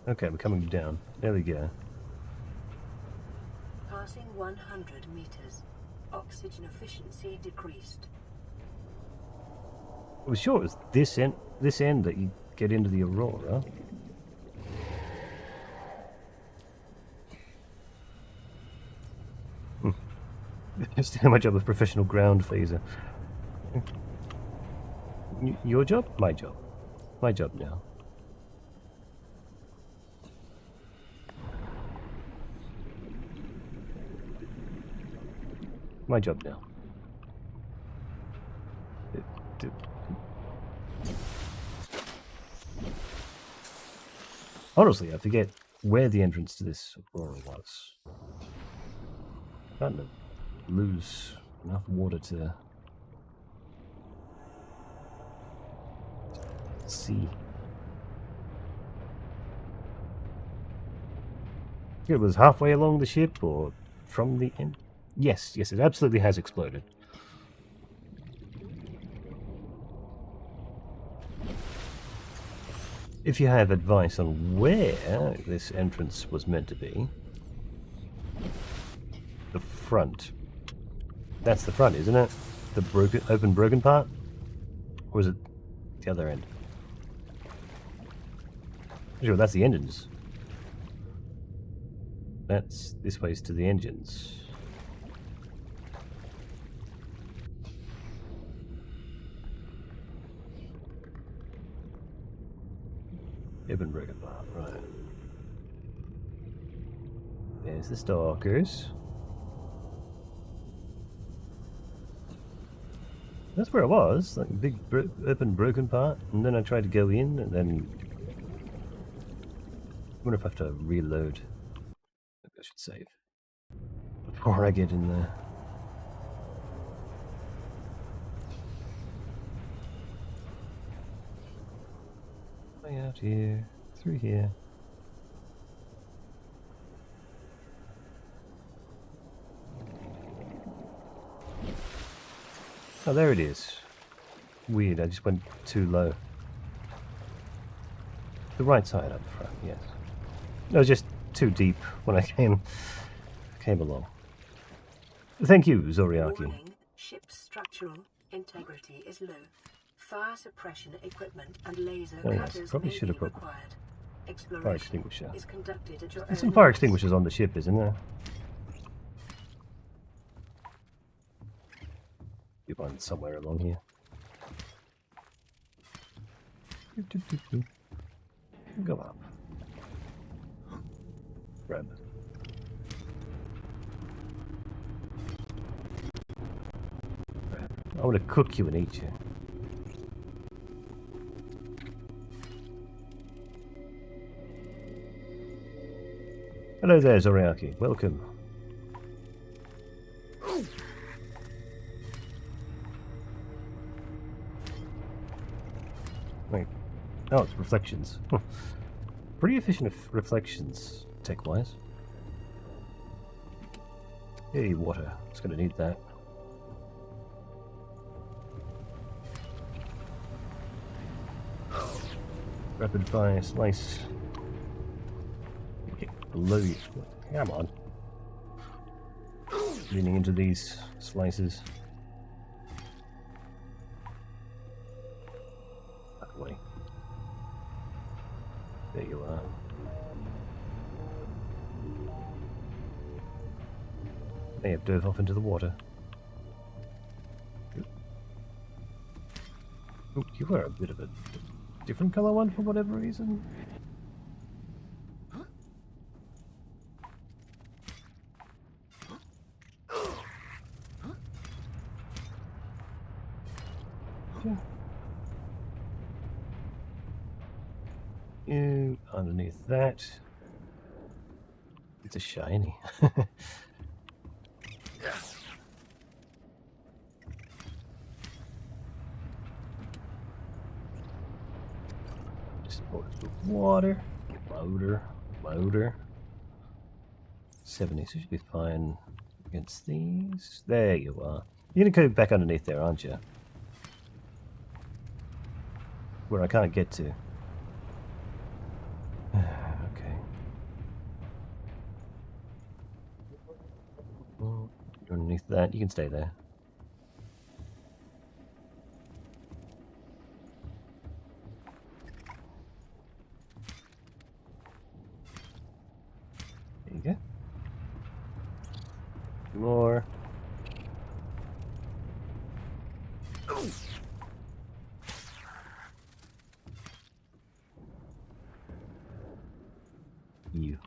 Okay, we're coming down. There we go. Passing 100 meters. Oxygen efficiency decreased. I was sure it was this end that you get into the Aurora. Just how much of a professional ground phaser. Your job? My job. My job now. My job now. Honestly, I forget where the entrance to this Aurora was. I'm starting to lose enough water to see. It was halfway along the ship or from the end? Yes, it absolutely has exploded. If you have advice on where this entrance was meant to be, the front. That's the front, isn't it? The open broken part? Or is it the other end? Sure, that's the engines. This way's to the engines. Open broken part, right. There's the stalkers. That's where it was, like a big open broken part, and then I tried to go in, and then I wonder if I have to reload. Maybe I should save before I get in there. Way out here, through here. Oh, there it is. Weird, I just went too low. The right side up front, yes. It was just too deep when I came along. Thank you, Zoriaki. Warning, ship's structural integrity is low. Fire suppression equipment and laser cutters probably may should be have put required. fire Exploration extinguisher. is conducted at your There's own some fire risk. extinguishers on the ship, isn't there? Be one somewhere along here. Go up. Grab. I want to cook you and eat you. Hello there, Zoriaki. Welcome. Wait. Oh, it's reflections. Pretty efficient reflections, tech-wise. Hey, water. It's going to need that. Rapid fire slice. Get below you. Come on. Leaning into these slices. That way. There you are. They have dove off into the water. Ooh, you were a bit of a different colour one for whatever reason. Yeah. You underneath that. It's a shiny. Just pour it with water. Louder. 70, so should be fine against these. There you are. You're gonna go back underneath there, aren't you? Where I can't get to. Okay. Well, you're underneath that. You can stay there. There you go. More. You.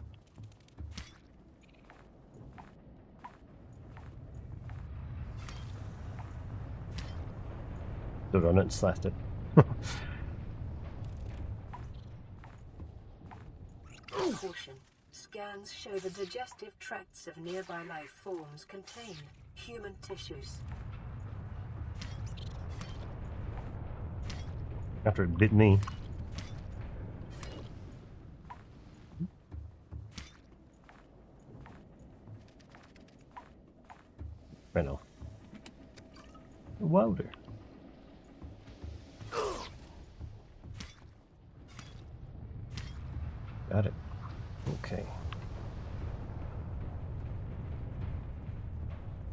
Stood on it and slashed it. Caution. Scans show the digestive tracts of nearby life forms contain human tissues. After it bit me. Ran off. Wilder. Got it. Okay.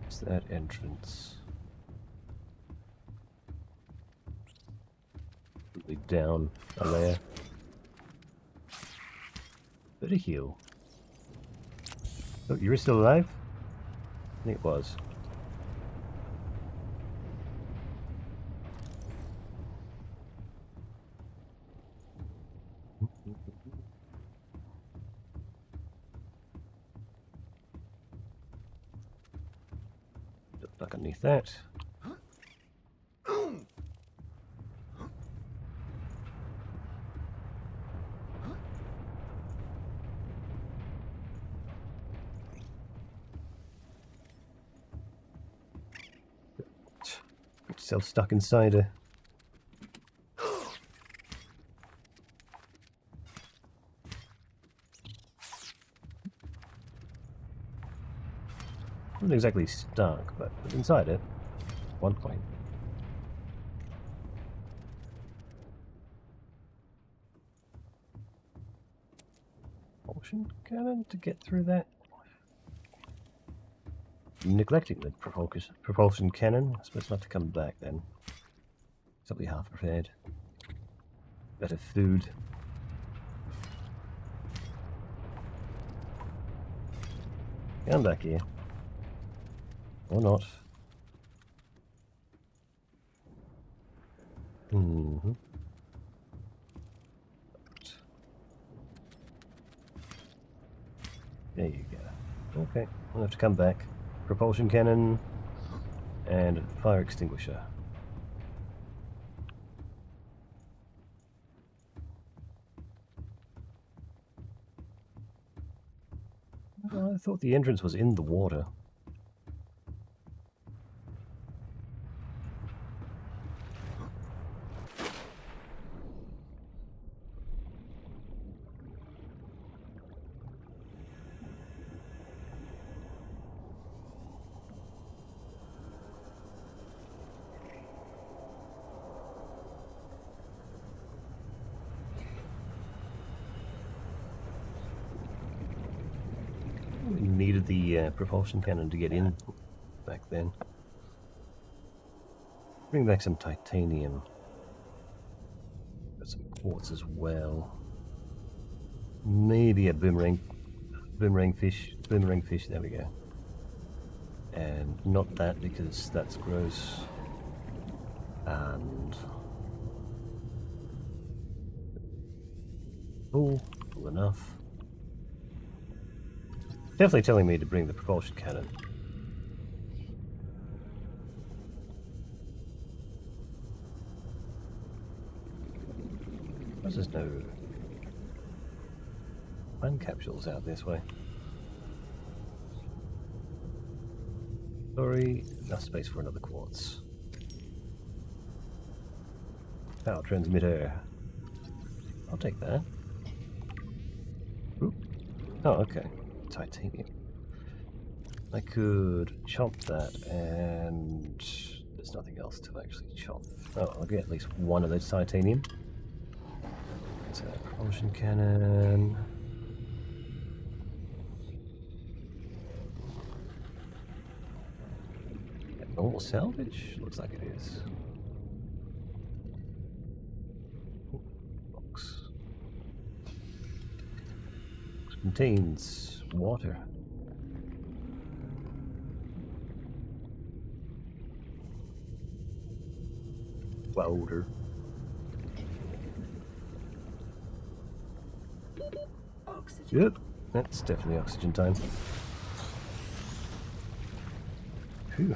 What's that entrance? Completely down a layer. Bit of heal. Oh, you were still alive? I think it was. Back underneath that. Got yourself stuck inside a... Not exactly stuck, but inside it. At one point. Propulsion cannon to get through that. Neglecting the propulsion cannon. I suppose not to come back then. I'll be half prepared. Better food. Come back here. Or not. Mm-hmm. There you go. Okay, we'll have to come back. Propulsion cannon and fire extinguisher. Oh, I thought the entrance was in the water. needed the propulsion cannon to get in back then. Bring back some titanium. Got some quartz as well. Maybe a boomerang fish. There we go. And not that because that's gross. And full enough. Definitely telling me to bring the propulsion cannon. There's no time capsules out this way. Sorry, enough space for another quartz. Power transmitter. I'll take that. Ooh. Oh, okay. Titanium. I could chop that, and there's nothing else to actually chop. Oh, I'll get at least one of those titanium. It's a propulsion cannon. Normal salvage? Looks like it is. Box. Contains water. Water. Oxygen. Yep, that's definitely oxygen time. Phew.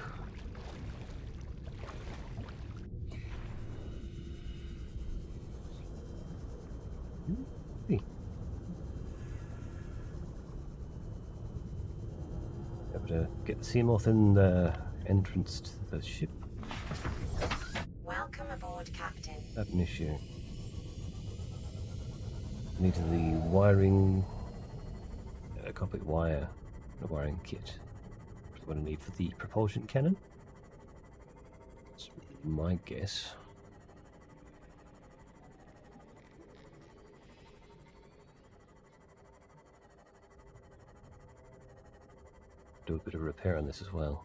Hey. Able to get the Seamoth in the entrance to the ship. Welcome aboard, Captain. Not an issue. Need the wiring, copper wire, the wiring kit. That's what I need for the propulsion cannon. That's my guess. Do a bit of repair on this as well.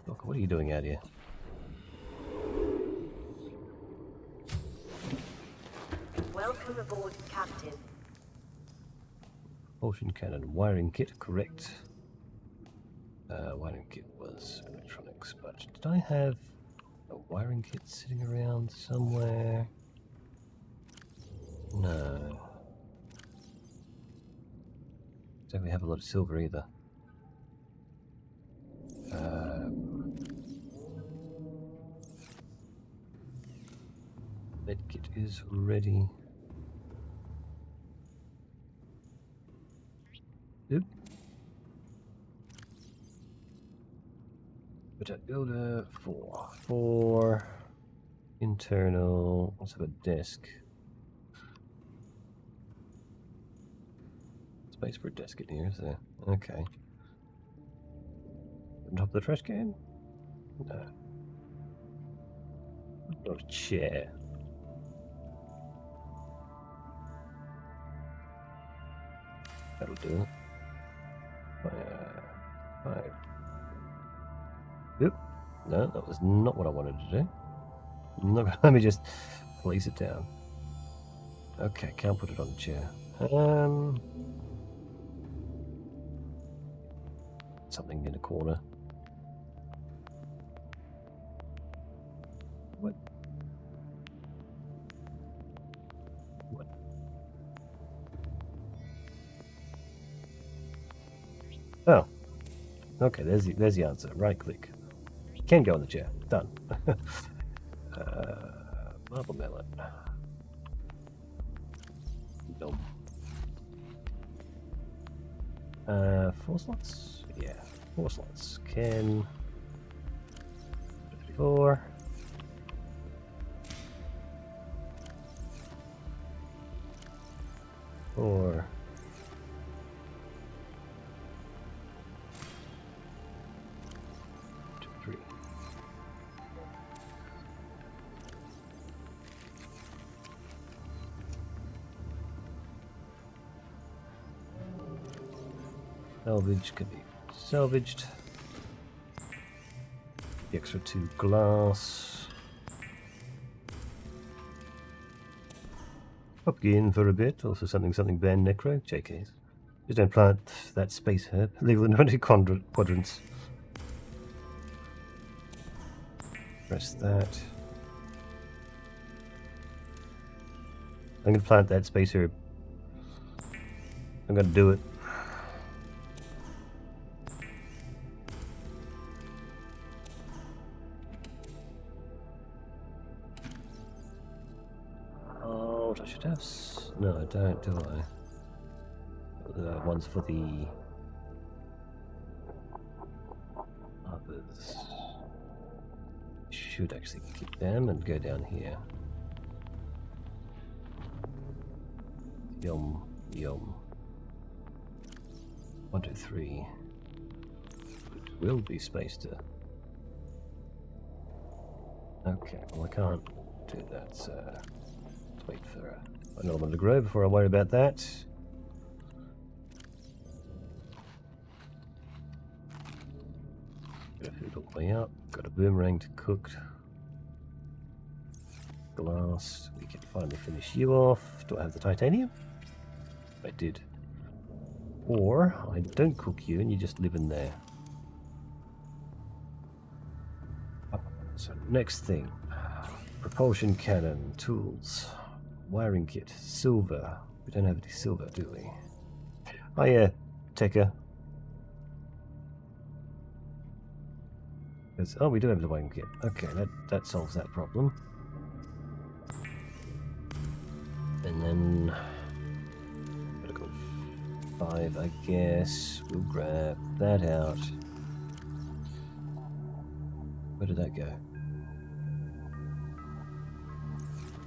Look, what are you doing out here? Welcome aboard, Captain. Propulsion cannon wiring kit, correct. Wiring kit was electronics, but did I have a wiring kit sitting around somewhere? No. Don't we have a lot of silver either? Medkit is ready. Yep. But builder 4 internal. Let's have a desk. Space for a desk in here, is there? Okay. On top of the trash can? No. Not a chair. That'll do. 5. Yep. No, that was not what I wanted to do. Let me just place it down. Okay, can't put it on the chair. Something in the corner. What? What? Oh. Okay, there's the answer. Right click. Can go in the chair. Done. Marble melon. Nope. 4 slots? Yeah. 4 slots. Can 4. Four. Two, 3. Salvage can be salvaged. The extra 2 glass. Up again for a bit. Also something Ben Necro. JKs. Just don't plant that space herb. Legal in 20 quadrants. Press that. I'm going to plant that space herb. I'm going to do it. Oh, I should have... No, I don't, do I? One's for the... others. Should actually keep them and go down here. Yum, yum. 1, 2, 3. It will be spaced to... Okay, well I can't do that, so... Let's wait for another one to grow before I worry about that. Got a food all the way up. Got a boomerang to cook. Glass. We can finally finish you off. Do I have the titanium? I did. Or I don't cook you and you just live in there. So next thing. Propulsion cannon, tools, wiring kit, silver. We don't have any silver, do we? Oh yeah, Tekka. Oh, we do have the wiring kit. Okay, that solves that problem. And then gotta go 5, I guess. We'll grab that out. Where did that go?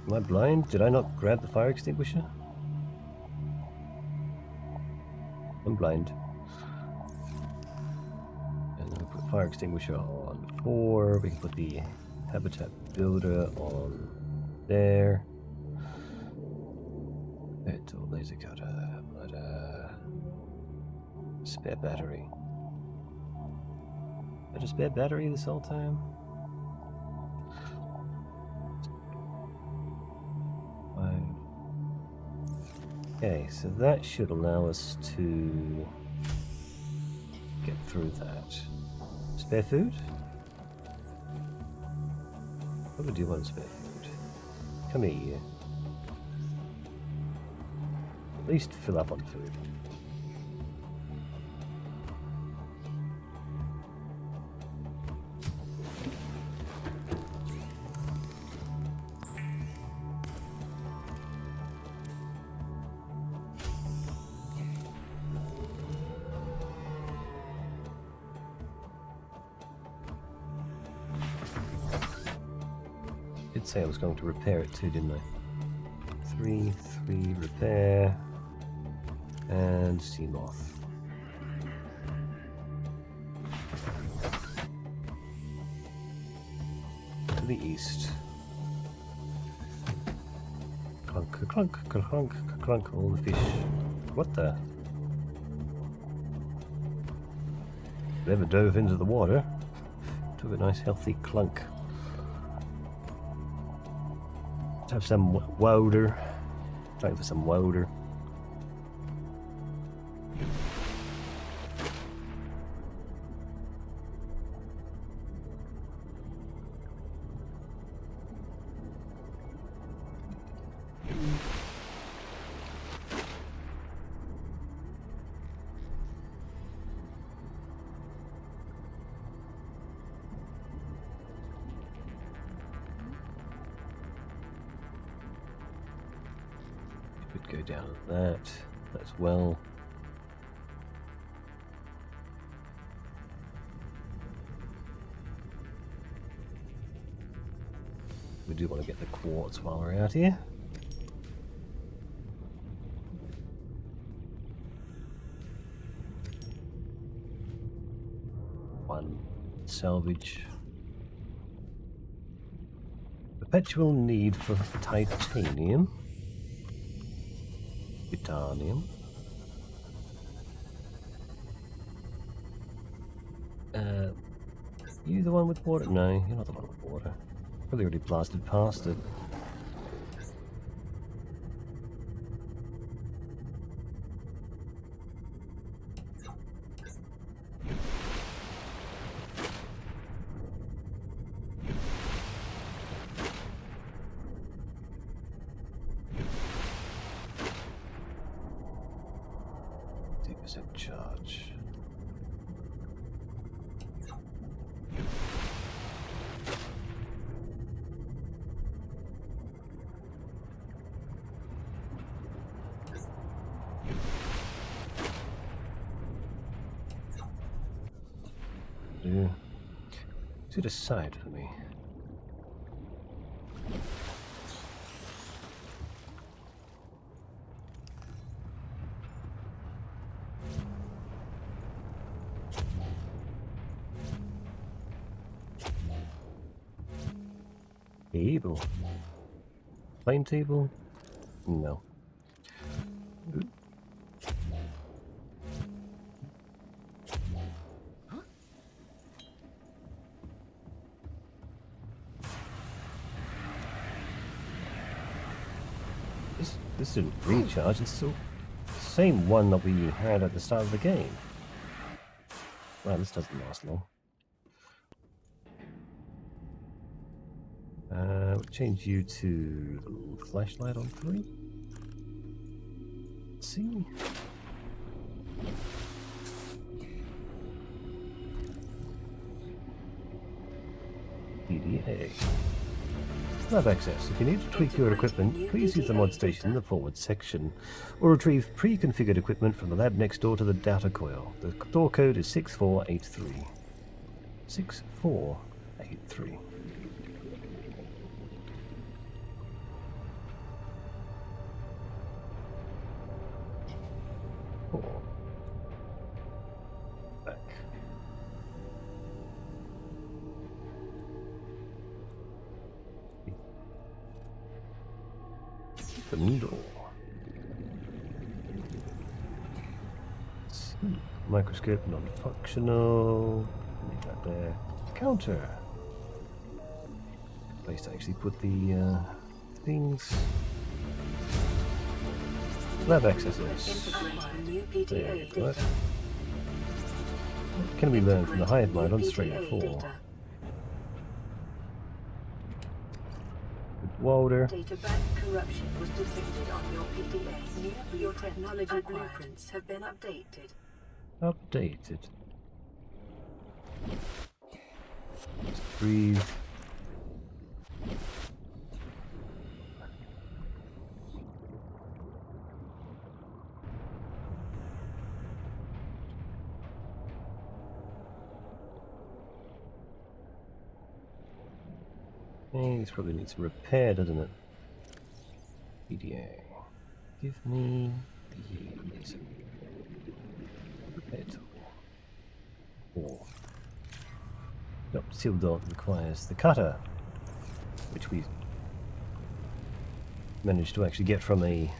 Am I blind? Did I not grab the fire extinguisher? I'm blind. And then we'll put fire extinguisher on 4. We can put the habitat builder on there. Tool, laser cutter, spare battery. Had a spare battery this whole time? Okay, so that should allow us to get through that. Spare food? What would you want spare food? Come here, you. At least fill up on food. Did say I was going to repair it too, didn't I? 3 repair and steam off. To the east. Clunk, clunk, clunk, clunk, all the fish. What the? Never dove into the water. Took a nice healthy clunk. Let's have some water. Trying for some water. Go down to that as well. We do want to get the quartz while we're out here. One salvage. Perpetual need for titanium. Titanium. You the one with water? No, you're not the one with water. Probably already blasted past it. Charge. To the side for me. Table. Plain table? No. Ooh. This didn't recharge, it's still the same one that we had at the start of the game. Wow, this doesn't last long. We'll change you to the little flashlight on 3. Let's see. PDA. Lab access. If you need to tweak your equipment, please use the mod station in the forward section, or retrieve pre-configured equipment from the lab next door to the data coil. The door code is 6483. 6483. Back. The needle. Microscope non-functional. Leave that there. Counter. Place to actually put the things. Lab accesses. There you go. What can we learn from the hive mind on Strain 4? Walder. Data bank corruption was detected on your PDA. Your technology blueprints have been updated. Updated. Just breathe. This probably needs repair, doesn't it? PDA. Give me these. Repair tool. Or. Nope, seal dot requires the cutter, which we managed to actually get from a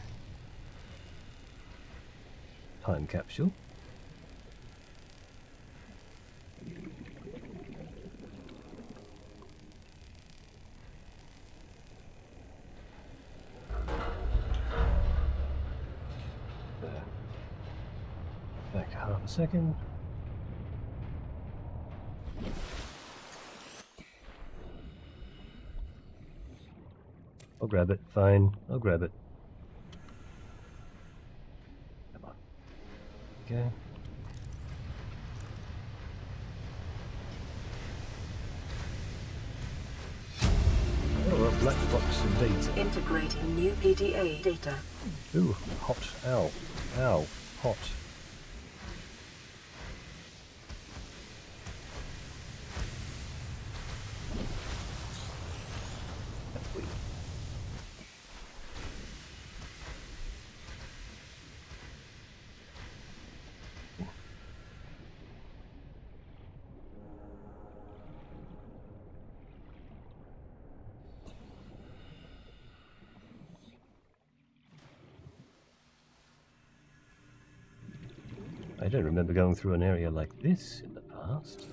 time capsule. Back half a second. I'll grab it, fine, I'll grab it. Come on. Okay. Oh, a black box of data. Integrating new PDA data. Ooh, hot. Ow. Ow. Hot. I don't remember going through an area like this in the past.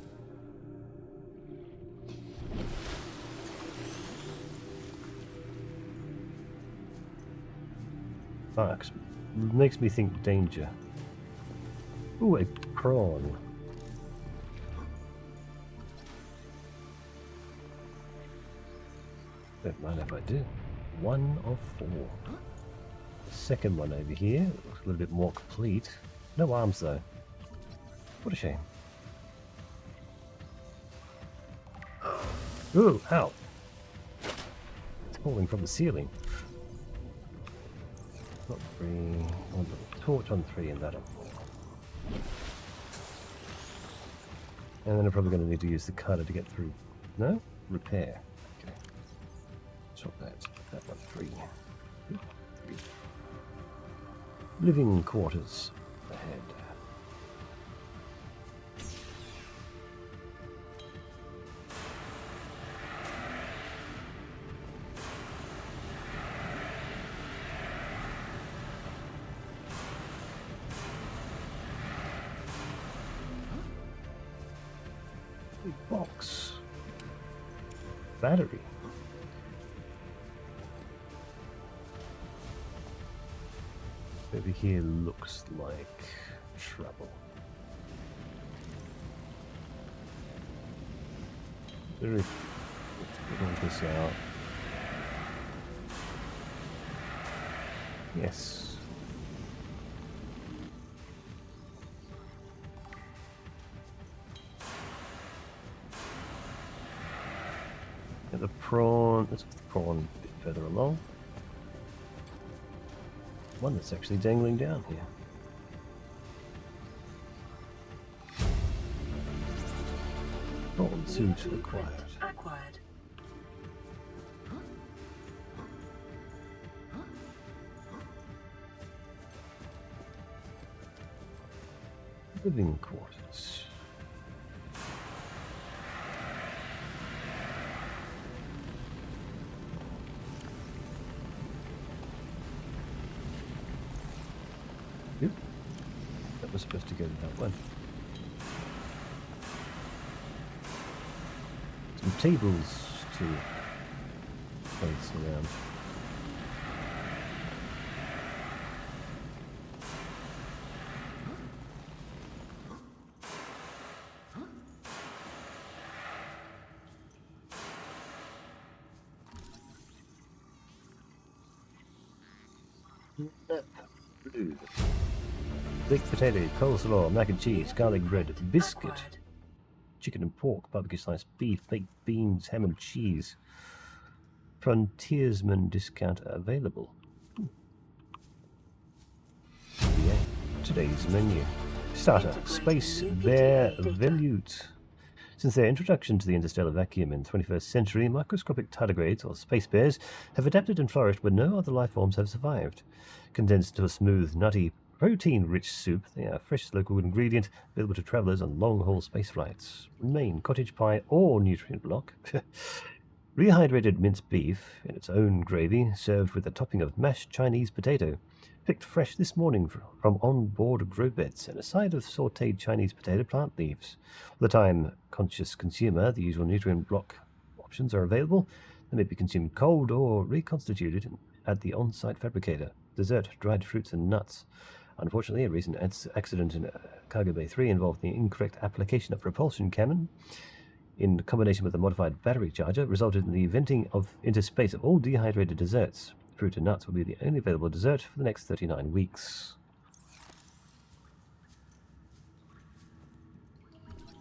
Fuck. Makes me think danger. Ooh, a prawn. Don't mind if I do. 1 of 4. The second one over here looks a little bit more complete. No arms though. What a shame. Ooh, ow! It's falling from the ceiling. Not 3. On the torch on 3 and that on 4. And then I'm probably going to need to use the cutter to get through. No? Repair. Okay. Swap that. That one 3. 3. Living quarters ahead. Box. Battery. Over here looks like trouble. Let's put all this out. Yes. Get the prawn. Let's put the prawn a bit further along. One that's actually dangling down here. Prawn suit acquired. Living quarters. Yep. That was supposed to go to that one. Some tables to place around. Blue. Baked potato, coleslaw, mac and cheese, garlic bread, biscuit, chicken and pork, barbecue sliced beef, baked beans, ham and cheese. Frontiersman discount available. Yeah. Today's menu. Starter, Space Bear Volute. Since their introduction to the interstellar vacuum in the 21st century, microscopic tardigrades, or space bears, have adapted and flourished where no other life forms have survived. Condensed into a smooth, nutty, protein-rich soup, they are a fresh local ingredient available to travellers on long-haul space flights. Main cottage pie or nutrient block. Rehydrated minced beef in its own gravy, served with a topping of mashed Chinese potato. Picked fresh this morning from on-board grow beds, and a side of sautéed Chinese potato plant leaves. For the time-conscious consumer, the usual nutrient block options are available. They may be consumed cold or reconstituted at the on-site fabricator. Dessert, dried fruits and nuts. Unfortunately, a recent accident in Cargo Bay 3 involved the incorrect application of propulsion cannon in combination with a modified battery charger, resulted in the venting into space of all dehydrated desserts. Fruit and nuts will be the only available dessert for the next 39 weeks.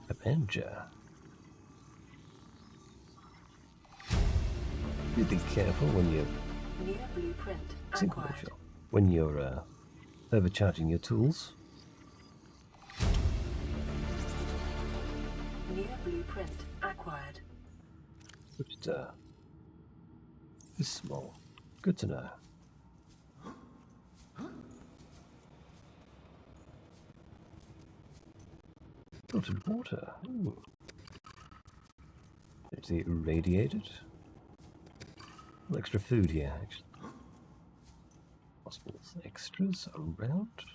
Avenger. You be careful when you're overcharging your tools. New blueprint acquired. It's small. Good to know. Filtered water. Ooh. Is it irradiated? A little extra food here, actually. Possible extras around.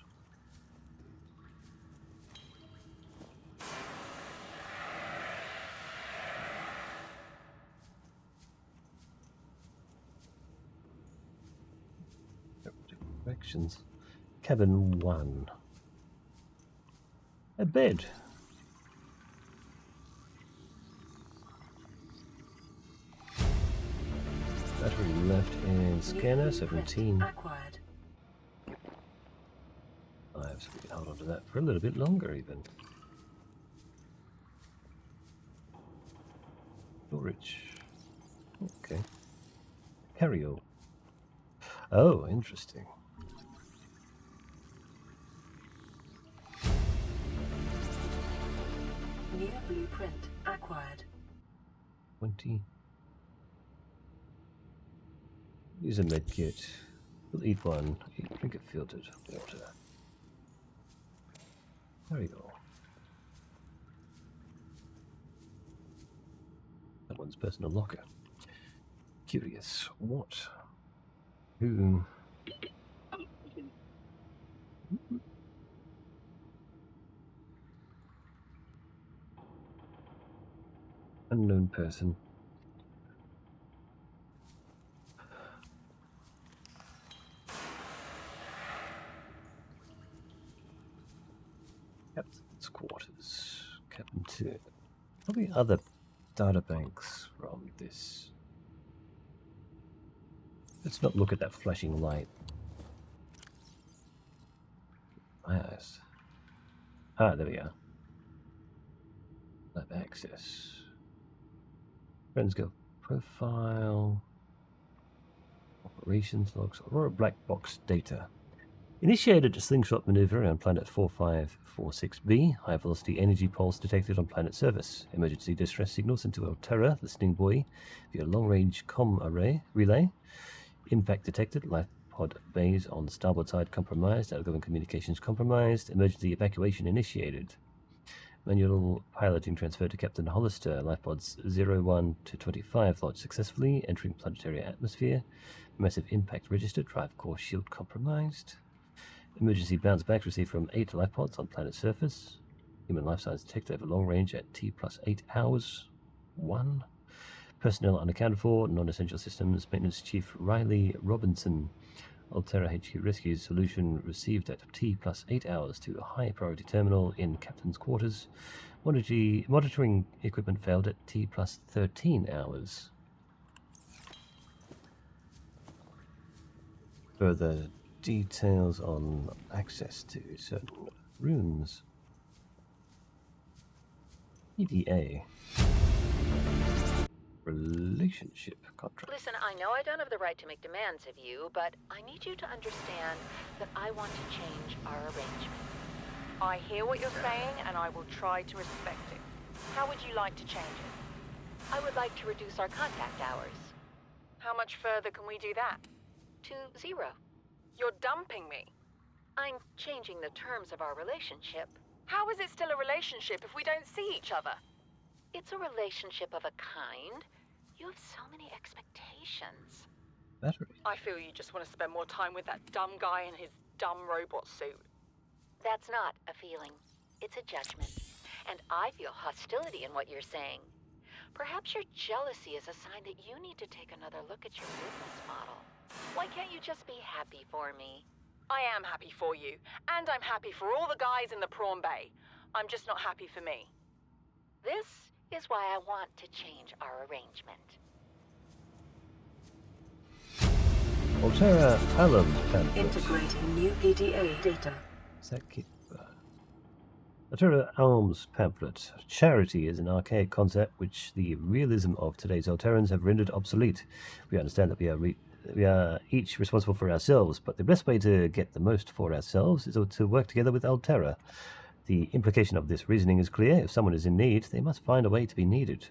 sections. Cabin 1. A bed. Battery left and scanner 17. Acquired. So we can hold on to that for a little bit longer even. Storage. Okay. Carry-all. Oh, interesting. New blueprint acquired. 20. Use a med kit. We'll eat one. Drink it filtered water. There we go. That one's personal locker. Curious. What? Who? Unknown person. Captain's quarters. Captain 2. Probably other data banks from this. Let's not look at that flashing light. Yes. Ah, there we are. Lab access. Friends go profile. Operations logs. Aurora black box data. Initiated a slingshot maneuver around planet 4546b. High velocity energy pulse detected on planet surface. Emergency distress signals into Alterra, listening buoy, via long range comm relay. Impact detected. Life pod bays on starboard side compromised. Outgoing communications compromised. Emergency evacuation initiated. Manual piloting transferred to Captain Hollister. Life pods 01 to 25 launched successfully, entering planetary atmosphere. Massive impact registered. Drive core shield compromised. Emergency bounce back received from 8 life pods on planet surface. Human life signs detected over long range at T+8 hours. 1. Personnel unaccounted for. Non-essential systems. Maintenance Chief Riley Robinson. Alterra HQ rescue solution received at T+8 hours to a high priority terminal in Captain's quarters. Monitoring equipment failed at T+13 hours. Further details on access to certain rooms. EDA. Relationship contract. Listen, I know I don't have the right to make demands of you, but I need you to understand that I want to change our arrangement. I hear what you're saying, and I will try to respect it. How would you like to change it? I would like to reduce our contact hours. How much further can we do that? To 0. You're dumping me. I'm changing the terms of our relationship. How is it still a relationship if we don't see each other? It's a relationship of a kind. You have so many expectations. Battery. I feel you just want to spend more time with that dumb guy in his dumb robot suit. That's not a feeling. It's a judgment. And I feel hostility in what you're saying. Perhaps your jealousy is a sign that you need to take another look at your business model. Why can't you just be happy for me? I am happy for you, and I'm happy for all the guys in the prawn bay. I'm just not happy for me. This is why I want to change our arrangement. Alterra Alum pamphlet. Integrating new PDA data. Alterra Alms pamphlet. Charity is an archaic concept which the realism of today's Alterrans have rendered obsolete. We understand that we are each responsible for ourselves, but the best way to get the most for ourselves is to work together with Alterra. The implication of this reasoning is clear. If someone is in need, they must find a way to be needed.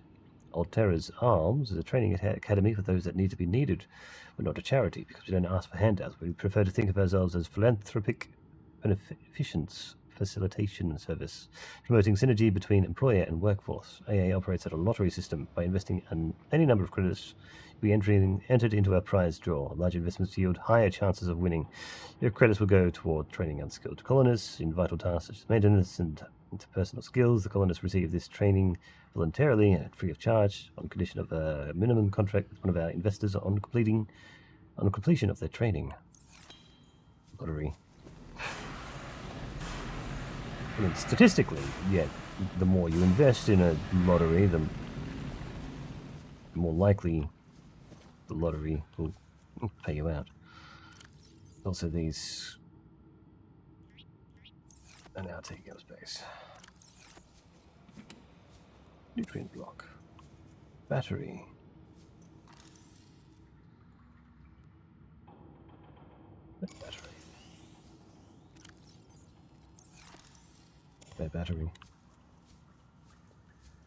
Alterra's Arms is a training academy for those that need to be needed. We're not a charity because we don't ask for handouts. We prefer to think of ourselves as philanthropic beneficence facilitation service, promoting synergy between employer and workforce. AA operates at a lottery system. By investing in any number of credits, we entered into a prize draw. Large investments yield higher chances of winning. Your credits will go toward training unskilled colonists in vital tasks such as maintenance and interpersonal skills. The colonists receive this training voluntarily and free of charge on condition of a minimum contract with one of our investors on completion of their training. lottery. I mean, statistically, yeah, the more you invest in a lottery, the more likely the lottery will pay you out. Also, these are now taking up space. Nutrient block. Battery. Battery. Spare battery.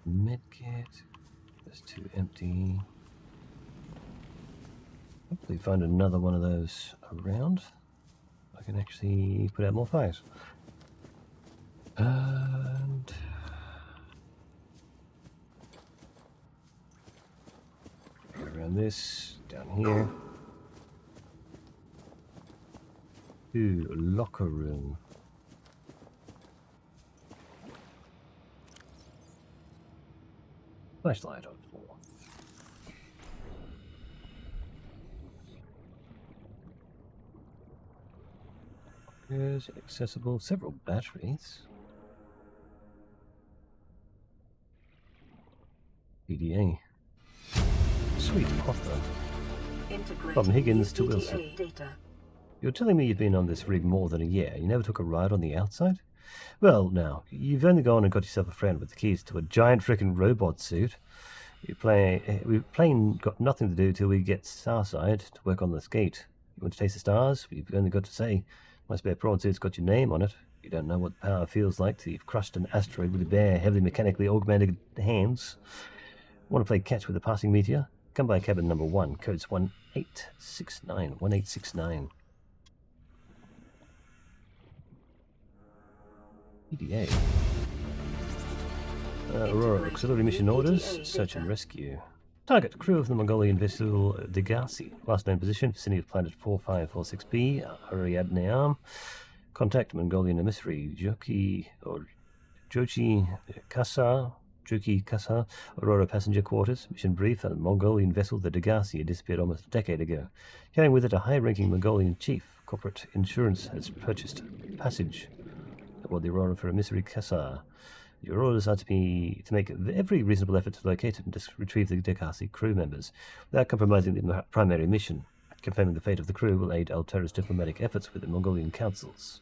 Medkit. There's 2 empty. Hopefully find another one of those around. I can actually put out more fires. And around this, down here. Ooh, locker room. Flashlight on floor. Is accessible. Several batteries. PDA. Sweet offer. From Higgins to Wilson. Data. You're telling me you've been on this rig more than a year. You never took a ride on the outside? Well, now, you've only gone and got yourself a friend with the keys to a giant frickin' robot suit. We've plain got nothing to do till we get Starside to work on this gate. You want to taste the stars? We've only got to say, my spare prawn suit's got your name on it. You don't know what power feels like till you've crushed an asteroid with bare, heavily mechanically augmented hands. Want to play catch with a passing meteor? Come by cabin number 1, codes 1869. 1869. PDA. Aurora auxiliary mission orders. Search and rescue. Target: crew of the Mongolian vessel Degassi. Last known position: vicinity of planet 4546b. Ariadneam. Contact Mongolian emissary Joki Kasa. Aurora passenger quarters. Mission brief: a Mongolian vessel, the Degassi, disappeared almost a decade ago. Carrying with it a high-ranking Mongolian chief. Corporate insurance has purchased passage aboard the Aurora for emissary Kasa. Your orders are to make every reasonable effort to locate and retrieve the Degassi crew members without compromising the primary mission. Confirming the fate of the crew will aid Altera's diplomatic efforts with the Mongolian councils.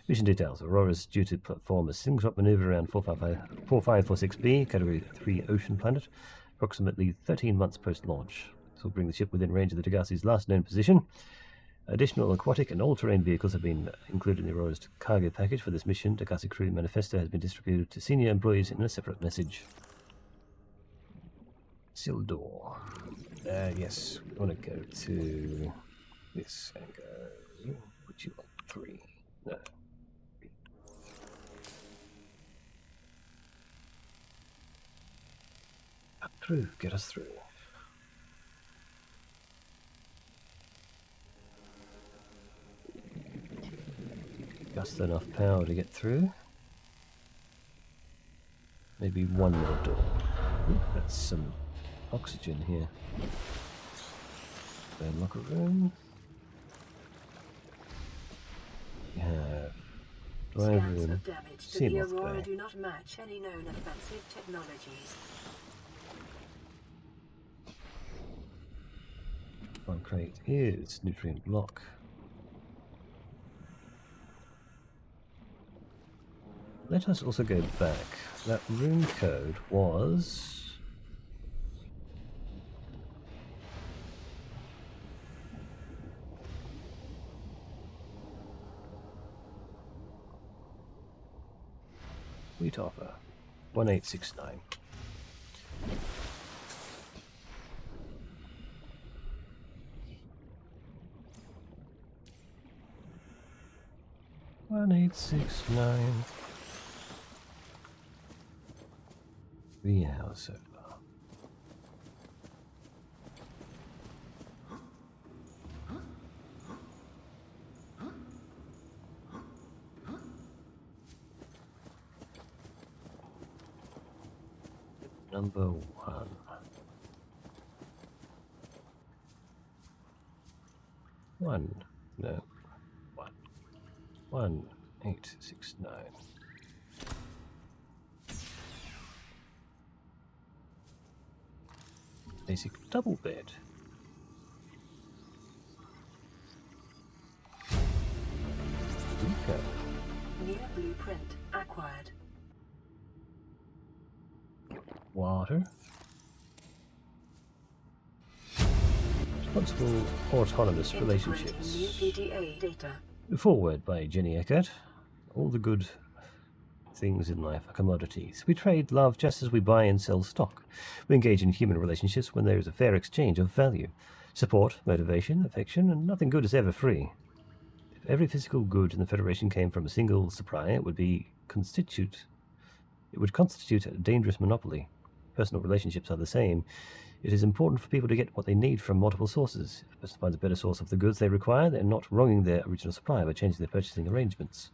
Mission details. Aurora is due to perform a single-shot maneuver around 4546b, Category 3 ocean planet, approximately 13 months post-launch. This will bring the ship within range of the Degassi's last known position. Additional aquatic and all-terrain vehicles have been included in the Aurora's cargo package for this mission. Degassi crew manifesto has been distributed to senior employees in a separate message. Sildor. Yes, we want to go to this and go. What you want? 3. No. 3. Up through. Get us through. Just enough power to get through. Maybe one more door. Ooh, that's some oxygen here. Then locker room. We have drive Scans room. of damage to the Seamoth Aurora bay. do not match any known offensive technologies. One crate is nutrient block. Let us also go back. That room code was... Wheat offer. 1869. $1869. Greenhouse so far. Number 1. One. No. 1. 1869. Basic double bed. Nico. New blueprint acquired. Water. Responsible autonomous Integrating relationships. new PDA data. Forward by Jenny Eckert. All the good things in life are commodities. We trade love just as we buy and sell stock. We engage in human relationships when there is a fair exchange of value. Support, motivation, affection, and nothing good is ever free. If every physical good in the Federation came from a single supplier, it would constitute a dangerous monopoly. Personal relationships are the same. It is important for people to get what they need from multiple sources. If a person finds a better source of the goods they require, they're not wronging their original supplier by changing their purchasing arrangements.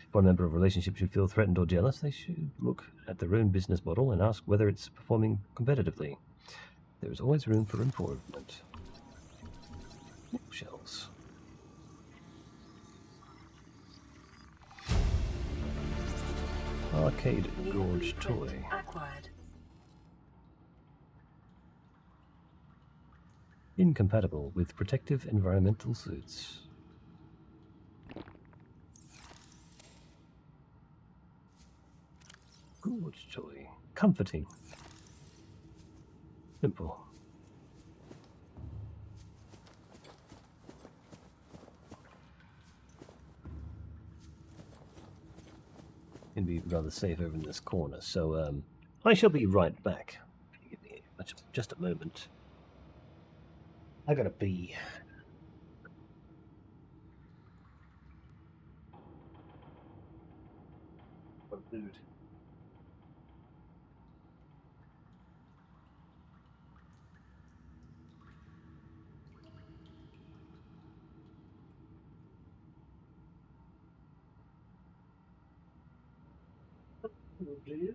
If one member of a relationship should feel threatened or jealous, they should look at their own business model and ask whether it's performing competitively. There is always room for improvement. Shells. Arcade New Gorge blueprint toy. acquired. Incompatible with protective environmental suits. Gorge toy. Comforting. Simple. Can be rather safe over in this corner, so I shall be right back. Give me just a moment. I gotta pee. What food? Oh dear.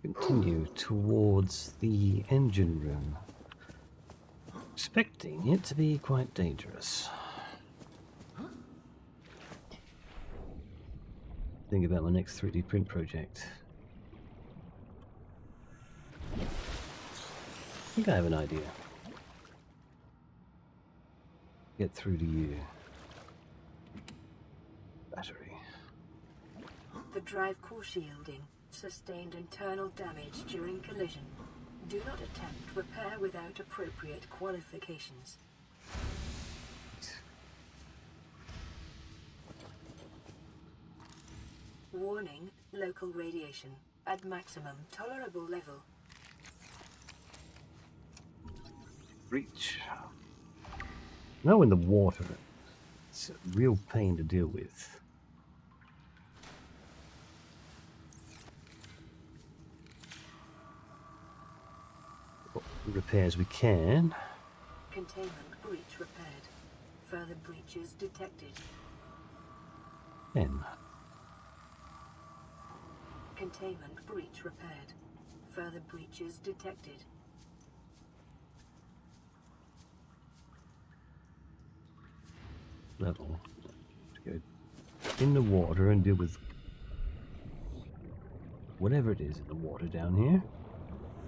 Continue towards the engine room, expecting it to be quite dangerous. Think about my next 3D print project. I think I have an idea. Get through to you. Battery. The drive core shielding sustained internal damage during collision. Do not attempt repair without appropriate qualifications. Warning, local radiation at maximum tolerable level. Breach. Now in the water, it's a real pain to deal with. What repairs we can. Containment breach repaired. Further breaches detected. N. Containment breach repaired. Further breaches detected. Level. To go in the water and deal with whatever it is in the water down here.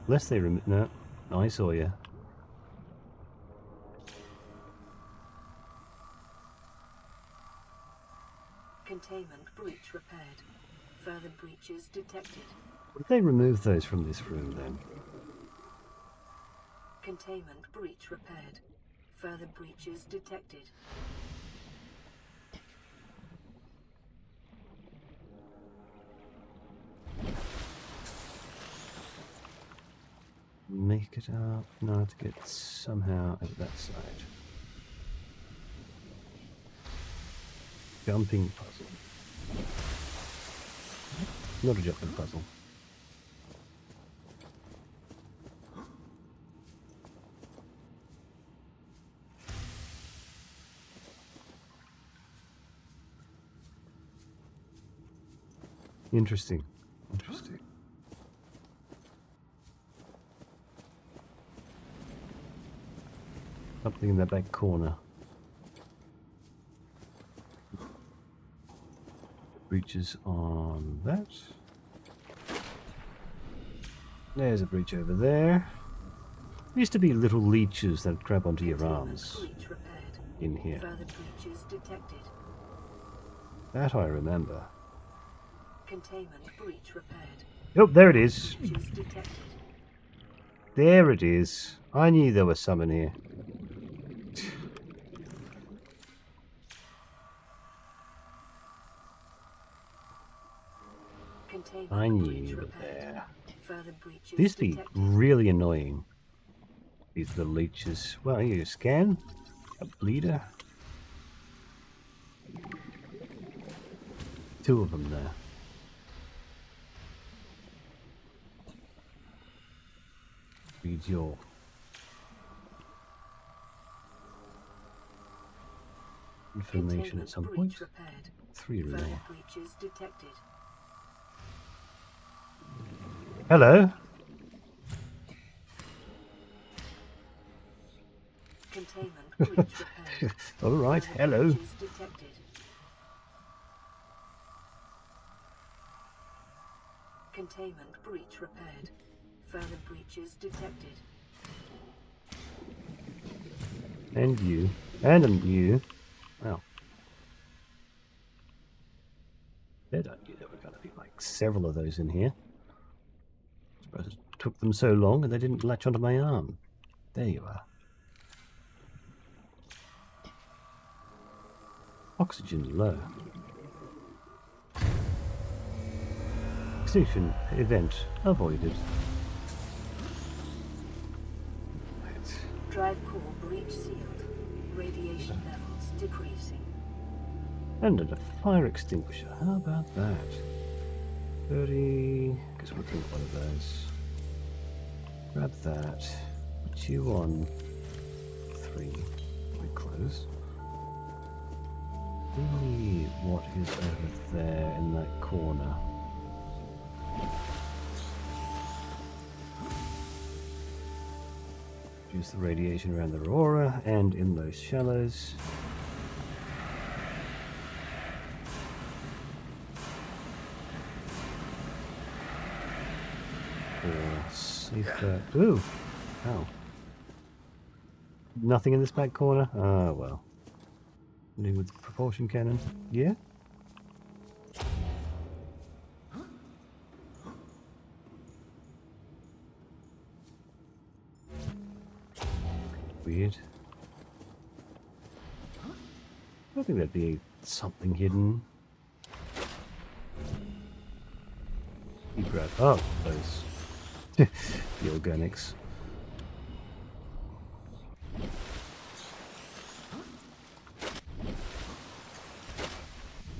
Unless they no, I saw you. Containment breach repaired. Further breaches detected. Would they remove those from this room then? Containment breach repaired. Further breaches detected. Make it up. No, I have to get somehow over that side. Jumping puzzle. Not a jumping puzzle. Interesting. Interesting. Something in that back corner. Breaches on that. There's a breach over there. There used to be little leeches that grab onto your arms Breach repaired. in here. Further breaches detected. That I remember. Containment breach repaired. Oh, there it is. Breaches detected. There it is. I knew there was some in here. Containment I knew breach you were repaired. there. Further breaches These be detected. really annoying. These little leeches. Well, here you scan. A bleeder. Two of them there. Read your information at some point. Breach repaired. 3 Further remain. breaches detected. Hello. Containment breach repaired. All right. Further Hello. breaches detected. Containment breach repaired. Further breaches detected. And you. And you. Wow. Bet I knew there were going to be like several of those in here. I suppose it took them so long and they didn't latch onto my arm. There you are. Oxygen low. Extinction event avoided. Right. Drive core breach sealed. Radiation levels decreasing. And a fire extinguisher. How about that? 30. Guess we'll drink one of those. Grab that. Put you on 3. We close. See what is over there in that corner. Reduce the radiation around the aurora and in those shallows. Or safer. Ooh! Ow. Nothing in this back corner? Ah, well. Anything with propulsion cannon? Yeah? weird. I think there'd be something hidden. You grab. Oh, those. The organics.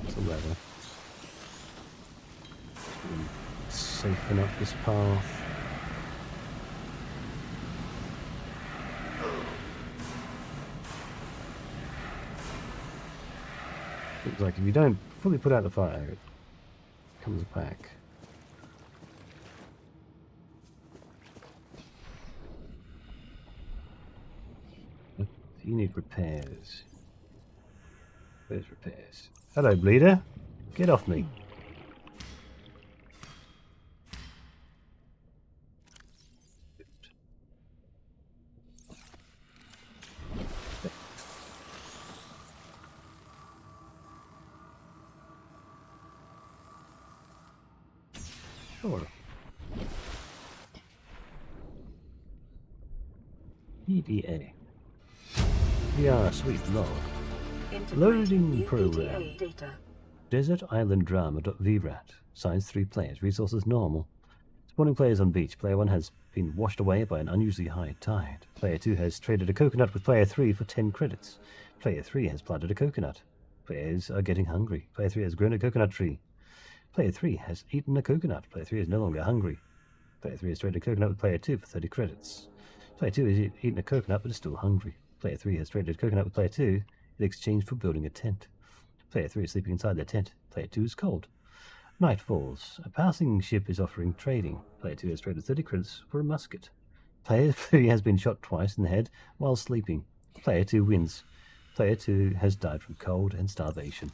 It's a ladder. Safen up this path. Looks like if you don't fully put out the fire, it comes back. You need repairs. Where's repairs? Hello, bleeder. Get off me. Sure. EDA. VR sweet log. Loading program. VTA data. Desert Island Drama.VRChat. Size 3 players. Resources normal. Spawning players on beach. Player 1 has been washed away by an unusually high tide. Player 2 has traded a coconut with Player 3 for 10 credits. Player 3 has planted a coconut. Players are getting hungry. Player 3 has grown a coconut tree. Player 3 has eaten a coconut. Player 3 is no longer hungry. Player 3 has traded a coconut with Player 2 for 30 credits. Player 2 has eaten a coconut but is still hungry. Player 3 has traded a coconut with Player 2 in exchange for building a tent. Player 3 is sleeping inside their tent. Player 2 is cold. Night falls. A passing ship is offering trading. Player 2 has traded 30 credits for a musket. Player 3 has been shot twice in the head while sleeping. Player 2 wins. Player 2 has died from cold and starvation.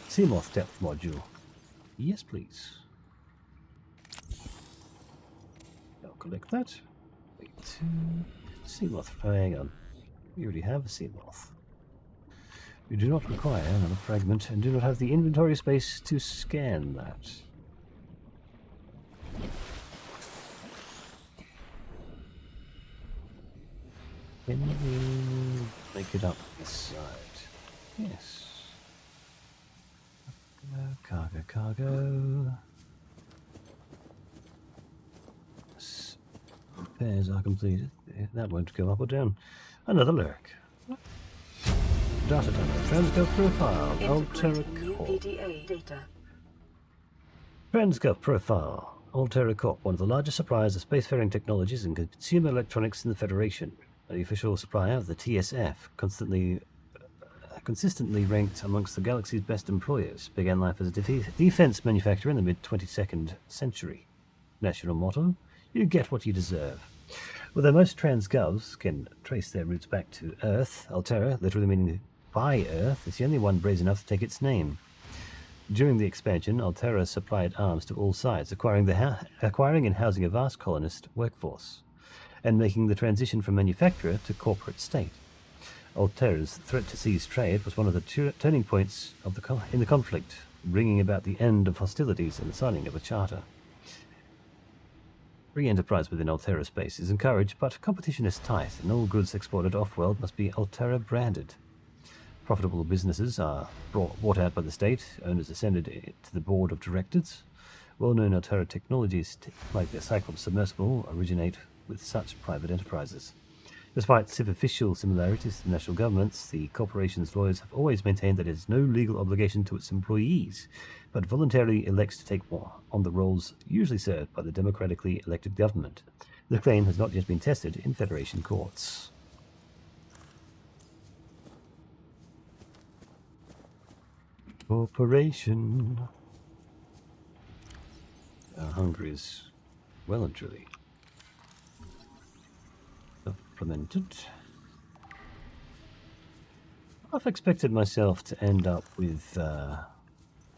Seamoth depth module. Yes, please. I'll collect that. Wait. Seamoth. Oh, hang on. We already have a Seamoth. We do not require another fragment and do not have the inventory space to scan that. Can we make it up this side? Yes. Cargo. Repairs are completed. That won't go up or down. Another lurk. Data tunnel. Transgov profile. Integrating new PDA data. Transgov profile. Altera Corp, one of the largest suppliers of spacefaring technologies and consumer electronics in the Federation. The official supplier of the TSF, consistently ranked amongst the galaxy's best employers, began life as a defense manufacturer in the mid-22nd century. National motto: you get what you deserve. Although most transgovs can trace their roots back to Earth, Altera, literally meaning by Earth, is the only one brave enough to take its name. During the expansion, Altera supplied arms to all sides, acquiring and housing a vast colonist workforce, and making the transition from manufacturer to corporate state. Altera's threat to seize trade was one of the turning points of in the conflict, bringing about the end of hostilities and the signing of a charter. Free enterprise within Altera space is encouraged, but competition is tight, and all goods exported off-world must be Altera branded. Profitable businesses are bought out by the state, owners ascended to the board of directors. Well-known Altera technologies, like the Cyclops submersible, originate with such private enterprises. Despite superficial similarities to national governments, the corporation's lawyers have always maintained that it has no legal obligation to its employees, but voluntarily elects to take on the roles usually served by the democratically elected government. The claim has not yet been tested in Federation courts. Corporation. Hungary is well and truly supplemented. I've expected myself to end up with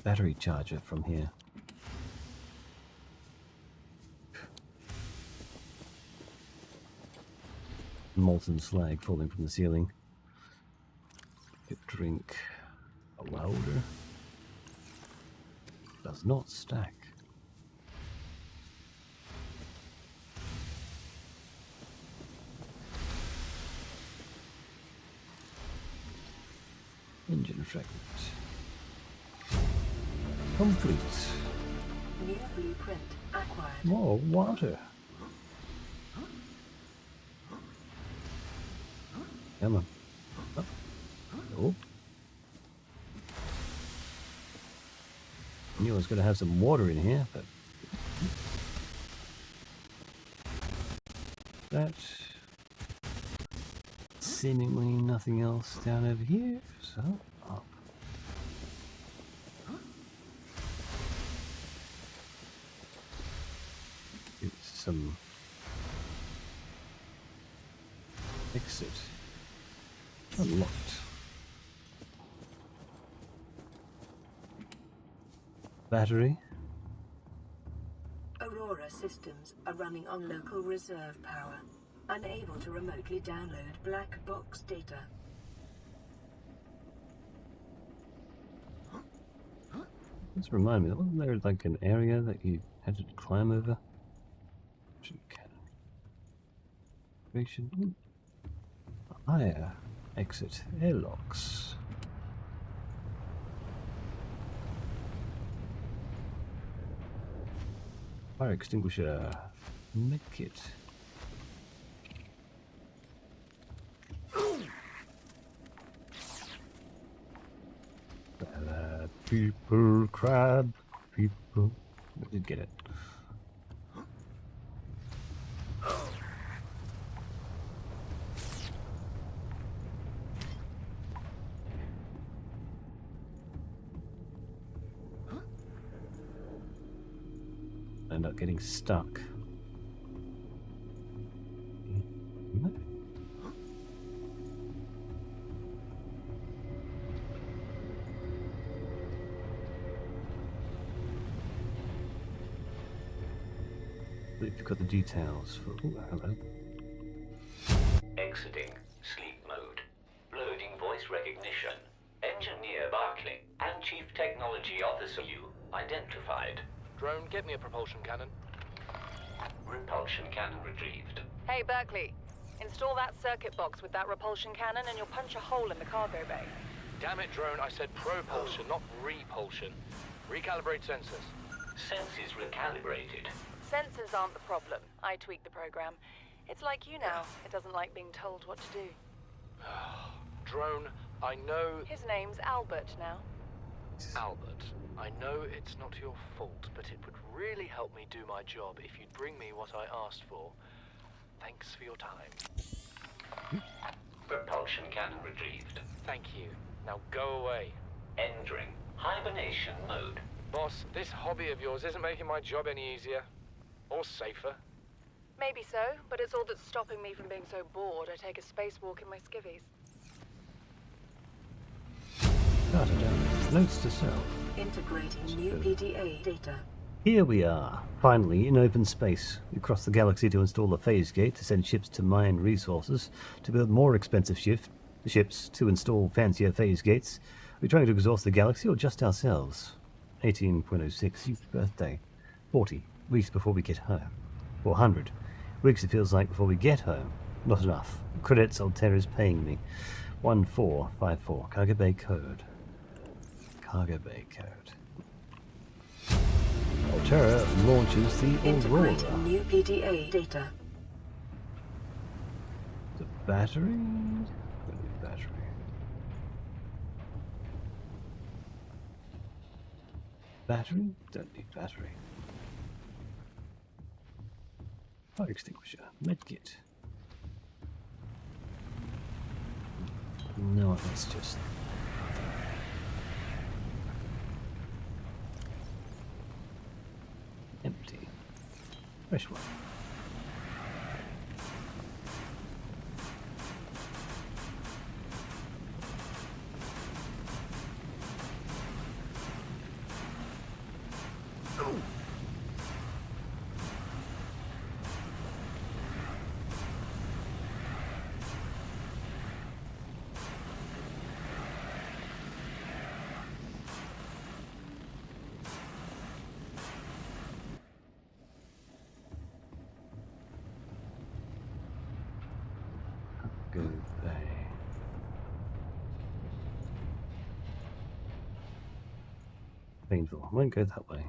battery charger from here. Molten slag falling from the ceiling. Drink a louder. Does not stack. Engine fragment. Complete. New blueprint acquired. More water. Come on. Oh. Nope. Knew I was going to have some water in here, but that seemingly nothing else down over here. So up. It's some exit unlocked. Battery. Aurora systems are running on local reserve power. Unable to remotely download black box data. This remind me, wasn't there like an area that you had to climb over? Cannon. Higher exit airlocks. Fire extinguisher. Medkit. People, crab, people. I did get it. End up getting stuck. If you've got the details for. Oh, hello. Exiting sleep mode. Loading voice recognition. Engineer Barclay and Chief Technology Officer you identified. Drone, get me a propulsion cannon. Repulsion cannon retrieved. Hey, Berkeley. Install that circuit box with that repulsion cannon and you'll punch a hole in the cargo bay. Damn it, Drone, I said propulsion, not repulsion. Recalibrate sensors. Senses recalibrated. Sensors aren't the problem. I tweaked the program. It's like you now. It doesn't like being told what to do. Drone, I know... His name's Albert now. Albert, I know it's not your fault, but it would really help me do my job if you'd bring me what I asked for. Thanks for your time. Propulsion cannon retrieved. Thank you. Now go away. Entering hibernation mode. Boss, this hobby of yours isn't making my job any easier. Or safer. Maybe so, but it's all that's stopping me from being so bored I take a spacewalk in my skivvies. Data down. Notes to self. Integrating new PDA data. Here we are, finally in open space. We crossed the galaxy to install the phase gate, to send ships to mine resources, to build more expensive ships, to install fancier phase gates. We're trying to exhaust the galaxy or just ourselves. 18.06, youth birthday. 40 weeks before we get home. 400 weeks it feels like before we get home. Not enough. Credits Altera's paying me. 1454, cargo bay code. Cargo bay code. Altera launches the Aurora. Integrating new PDA data. The battery? Battery. Battery? Don't need battery. Fire extinguisher. Medkit. No, that's just... empty. Fresh one. Painful. I won't go that way.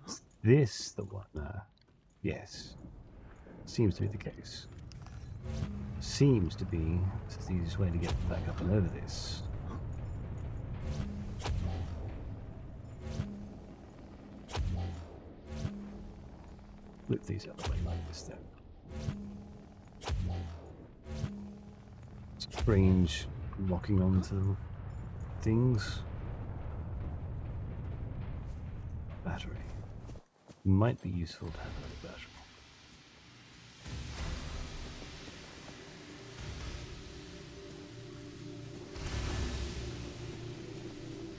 Is this the one? Yes. Seems to be the case. Seems to be the easiest way to get back up and over this. Flip these out of the way like this then. Strange locking onto things. Battery. Might be useful to have a battery.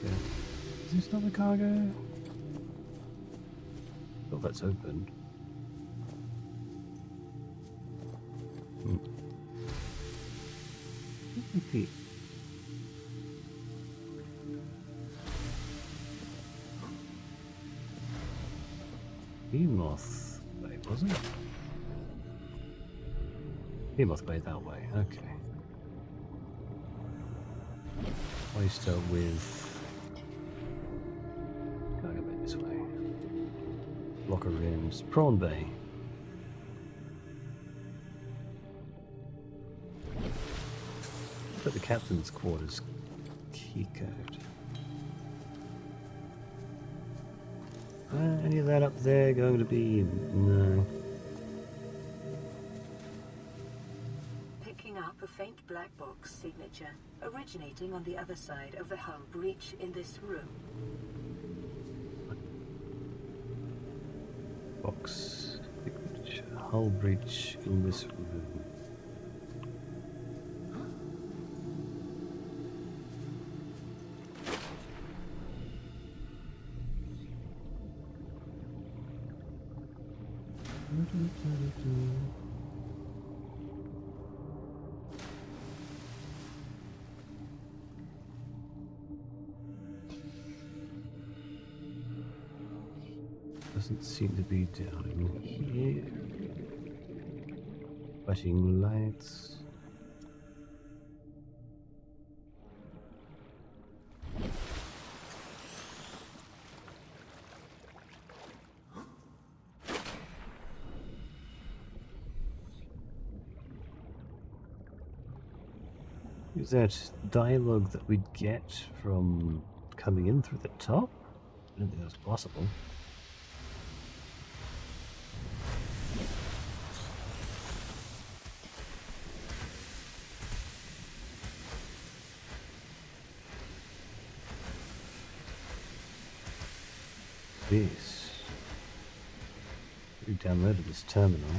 Okay. Is this not a cargo? Oh, that's open. Repeat. Behemoth Bay, wasn't it? Behemoth Bay that way, okay. Oyster with... Gotta go back this way. Locker rooms. Prawn Bay. Got the captain's quarters key code. Any of that up there going to be... No. Picking up a faint black box signature originating on the other side of the hull breach in this room. Box signature. Hull breach in this room. Doesn't seem to be down in here. Flashing lights. Is that dialogue that we'd get from coming in through the top? I don't think that's possible. This. We downloaded this terminal.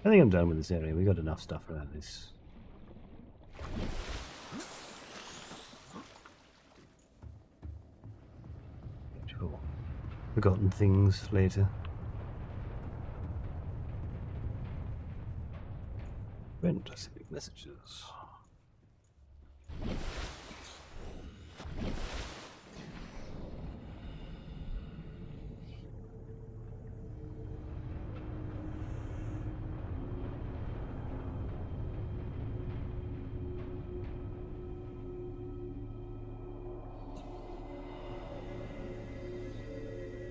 I think I'm done with this area. We got enough stuff around this. Sure. Forgotten things later. Rent civic messages.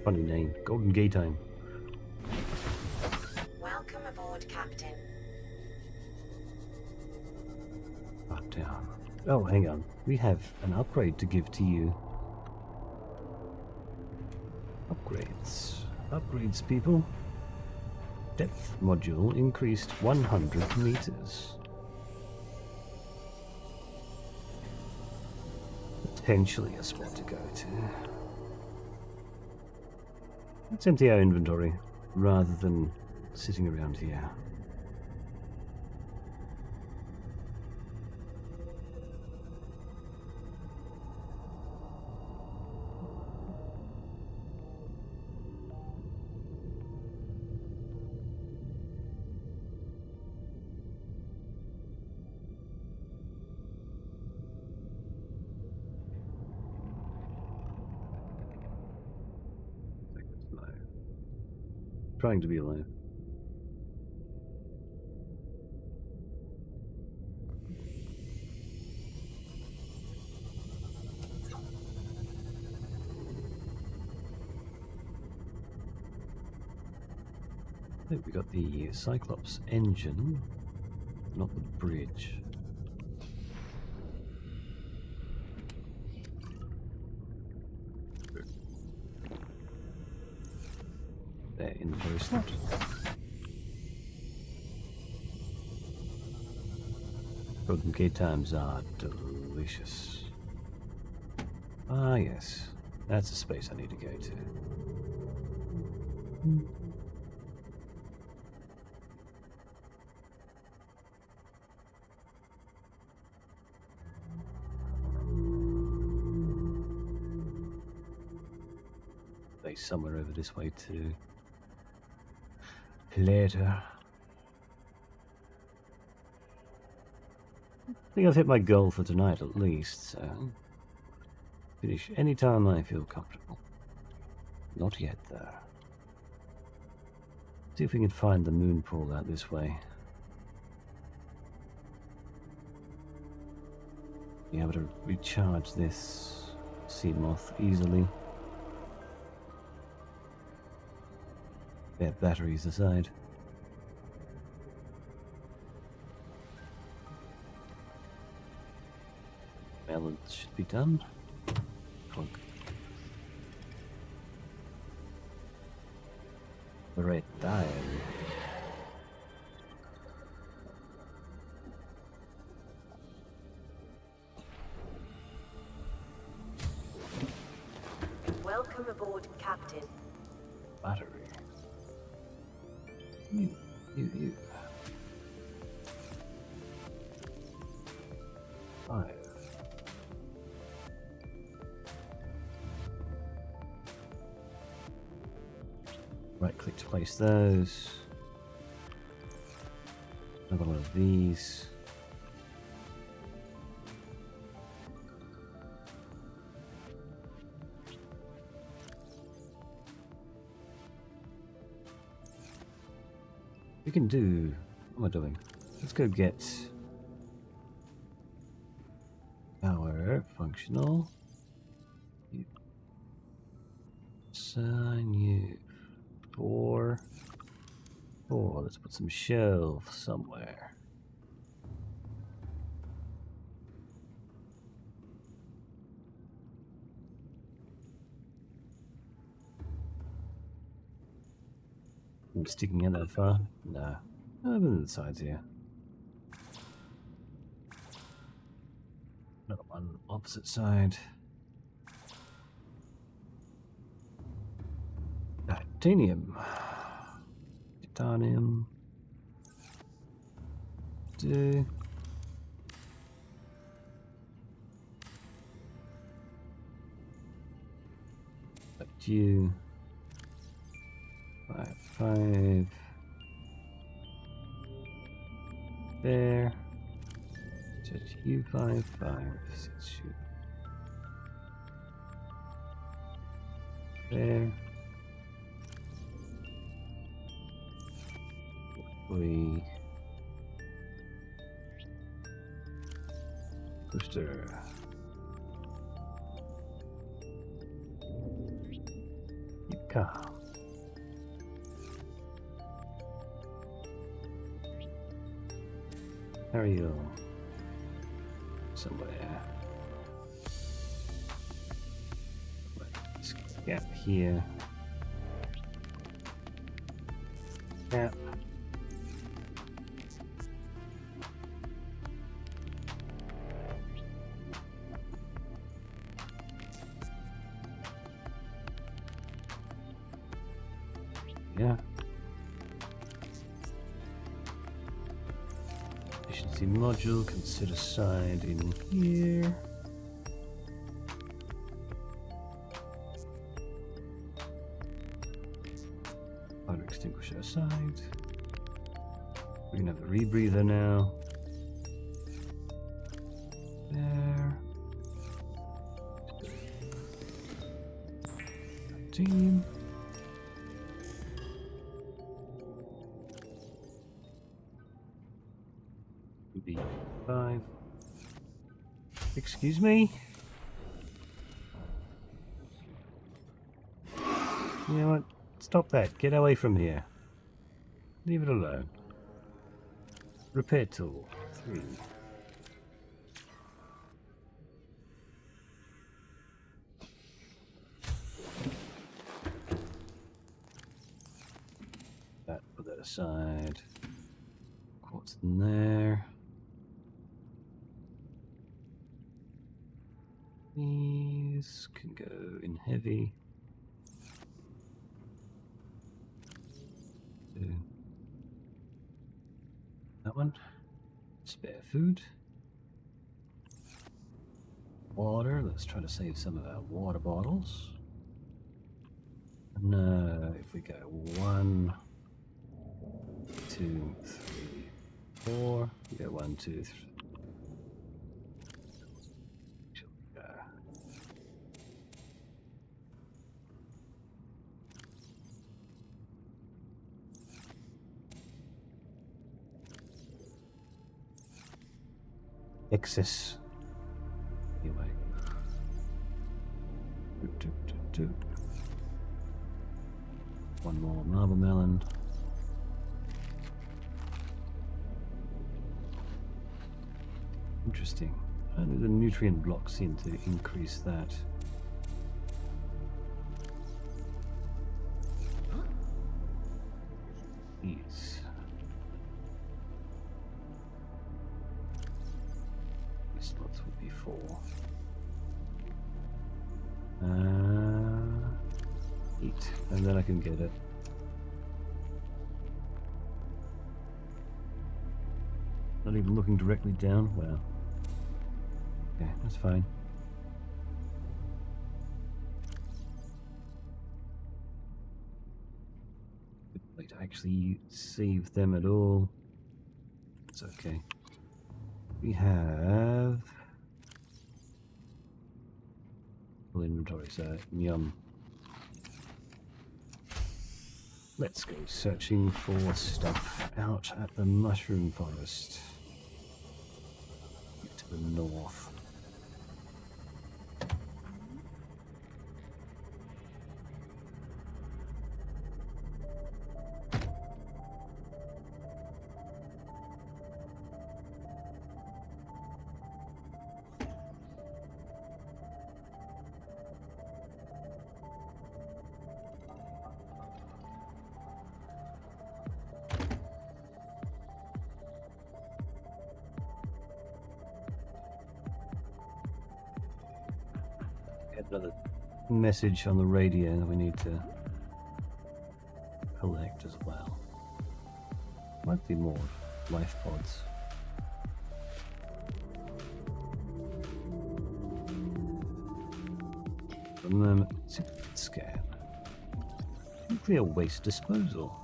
Funny name, Golden Gate Time. Welcome aboard, Captain. Back down. Oh, hang on. We have an upgrade to give to you. Upgrades. Upgrades, people. Depth module increased 100 meters. Potentially a spot to go to. Let's empty our inventory rather than sitting around here. trying to be alive. I think we got the Cyclops engine, not the bridge. There, inventory slot. Golden Gate times are delicious. Ah, yes. That's the space I need to go to. There's somewhere over this way too. Later. I think I've hit my goal for tonight at least, so finish any time I feel comfortable. Not yet though. See if we can find the moon pool out this way. Be able to recharge this sea moth easily. Their batteries aside. Balance should be done. Clunk. The red dial. Welcome aboard, Captain. Battery. You. 5. Right click to place those. Another one of these. We can do... What am I doing? Let's go get our functional. Assign you 4. Let's put some shelves somewhere. I'm sticking in that far? No. Over to the sides here. Another one opposite side. Titanium. Titanium. Do. Select you. 5. There. Set you 5. 6 shoot. There. 3. Booster. Yuka. Ariel. Somewhere. This gap here. Gap. Yeah. Efficiency module can sit aside in here. Fire extinguisher aside. We can have a rebreather now. There. Team. Excuse me? You know what? Stop that. Get away from here. Leave it alone. Repair tool. 3. Put that aside. What's in there? These can go in heavy. That one. Spare food. Water. Let's try to save some of our water bottles. No, if we go 1, 2, 3, 4. We go 1, 2, 3. Excess. Anyway. One more marble melon. Interesting. Only the nutrient blocks seem to increase that. These. These slots would be 4. Eat, and then I can get it. Not even looking directly down. Wow. Okay, that's fine. Good way to actually save them at all. It's okay. We have full inventory, so yum. Let's go searching for stuff out at the mushroom forest. To the north. Another message on the radio that we need to collect as well. Might be more life pods. For the moment, scan. Nuclear waste disposal.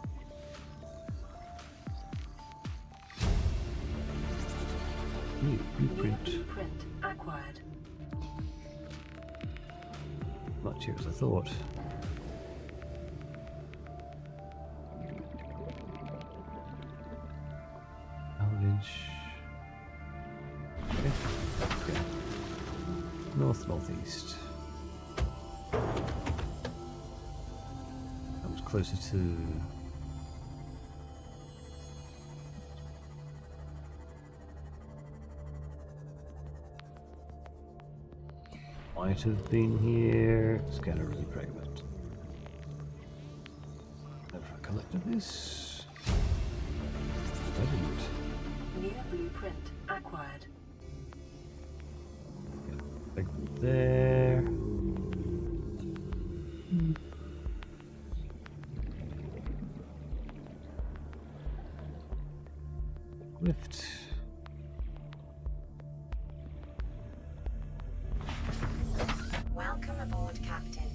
New blueprint. Blueprint acquired. Much here as I thought. Salvage. Okay. Northeast. Comes closer to. Might have been here. Scanner really fragment. Have I collected this? I didn't. New blueprint acquired. Fragment there. Lift. Welcome aboard, Captain.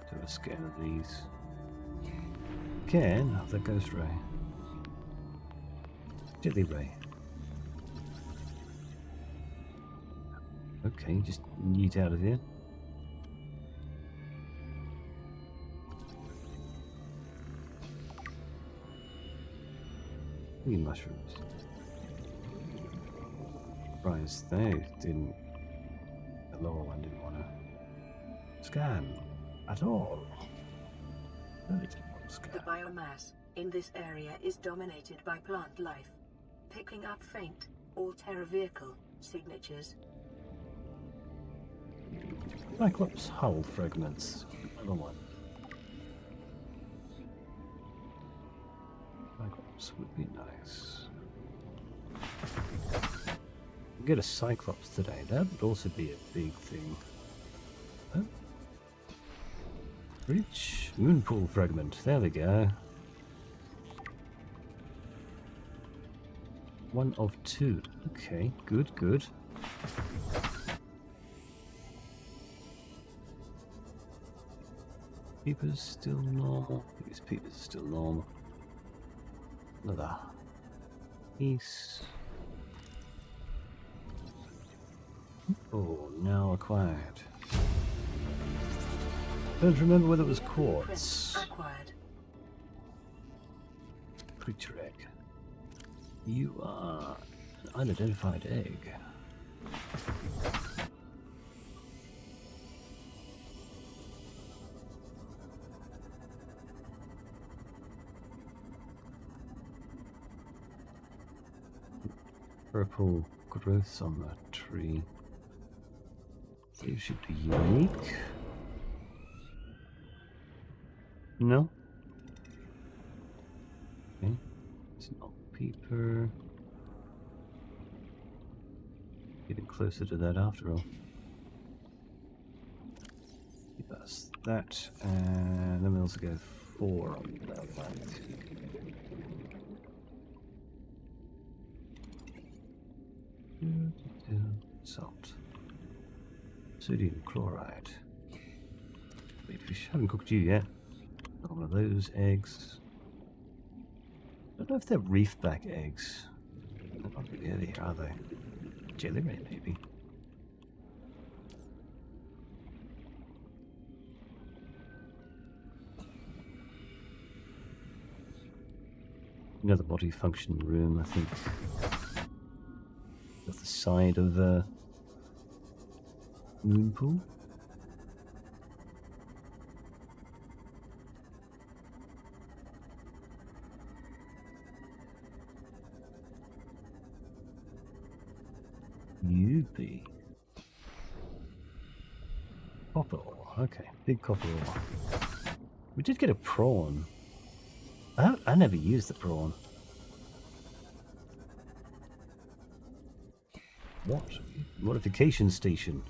Do a scan of these. Can of the ghost ray. Diddly ray. Okay, just yeet out of here. Green mushrooms. Surprised they didn't. The lower one didn't want to scan at all. Really didn't want to scan. The biomass in this area is dominated by plant life, picking up faint all-terra vehicle signatures. Cyclops hull fragments. Another one. Cyclops would be nice. Get a Cyclops today. That would also be a big thing. Oh. Reach moonpool fragment. There we go. 1 of 2. Okay, good, good. Peepers still normal. These peepers are still normal. Another piece. Oh, now acquired. Don't remember whether it was quartz. Acquired. Creature egg. You are an unidentified egg. Purple growths on the tree. These should be unique. No? Okay. It's not peeper. Getting closer to that after all. That's that, and then we also go 4 on that one. Salt. Sodium chloride. Baitfish. Haven't cooked you yet. Got one of those eggs. I don't know if they're reefback eggs. They're not really, are they? Jelly ray, maybe. Another body function room, I think. At the side of the moon pool. You'd be copper ore. Okay, big copper ore. We did get a prawn. I never used the prawn. What? Modification station.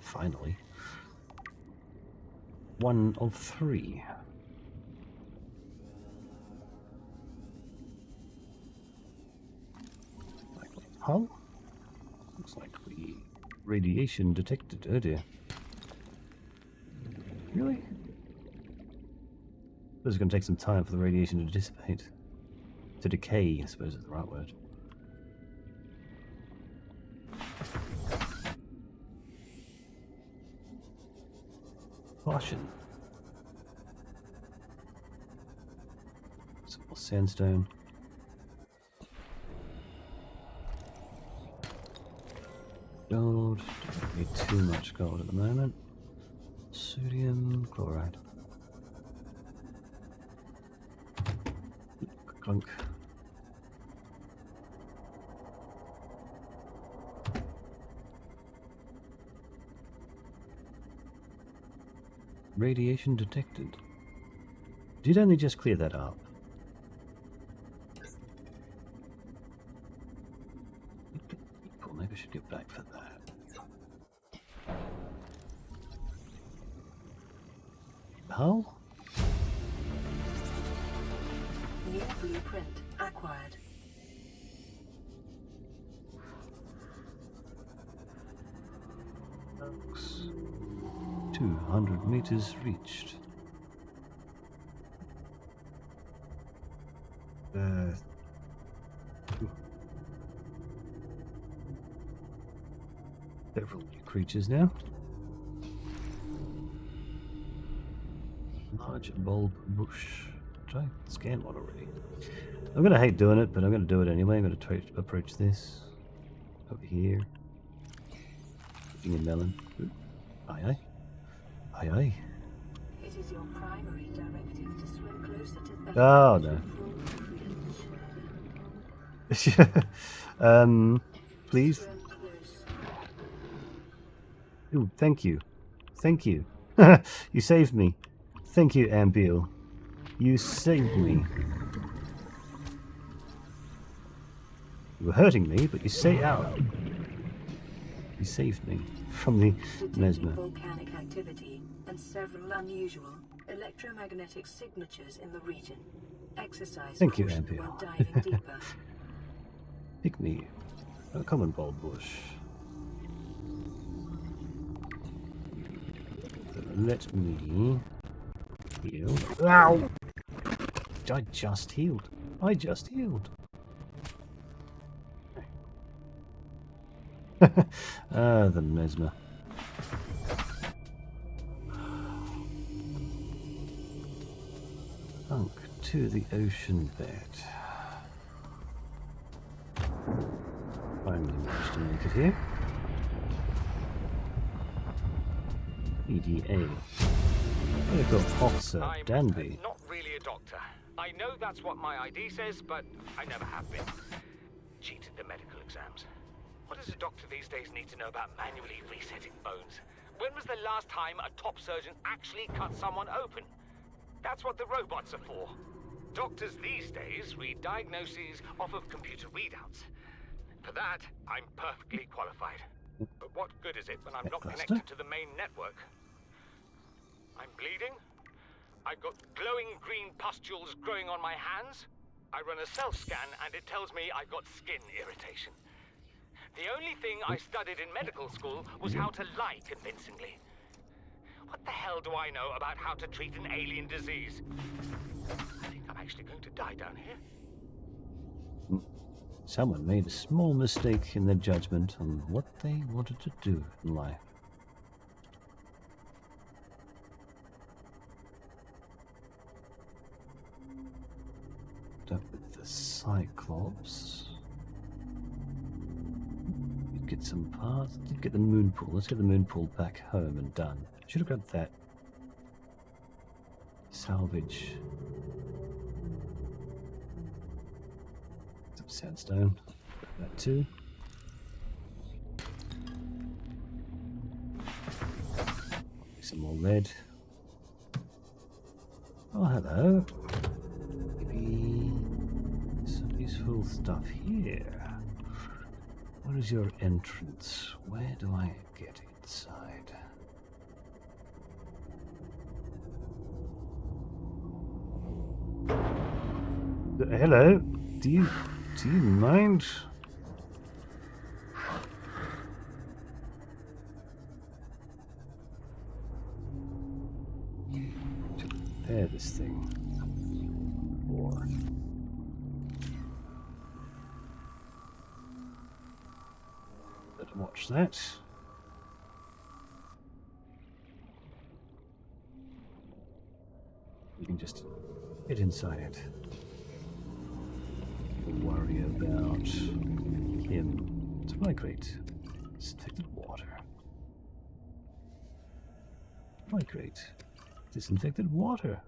Finally. 1 of 3. Hull? Looks like we radiation detected. Oh dear. Really? This is going to take some time for the radiation to dissipate. To decay, I suppose is the right word. Caution. Some more sandstone. Gold. Don't need too much gold at the moment. Sodium chloride. Clunk. Radiation detected. Did only just clear that up. Maybe I should get back for that. Hull? New blueprint acquired. Folks. 200 meters reached. Several new creatures now. Large bulb bush. Did I scan one already? I'm gonna hate doing it, but I'm gonna do it anyway. I'm gonna try to approach this over here. Looking a melon. Ooh. Aye aye. Aye aye. It is your primary directive to swim closer to the Oh no. Please. Ooh, thank you. Thank you. You saved me. Thank you, Ambil. You saved me. You were hurting me, but you saved me from the mesmer. Volcanic activity and several unusual electromagnetic signatures in the region. Exercise Thank you, caution Ambil. when diving deeper. Pick me. A common bulb bush. Let me heal. Ow! I just healed. I just healed. Ah, the mesmer. Sunk to the ocean bed. Finally managed to make it here. EDA. Medical Officer Danby. Not really a doctor. I know that's what my ID says, but I never have been. Cheated the medical exams. What does a doctor these days need to know about manually resetting bones? When was the last time a top surgeon actually cut someone open? That's what the robots are for. Doctors these days read diagnoses off of computer readouts. For that, I'm perfectly qualified. But what good is it when I'm not connected to the main network? I'm bleeding. I've got glowing green pustules growing on my hands. I run a self-scan and it tells me I've got skin irritation. The only thing I studied in medical school was how to lie convincingly. What the hell do I know about how to treat an alien disease? I think I'm actually going to die down here. Someone made a small mistake in their judgment on what they wanted to do in life. Up with the Cyclops. You'd get some parts. Did get the moon pool. Let's get the moon pool back home and done. Should have grabbed that. Salvage. Some sandstone. That too. Some more lead. Oh, hello. Maybe some useful stuff here. What is your entrance? Where do I get inside? Hello? Do you mind? To repair this thing. Or better watch that. You can just get inside it. Worry about him. Supply crate. Disinfected water. Supply crate. Disinfected water.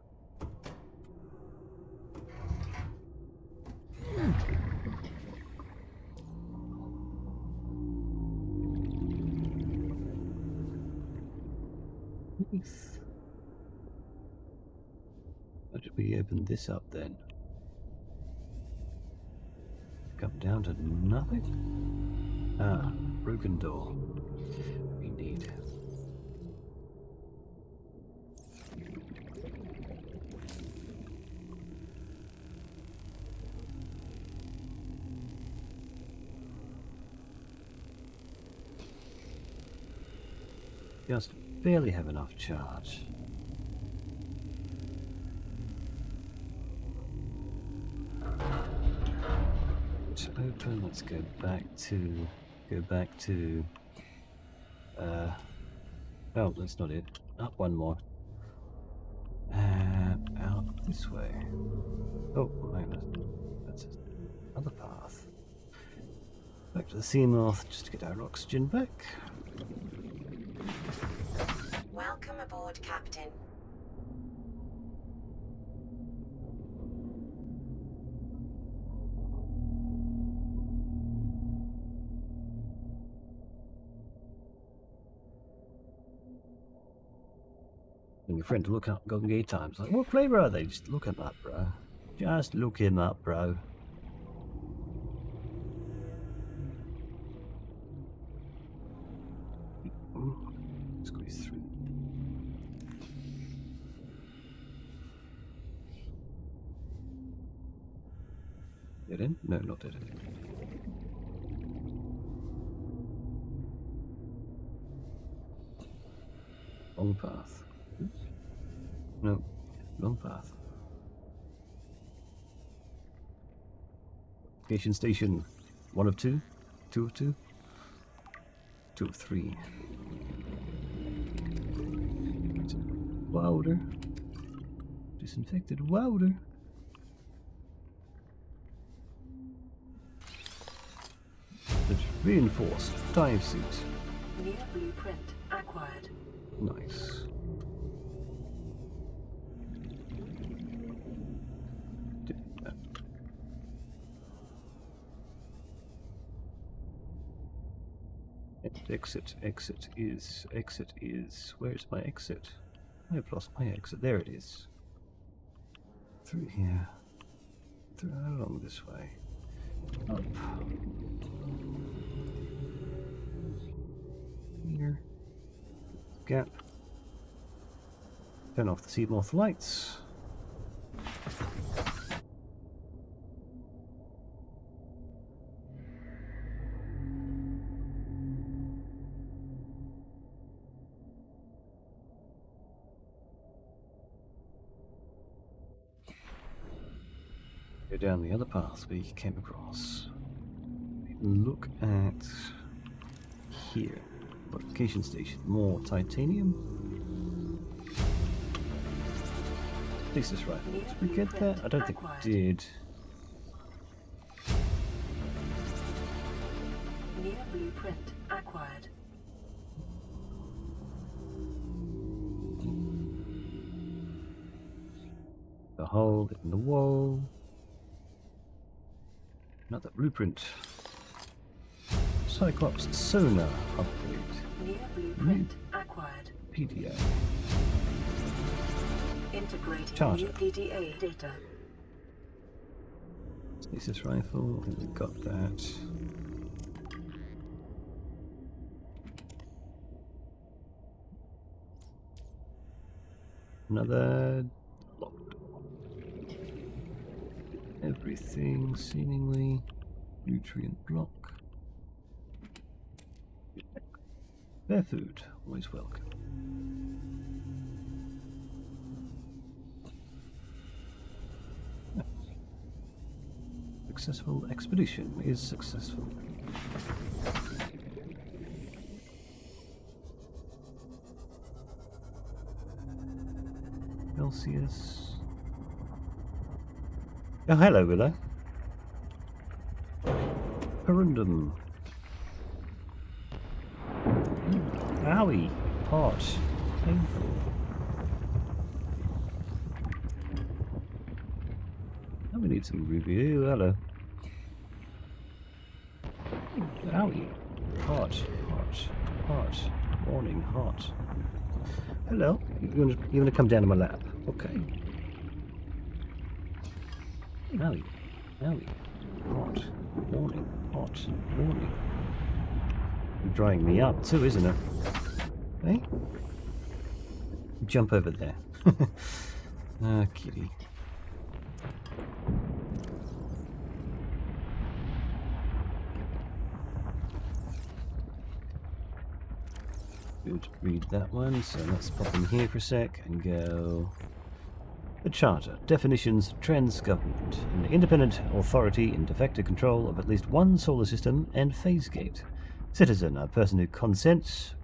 Nice. How did we open this up then? Come down to nothing? Ah, broken door. We need. Just barely have enough charge. Open. Let's go back to Oh, that's not it. Up one more. And out this way. Oh, that's another path. Back to the Seamoth just to get our oxygen back. Welcome aboard, Captain. And your friend to look up Golden Gate Times. Like, what flavour are they? Just look him up, bro. Just look him up, bro. Squeeze through. Dead end? No, not dead end. Wrong path. Oops. No, wrong path. Location station. 1 of 2? 2 of 2? 2 of 3. Water. Disinfected water. Reinforced dive suit. New blueprint acquired. Nice. Exit is, where's my exit? I've lost my exit, there it is. Through here. Through along this way. Up. Here. Gap. Turn off the Seamoth lights. Go down the other path we came across. Look at here. Fortification station. More titanium. Thesis rifle. Did we get that? I don't think we did. New blueprint acquired. The hole in the wall. Another blueprint. Cyclops sonar upgrade. New blueprint acquired. PDA. Integrating Charger. new PDA data. Stasis rifle. I think we've got that. Another locked door. Everything seemingly nutrient block. Bear food, always welcome. Successful expedition is successful. Celsius. Oh, hello, Willow. Corundum. Owie. Hot. Painful. Now we need some ruby. Ooh, hello. Owie. Hot. Hot. Hot. Morning. Hot. Hello. You're gonna come down to my lap. Okay. Owie. Owie. Hot. Morning. Hot. Morning. You're drying me up too, isn't it? Hey? Jump over there. Ah, kitty. Good. Read that one, so let's pop in here for a sec and go. The Charter. Definitions, trends, government. An independent authority in de facto control of at least one solar system and phase gate. Citizen, a person who consents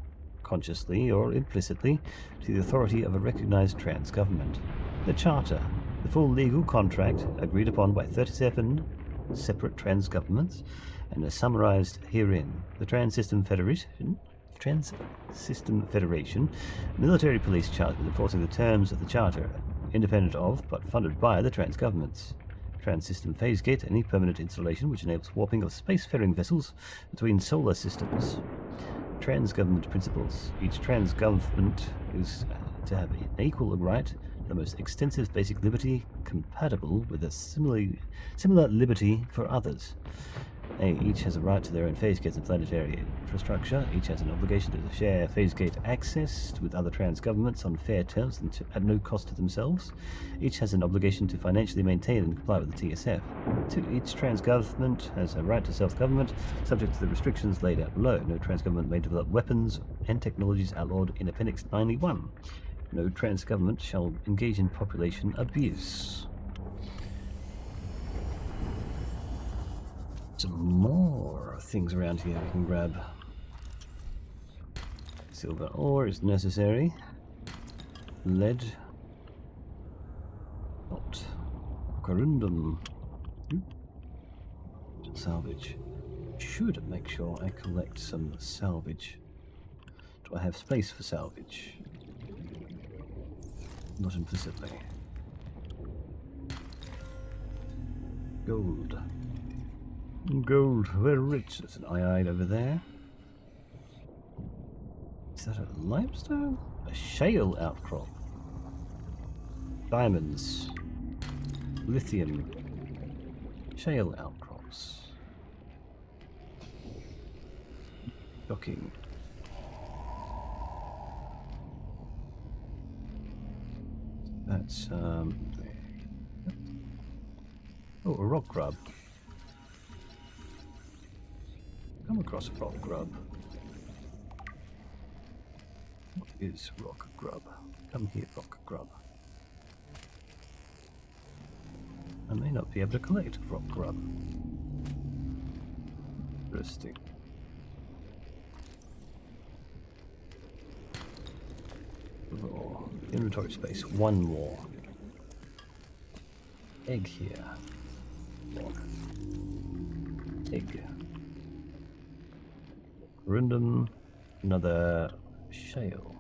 consciously or implicitly, to the authority of a recognized trans government. The Charter, the full legal contract agreed upon by 37 separate trans governments, and as summarized herein, the Trans System Federation, military police charged with enforcing the terms of the Charter, independent of, but funded by, the trans governments. Trans System Phase Gate, any permanent installation which enables warping of spacefaring vessels between solar systems. Trans government principles. Each trans government is to have an equal right to the most extensive basic liberty compatible with a similar liberty for others. A. Each has a right to their own phase gates and planetary infrastructure. Each has an obligation to share phase gate access with other trans governments on fair terms and at no cost to themselves. Each has an obligation to financially maintain and comply with the TSF. 2. Each trans government has a right to self-government, subject to the restrictions laid out below. No trans government may develop weapons and technologies outlawed in Appendix 91. No trans government shall engage in population abuse. Some more things around here we can grab. Silver ore is necessary. Lead. Not. Corundum. Salvage. Should make sure I collect some salvage. Do I have space for salvage? Not implicitly. Gold. Gold, very rich. There's an iodide over there. Is that a limestone? A shale outcrop. Diamonds. Lithium. Shale outcrops. Docking. That's, oh, a rock grub. Come across a rock grub. What is rock grub? Come here, rock grub. I may not be able to collect rock grub. Interesting. Oh, inventory space, one more. Egg here. Rock. Egg. Random, another shale.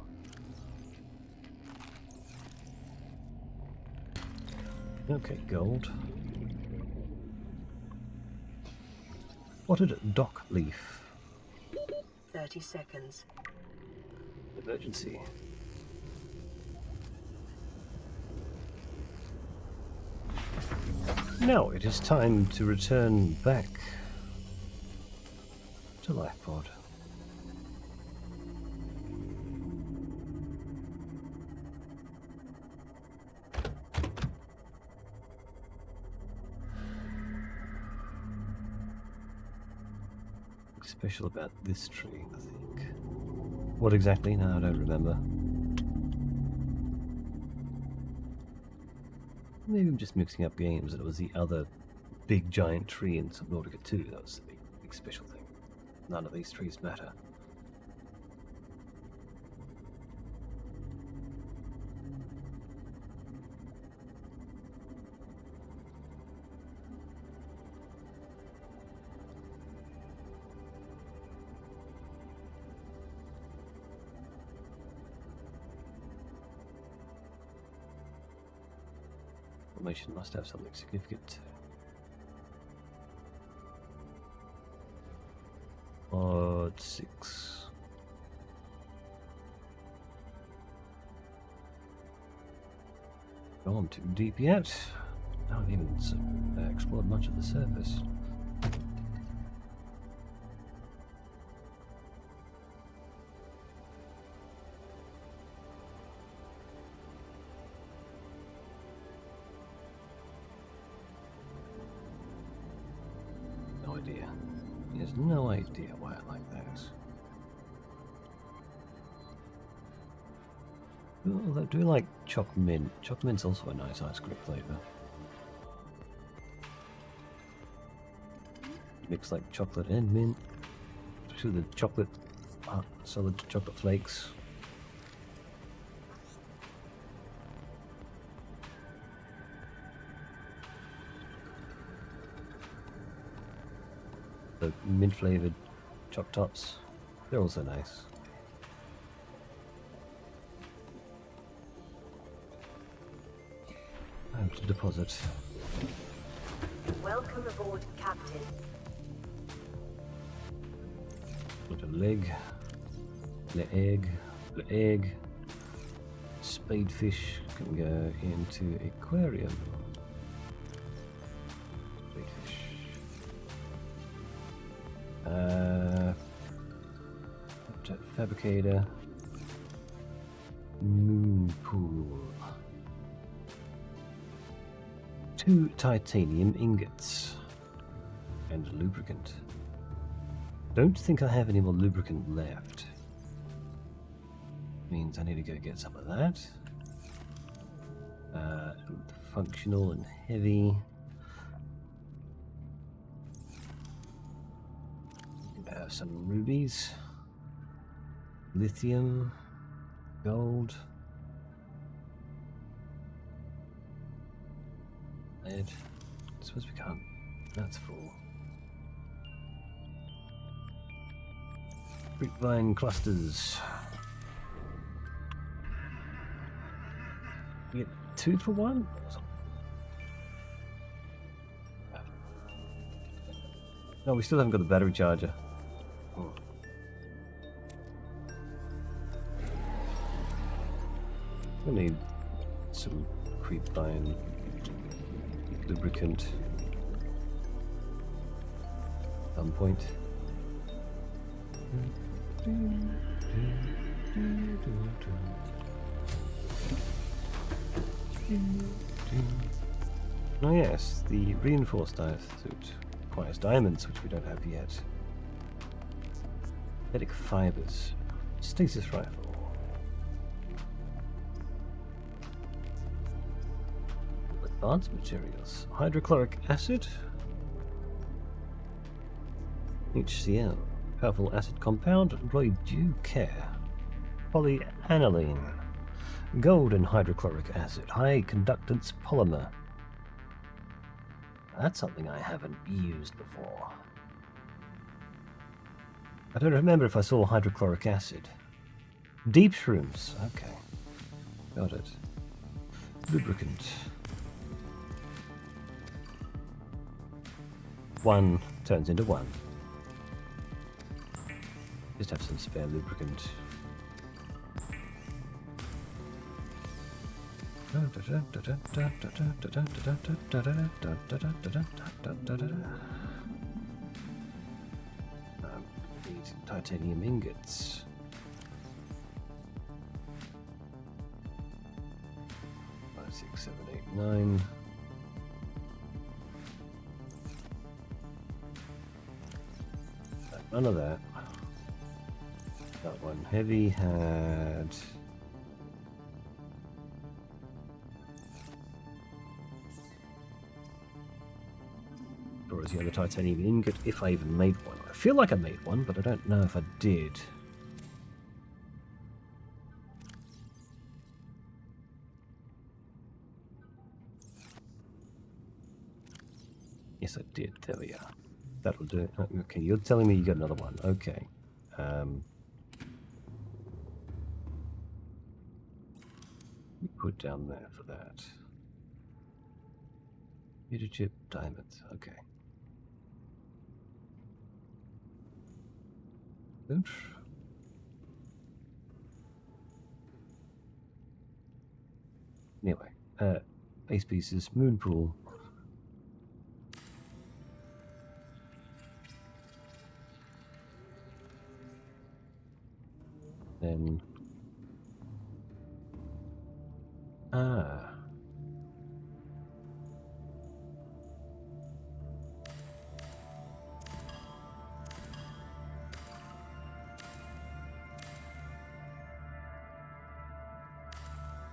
Okay, gold. Spotted dock leaf. 30 seconds. Emergency. Now it is time to return back to LifePod. Special about this tree, I think. What exactly? No, I don't remember. Maybe I'm just mixing up games, and it was the other big giant tree in Subnautica 2. That was the big special thing. None of these trees matter. Formation must have something significant. Odd 6. Gone too deep yet. I haven't even explored much of the surface. He has no idea why I like those. Although I do like choc mint. Choc mint's also a nice ice cream flavour. Mix like chocolate and mint. Especially the chocolate solid chocolate flakes. The mint flavored choc tops, they're also nice. I have to deposit. Welcome aboard, Captain. Got a leg, egg. Spadefish can go into aquarium. Spadefish. Fabricator. Moon pool. 2 titanium ingots. And lubricant. Don't think I have any more lubricant left. Means I need to go get some of that. Functional and heavy. Have some rubies. Lithium. Gold. Lead. I suppose we can't. That's full. Fruitvine clusters. You get 2 for 1? No, we still haven't got the battery charger. Oh. We'll need some creepvine lubricant at some point. Oh yes, the reinforced dive suit requires diamonds, which we don't have yet. Synthetic fibers. Stasis rifle. Advanced materials. Hydrochloric acid. HCl. Powerful acid compound. Employ due care. Polyaniline. Gold and hydrochloric acid. High conductance polymer. That's something I haven't used before. I don't remember if I saw hydrochloric acid. Deep shrooms. Okay. Got it. Lubricant. 1 turns into 1. Just have some spare lubricant. These titanium ingots. Five, 6, 7, 8, 9. None of that. That one heavy had. Or is the other titanium ingot? If I even made one. I feel like I made one, but I don't know if I did. Yes, I did. There we are. That'll do it. Okay, you're telling me you got another one. Okay. We put down there for that. Computer chip diamonds. Okay. Oops. Anyway, base pieces, moon pool. Then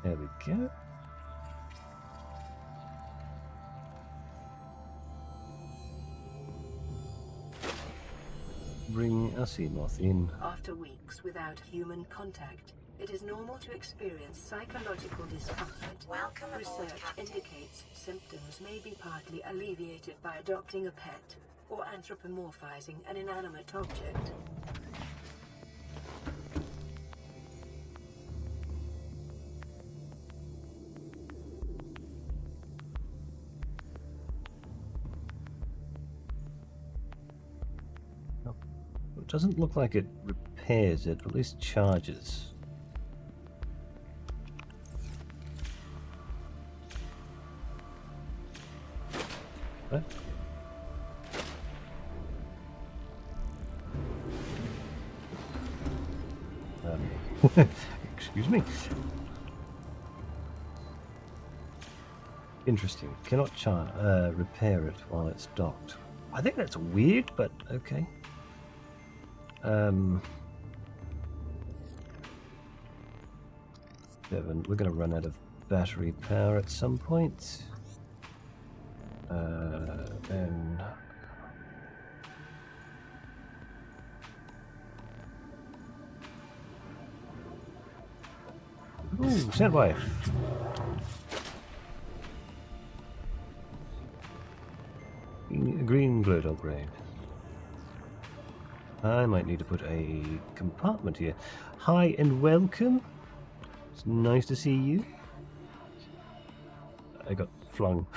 there we go. Bring a sea moth in. After weeks without human contact, it is normal to experience psychological discomfort. Welcome aboard, Research Captain. indicates symptoms may be partly alleviated by adopting a pet or anthropomorphizing an inanimate object. It doesn't look like it repairs it, but at least charges. What? Excuse me. Interesting. Cannot repair it while it's docked. I think that's weird, but okay. We're going to run out of battery power at some point. And ooh, stand by. Green glow upgrade. I might need to put a compartment here. Hi and welcome. It's nice to see you. I got flung.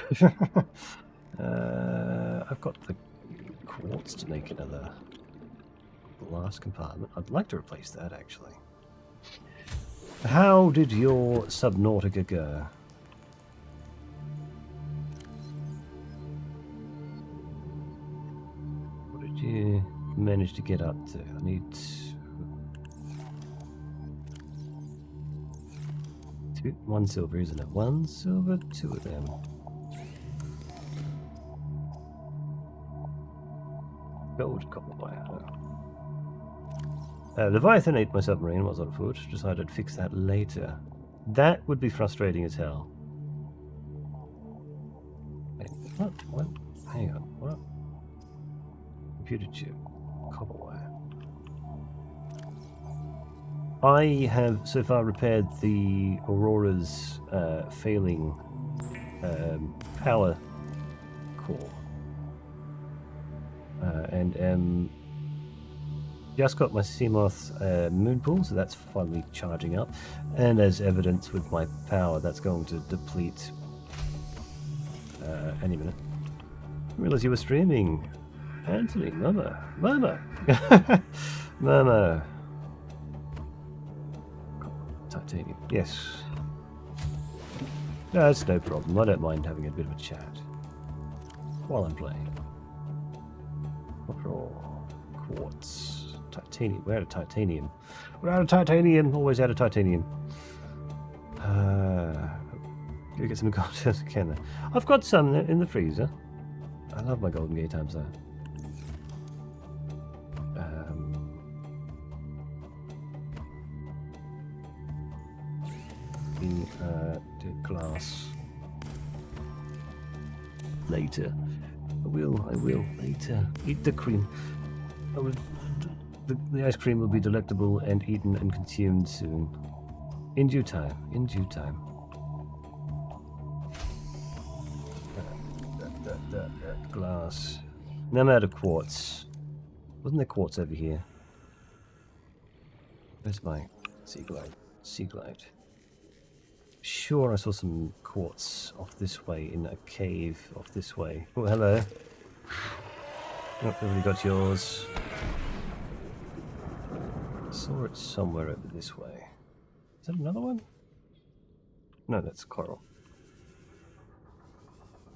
I've got the quartz to make another glass compartment. I'd like to replace that actually. How did your Subnautica go? What did you manage to get up to? I need one silver, isn't it? One silver, two of them. Gold, copper wire. Leviathan ate my submarine, was on foot. Decided to fix that later. That would be frustrating as hell. Wait, what? What? Hang on, what? Computer chip. Copper wire. I have so far repaired the Aurora's failing power core. And just got my Seamoth moon pool, so that's finally charging up. And as evidence with my power, that's going to deplete any minute. I realized you were streaming. Anthony, Mama. Mama. Titanium. Yes. No, it's no problem. I don't mind having a bit of a chat while I'm playing. Quartz. Titanium. We're out of titanium. We're out of titanium. Always out of titanium. Go get some gold as I can. I've got some in the freezer. I love my golden gate times though. The glass later. I will later. Eat the cream. The ice cream will be delectable and eaten and consumed soon. In due time. In due time. That glass. Now I'm out of quartz. Wasn't there quartz over here? Where's my sea glide? Sea glide. Sure, I saw some quartz off this way in a cave off this way. Oh, hello. Oh, everybody got yours. Saw it somewhere over this way. Is that another one? No, that's coral.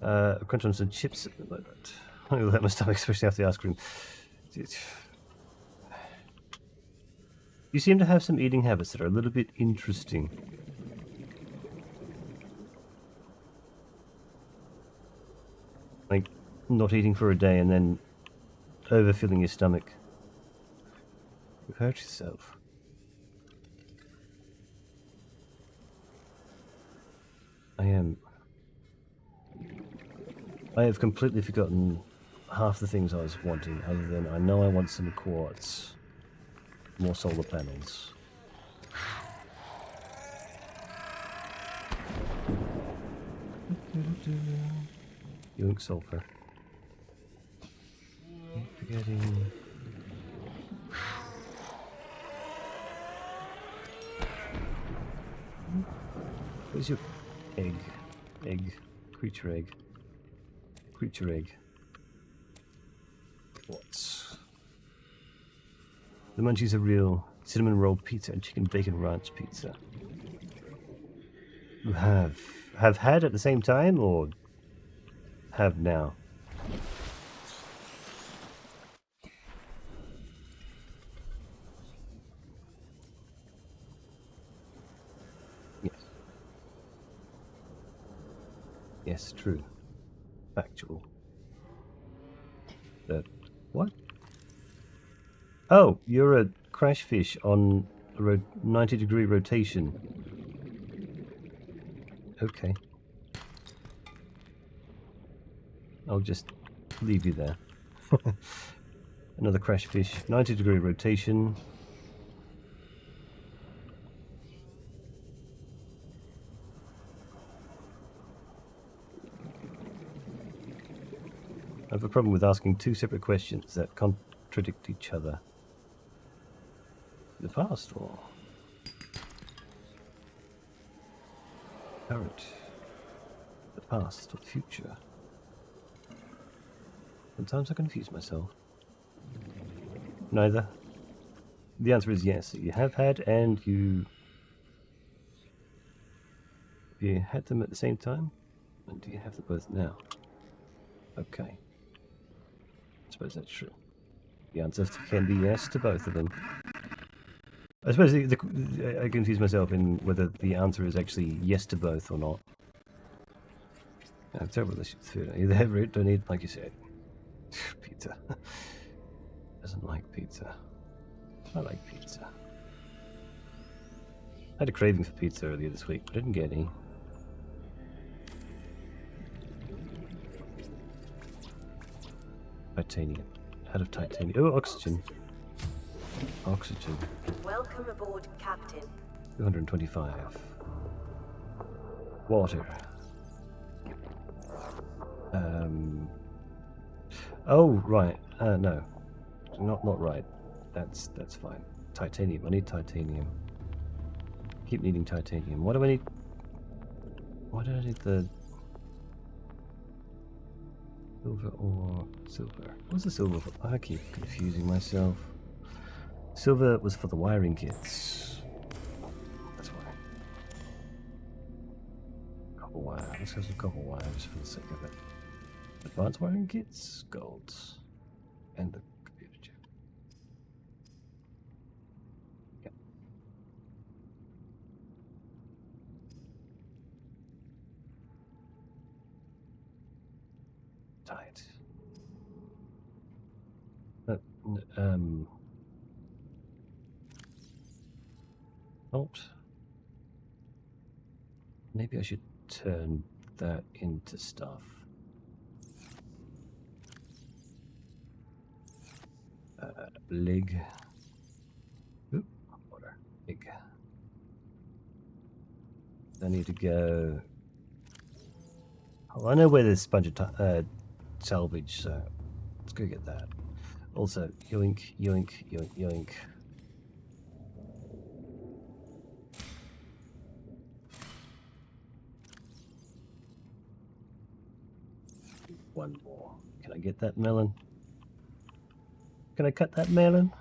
Crunch on some chips at the moment. I'll hurt my stomach, especially after the ice cream. You seem to have some eating habits that are a little bit interesting. Like, not eating for a day and then overfilling your stomach. You hurt yourself. I have completely forgotten half the things I was wanting, other than I know I want some quartz. More solar panels. Yoink sulfur. Keep forgetting. Where's your egg? Egg. Creature egg. Creature egg. What's... The munchies are real. Cinnamon roll pizza and chicken bacon ranch pizza. You have had at the same time, or have now? Yes. Yes, true. Factual. What? Oh, you're a crash fish on a 90-degree rotation. Okay. I'll just leave you there. Another crash fish, 90-degree rotation. I have a problem with asking two separate questions that contradict each other. The past or current? The past or the future? Sometimes I confuse myself. Neither. The answer is yes. You have had, and you had them at the same time? And do you have them both now? Okay. I suppose that's true. The answer can be yes to both of them. I suppose I confuse myself in whether the answer is actually yes to both or not. I have terrible relationship with food. I either have it, don't eat, like you said. Pizza. Doesn't like pizza. I like pizza. I had a craving for pizza earlier this week, but I didn't get any. Titanium. Out of titanium. Oh, oxygen. Oxygen. Welcome aboard, Captain. 225. Water. Oh, right. No. Not right. That's fine. Titanium. I need titanium. Keep needing titanium. What do I need? Why do I need the silver or silver? What's the silver for? I keep confusing myself. Silver was for the wiring kits. That's why. Copper wire. Let's go some copper wire just for the sake of it. Advanced wiring kits, gold, and the computer chip. Yep. Tight. Not. Maybe I should turn that into stuff. Leg. Oop, water. Leg. I need to go. Oh, I know where there's a bunch of salvage, so let's go get that. Also, yoink, yoink, yoink, yoink. One more. Can I get that melon? Can I cut that melon?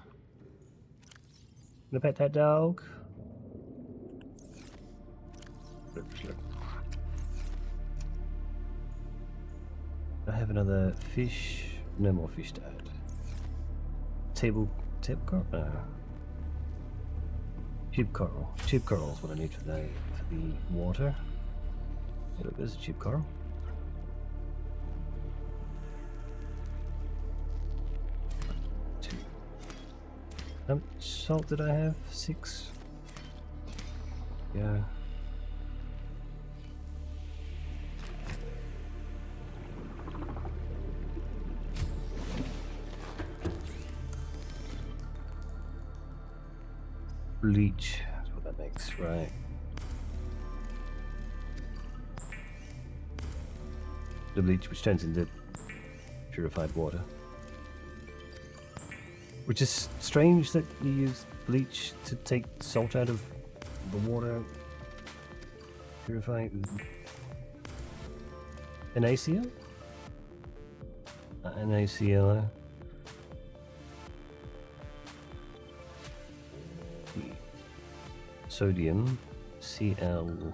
Can I pet that dog? I have another fish. No more fish to add. Table coral? No. Tube coral. Tube coral is what I need for the water. Hey, look, there's a tube coral. How much salt did I have? 6? Yeah. bleach. That's what that makes, right? The bleach which turns into purified water. Which is strange that you use bleach to take salt out of the water. Purify NaCl? NaCl. Sodium, Cl.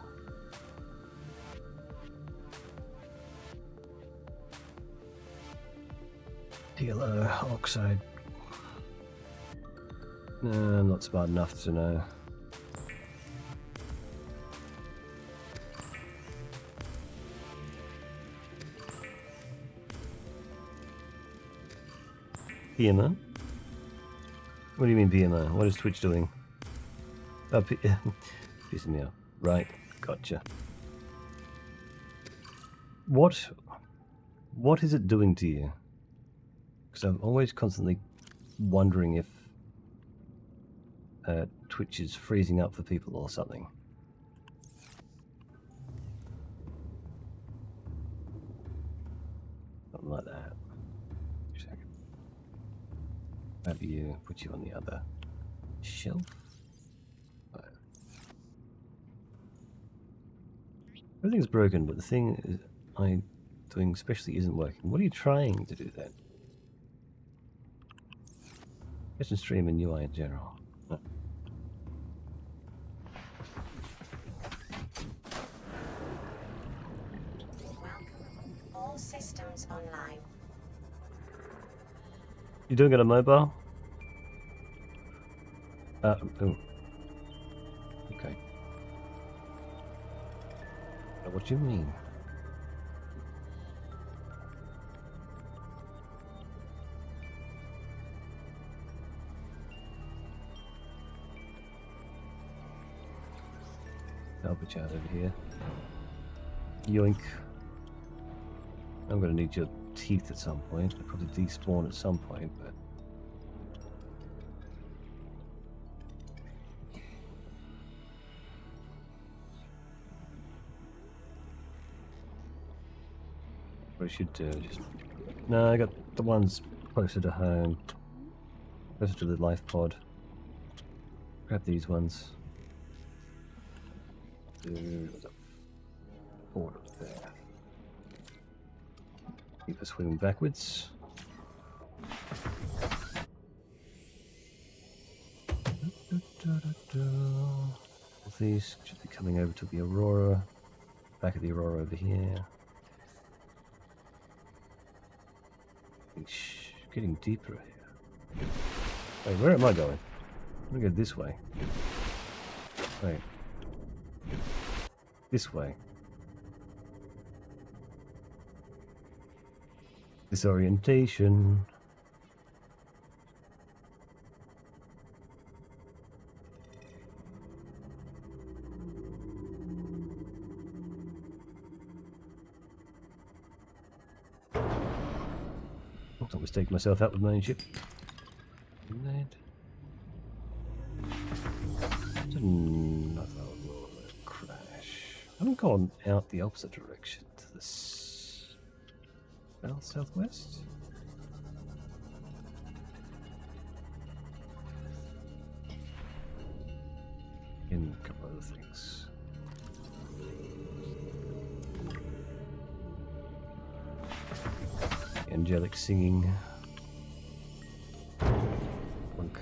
PLO oxide. No, I'm not smart enough to know. PMO? What do you mean PMO? What is Twitch doing? Oh, pissing me off. Right, gotcha. What is it doing to you? Because I'm always constantly wondering if Twitch is freezing up for people or something. Something like that. Grab you, put you on the other shelf. Right. Everything's broken, but the thing is I'm doing especially isn't working. What are you trying to do then? Question stream and UI in general. No. All systems online. You doing it on mobile? Oh. Okay. What do you mean? Salvage out over here. Yoink. I'm gonna need your teeth at some point. I'll probably despawn at some point, but what I should do just no, I got the ones closer to home. Closer to the life pod. Grab these ones. There's a board up there. Keep us swimming backwards. These should be coming over to the Aurora. Back of the Aurora over here. It's getting deeper here. Wait, where am I going? I'm gonna go this way. Wait. This way. Disorientation. Not mistake myself out with my own ship. Another crash. I haven't gone out the opposite direction to the southwest. In a couple other things. Angelic singing. Blunk.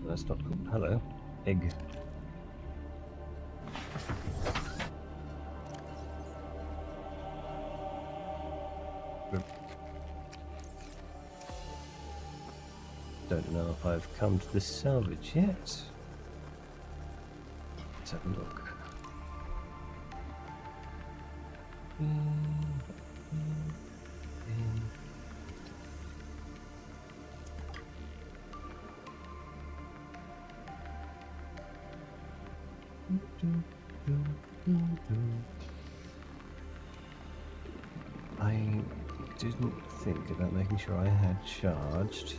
That's not good. Hello. Egg. Don't know if I've come to the salvage yet. Let's have a look. I didn't think about making sure I had charged.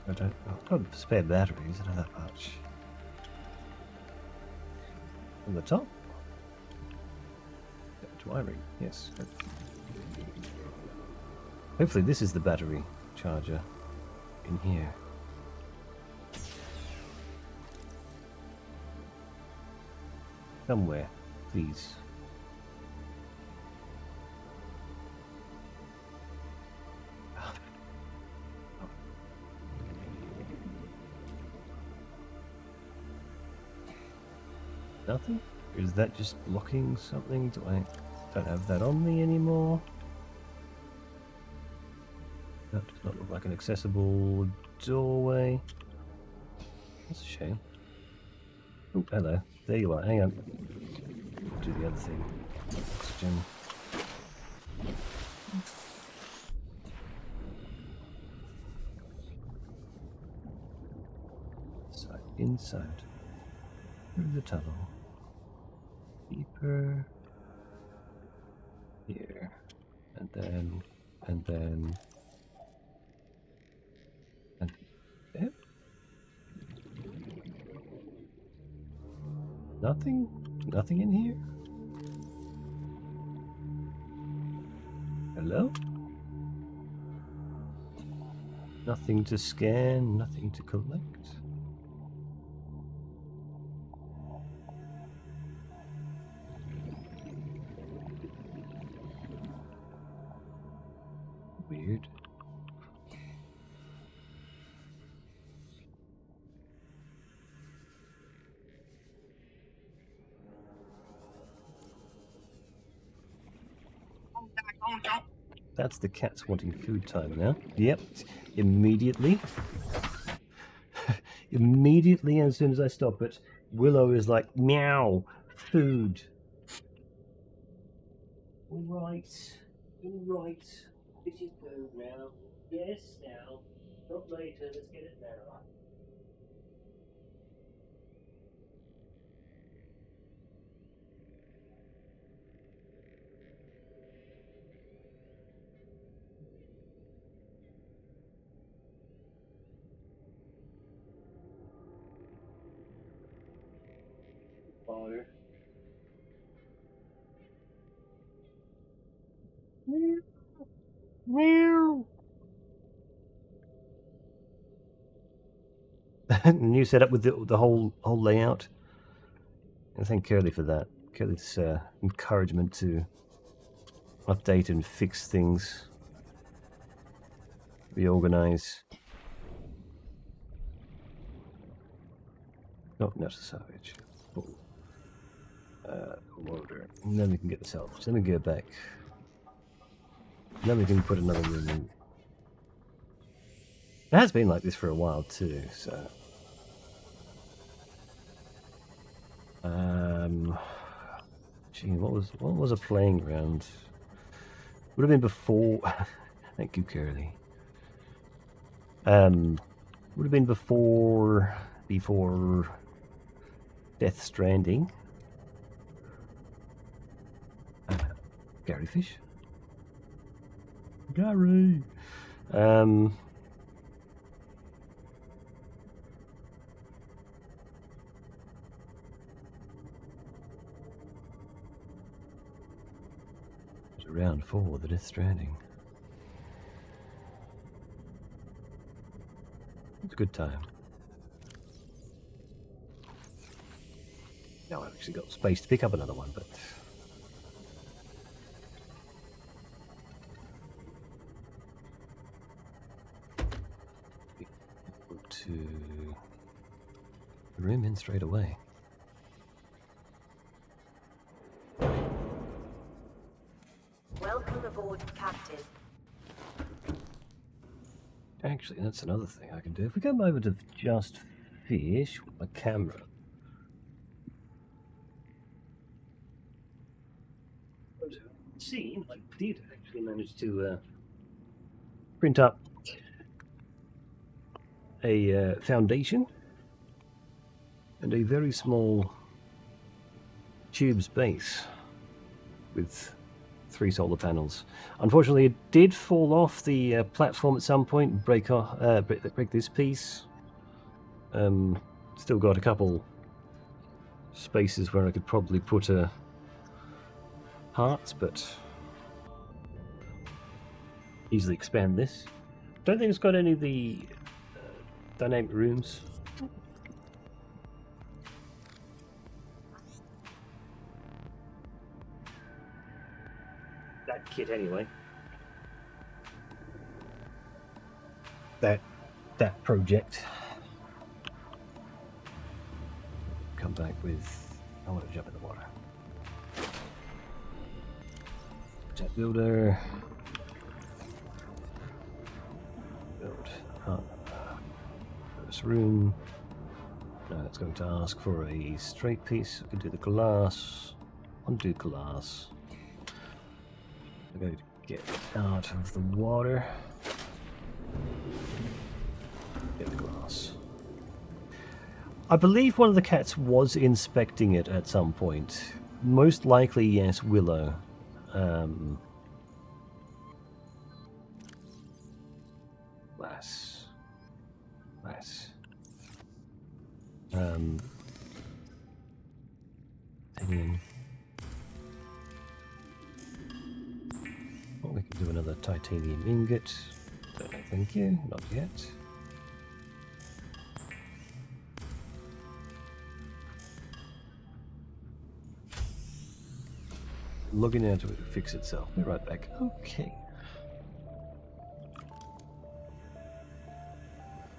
I've got spare batteries, I don't have that much. On the top? Wiring, yes. Hopefully this is the battery charger in here. Somewhere, please. Nothing? Or is that just blocking something? Do I don't have that on me anymore? That does not look like an accessible doorway. That's a shame. Oh, hello. There you are. Hang on. Do the other thing. Oxygen. Inside. Through the tunnel. Deeper. Here. And then. And there. Nothing? Nothing in here? Hello? Nothing to scan, nothing to collect. Weird. That's the cats wanting food time now. Yep. Immediately. Immediately, as soon as I stop it, Willow is like, meow, food. Alright. Alright. This is food now. Yes, now. Not later, let's get it now. Water. Meow. New setup with the whole layout. I thank Curly for that. Curly's encouragement to update and fix things, reorganize. Oh, not a salvage. Oh. Loader. And then we can get the salvage. Then we go back. And then we can put another room in. It has been like this for a while too, so. Gee, what was a playing ground? Would have been before. Thank you, Curly. Would have been before Death Stranding. Gary Fish. Gary. Round 4, the Death Stranding. It's a good time. Now I've actually got space to pick up another one, but to the room in straight away. Welcome aboard, Captain. Actually, that's another thing I can do. If we come over to just fish with my camera. See, I did actually manage to print up a foundation and a very small tube's base with 3 solar panels. Unfortunately, it did fall off the platform at some point and break this piece. Still got a couple spaces where I could probably put parts, but easily expand this. Don't think it's got any of the dynamic rooms. That kit anyway. That project. Come back with. I want to jump in the water. Jet builder. Build. This room. Now it's going to ask for a straight piece. We can do the glass. Undo glass. I'm going to get out of the water. Get the glass. I believe one of the cats was inspecting it at some point. Most likely, yes, Willow. Glass. Titanium. Well, we can do another titanium ingot. No, thank you, not yet. Logging out to fix itself. Be right back. Okay.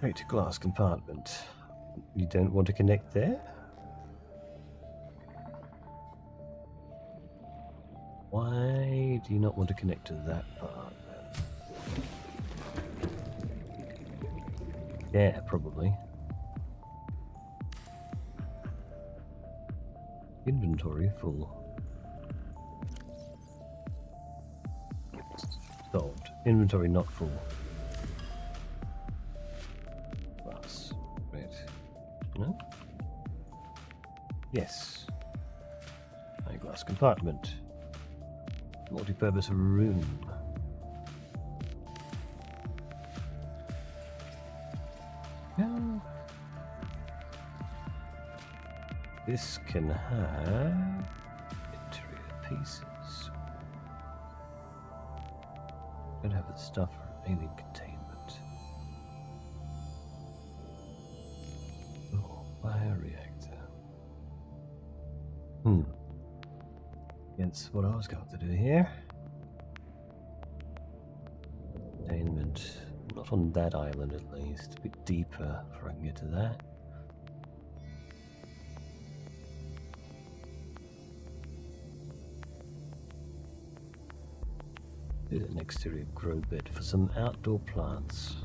Right, glass compartment. You don't want to connect there? Why do you not want to connect to that part then? Yeah, probably. Inventory full. Solved. Inventory not full. Glass. Right. No? Yes. A glass compartment. Multi-purpose room. Yeah. This can have interior pieces. Don't have the stuff for alien containment. Oh, bioreactor. Against what I was going to do here. Containment. Not on that island at least. A bit deeper before I can get to that. An exterior grow bed for some outdoor plants.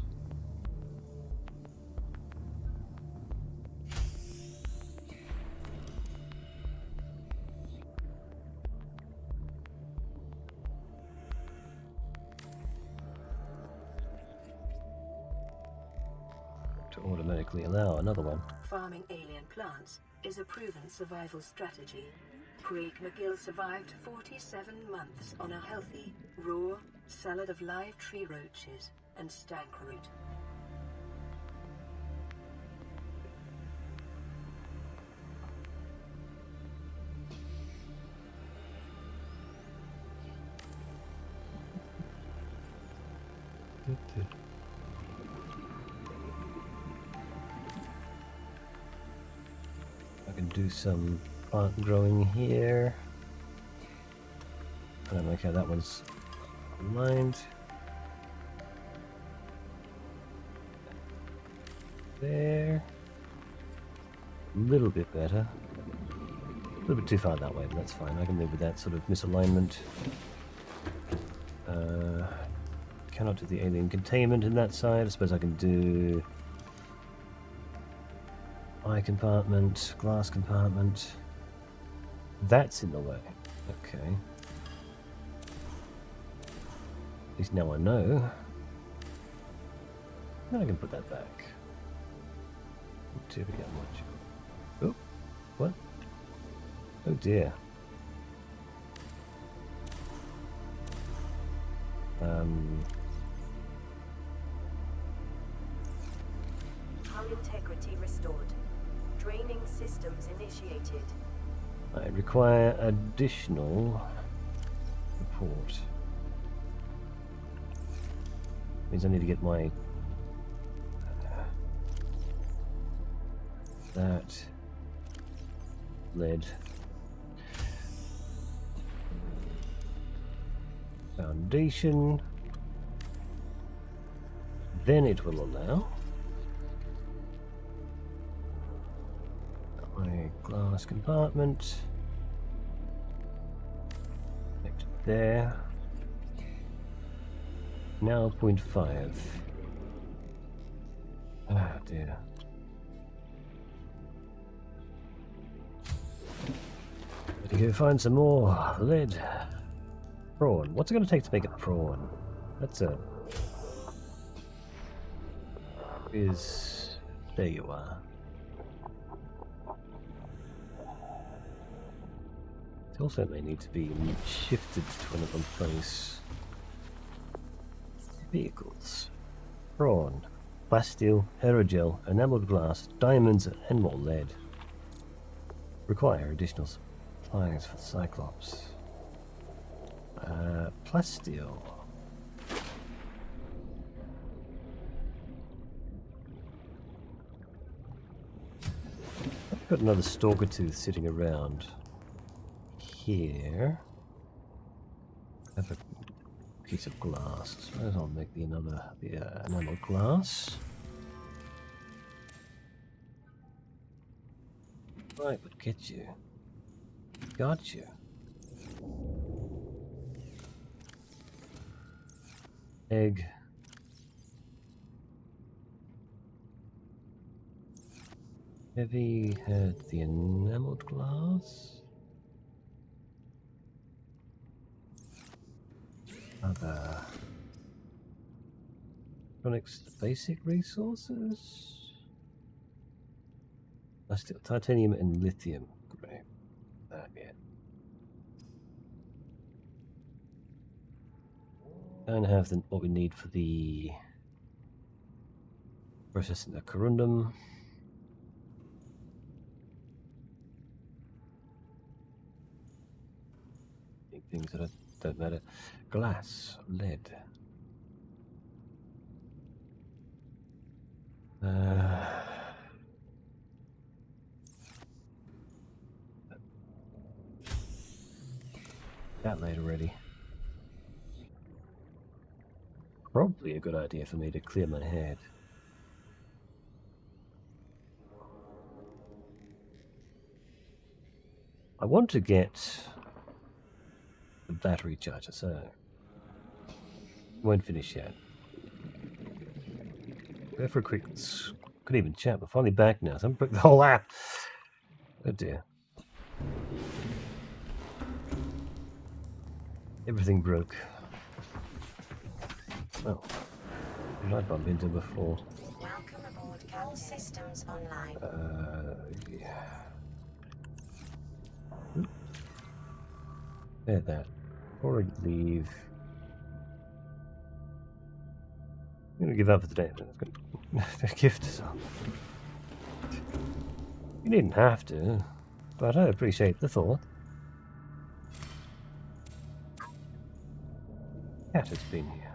To automatically allow another one. Farming alien plants is a proven survival strategy. Craig McGill survived 47 months on a healthy, raw salad of live tree roaches and stank root. I can do some plant growing here. I don't like how that one's aligned. There. A little bit better. A little bit too far that way, but that's fine. I can live with that sort of misalignment. Cannot do the alien containment in that side. I suppose I can do eye compartment, glass compartment. That's in the way. Okay. At least now I know. Then I can put that back. Activity unmuch. Oh, what? Oh dear. Hull integrity restored. Draining systems initiated. I require additional report. Means I need to get my that lead foundation. Then it will allow my glass compartment. Connect it there. Now 0.5. Ah dear. Better go find some more lead. Prawn. What's it going to take to make a prawn? That's a... There you are. It also may need to be shifted to another place. Vehicles. Prawn. Plasteel, aerogel, enameled glass, diamonds, and more lead. Require additional supplies for the Cyclops. Plasteel. I've got another stalker tooth sitting around here. I have a piece of glass. I suppose I'll make the enamel glass. Right, would get you. Got you. Egg. Heavy had the enameled glass. Other electronics, basic resources. Plasteel, titanium, and lithium. Great. Yeah. Don't have what we need for the processing the corundum. Things that don't matter. Glass, lead. That laid already. Probably a good idea for me to clear my head. I want to get the battery charger, so won't finish yet. Go for a quick. Couldn't even chat. We're finally back now. So I'm broke the whole app. Oh dear. Everything broke. Oh, what did I bump into before? Welcome aboard. All systems online. Yeah. There, that. Before I leave, I'm gonna give up for today. A gift. You didn't have to, but I appreciate the thought. Cat has been here.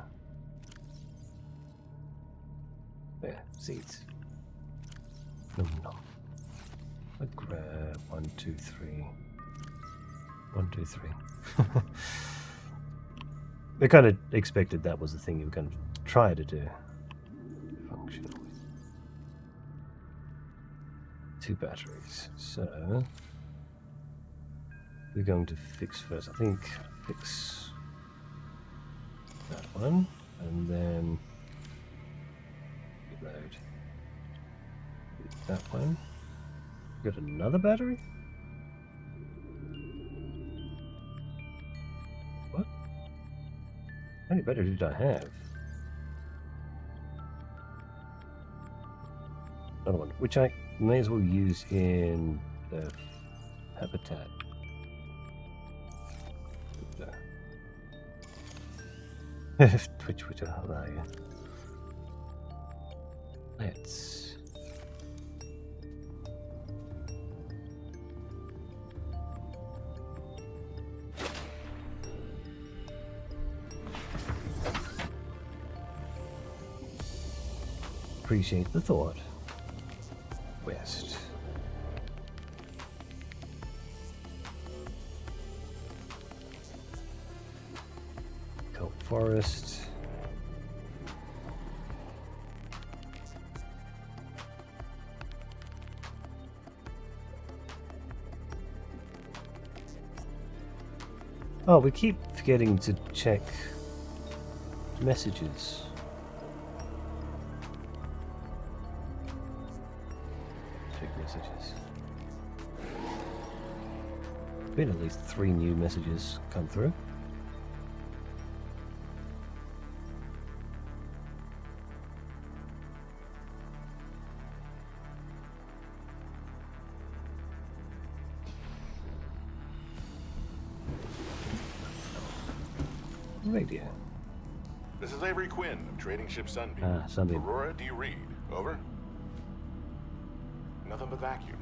There, seeds. Nom nom. I grab 1, 2, 3. 1, 2, 3. I kind of expected that was the thing you were going to try to do. Functional. 2 batteries. So we're going to fix first. I think fix that one, and then reload that one. Got another battery? What? How many batteries did I have? Another one, which I may as well use in the habitat. Twitch, how are you? Let's. Appreciate the thought. West. Cold Forest. Oh, we keep forgetting to check messages. Check messages. Been at least 3 new messages come through. Radio. This is Avery Quinn of Trading Ship Sunbeam. Sunbeam. Aurora, do you read? Over. Nothing but vacuum.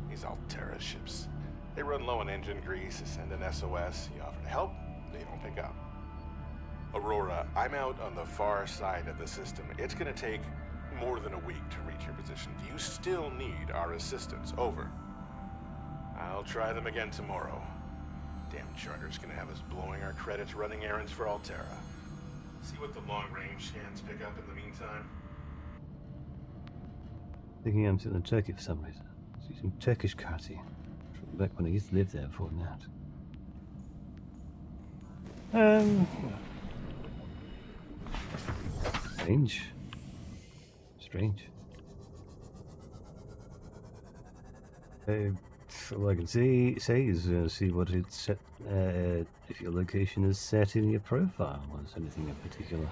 These Altera ships. They run low on engine grease, send an SOS, you offer to help, they don't pick up. Aurora, I'm out on the far side of the system. It's gonna take more than a week to reach your position. Do you still need our assistance? Over. I'll try them again tomorrow. Damn charter's gonna have us blowing our credits running errands for Altera. See what the long-range scans pick up in the meantime. Thinking I'm still in Turkey for some reason. It's using Turkish currency from back when I used to live there before that. Strange. All I can say is see what it's set. If your location is set in your profile, or is anything in particular?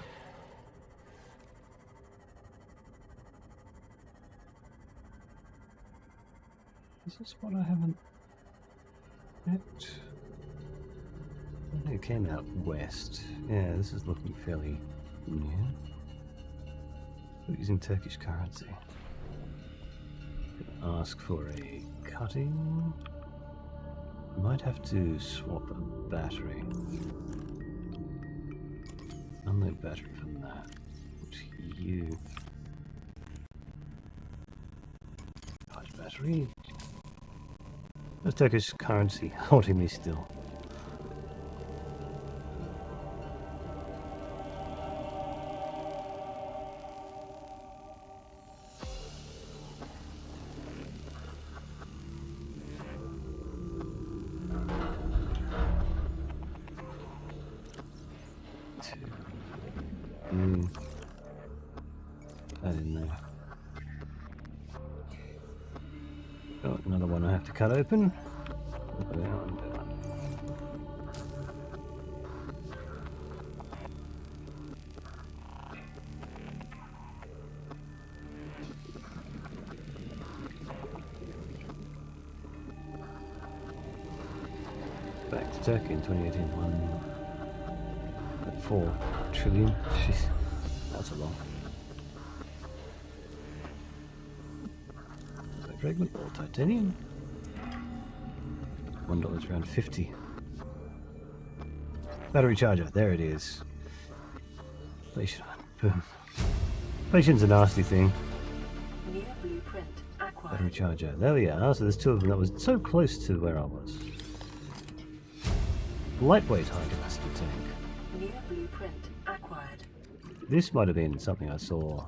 Is this what I haven't checked? I think it came out west. Yeah, this is looking fairly new. We're using Turkish currency. Ask for a cutting. Might have to swap a battery. Unload battery from that. To you. Charge battery. Let's Turkish currency holding me still. That in there. Got another one I have to cut open. Back to Turkey in 2018. 4 trillion. Jeez, that's a lot. Fragment or titanium. $1 around 50. Battery charger, there it is. Boom. Inflation's a nasty thing. New blueprint acquired. Battery charger, there we are. So there's 2 of them. That was so close to where I was. Lightweight hydromaster tank. New blueprint acquired. This might have been something I saw.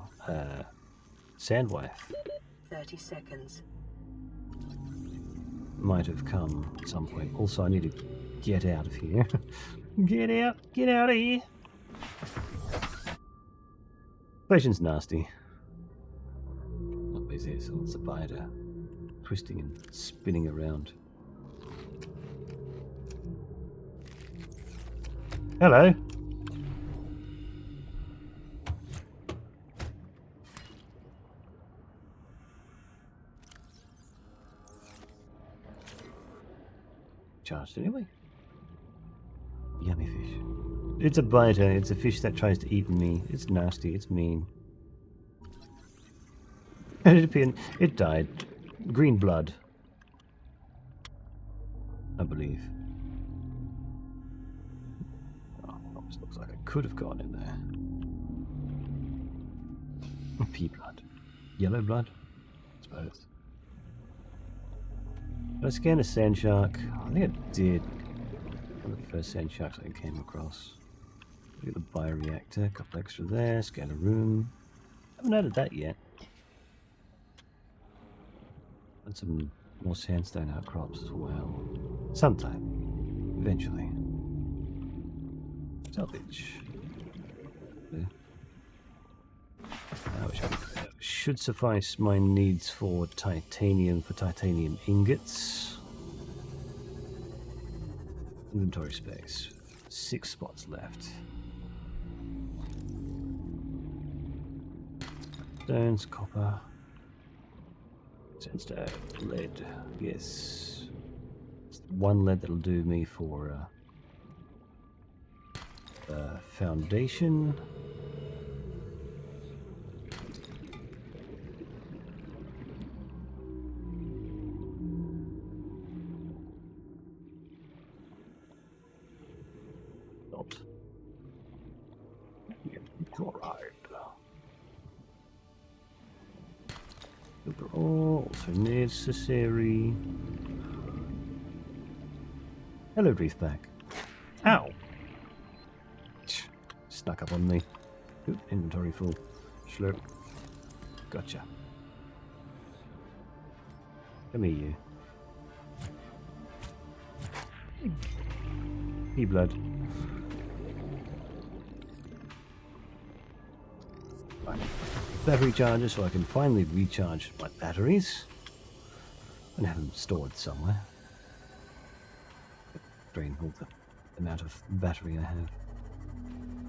Sandwife. 30 seconds. Might have come at some point. Also, I need to get out of here. Get out of here. Inflation's nasty. What is this? Oh, it's a spider twisting and spinning around. Hello. Charged anyway. Yummy fish. It's a biter. It's a fish that tries to eat me. It's nasty. It's mean. It died. Green blood. I believe. Oh, almost looks like I could have gone in there. Pea blood. Yellow blood? I suppose. Did I scan a sand shark? I think I did. One of the first sand sharks I came across. Look at the bioreactor. A couple extra there. Scan a room. Haven't added that yet. And some more sandstone outcrops as well. Sometime. Eventually. Salvage. There. Should suffice my needs for titanium ingots. Inventory space. 6 spots left. Stones, copper. Sandstone, lead. Yes. It's 1 lead that'll do me for foundation. Chloride. Overall, also necessary. Hello, Reefback. Ow! Snuck up on me. Oop, inventory full. Slurp. Gotcha. Come here, you. Pea blood. Right. Battery charger so I can finally recharge my batteries. And have them stored somewhere. Drain all the amount of battery I have.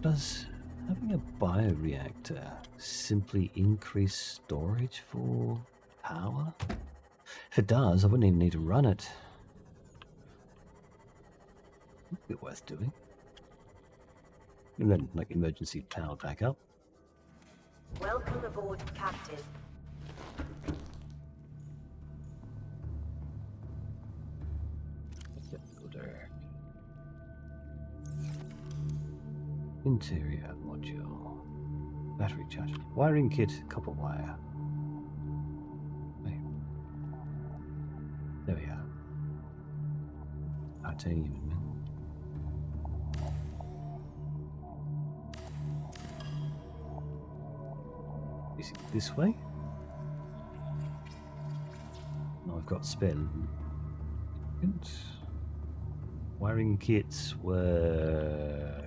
Does having a bioreactor simply increase storage for power? If it does, I wouldn't even need to run it. It'd be worth doing. And then, like, emergency power backup. Welcome aboard, Captain. Interior module. Battery charger. Wiring kit, copper wire. There we are. Titanium. Is it this way? No, I've got spin. Good. Wiring kits were...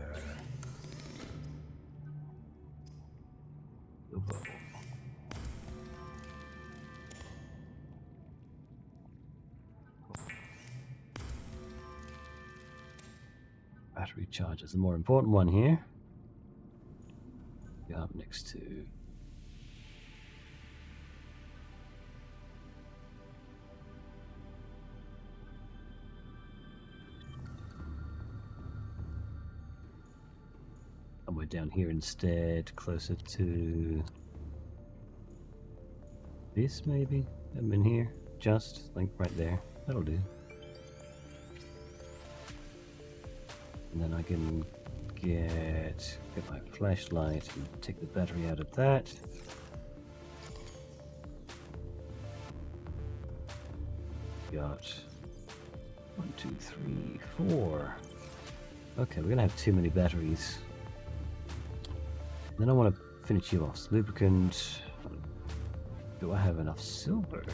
Battery charger is the more important one here. Go up next to... somewhere down here instead, closer to this maybe? I'm in here, just like right there. That'll do. And then I can get my flashlight and take the battery out of that. Got 1, 2, 3, 4. Okay, we're gonna have too many batteries. Then I want to finish you off. Lubricant. Do I have enough silver?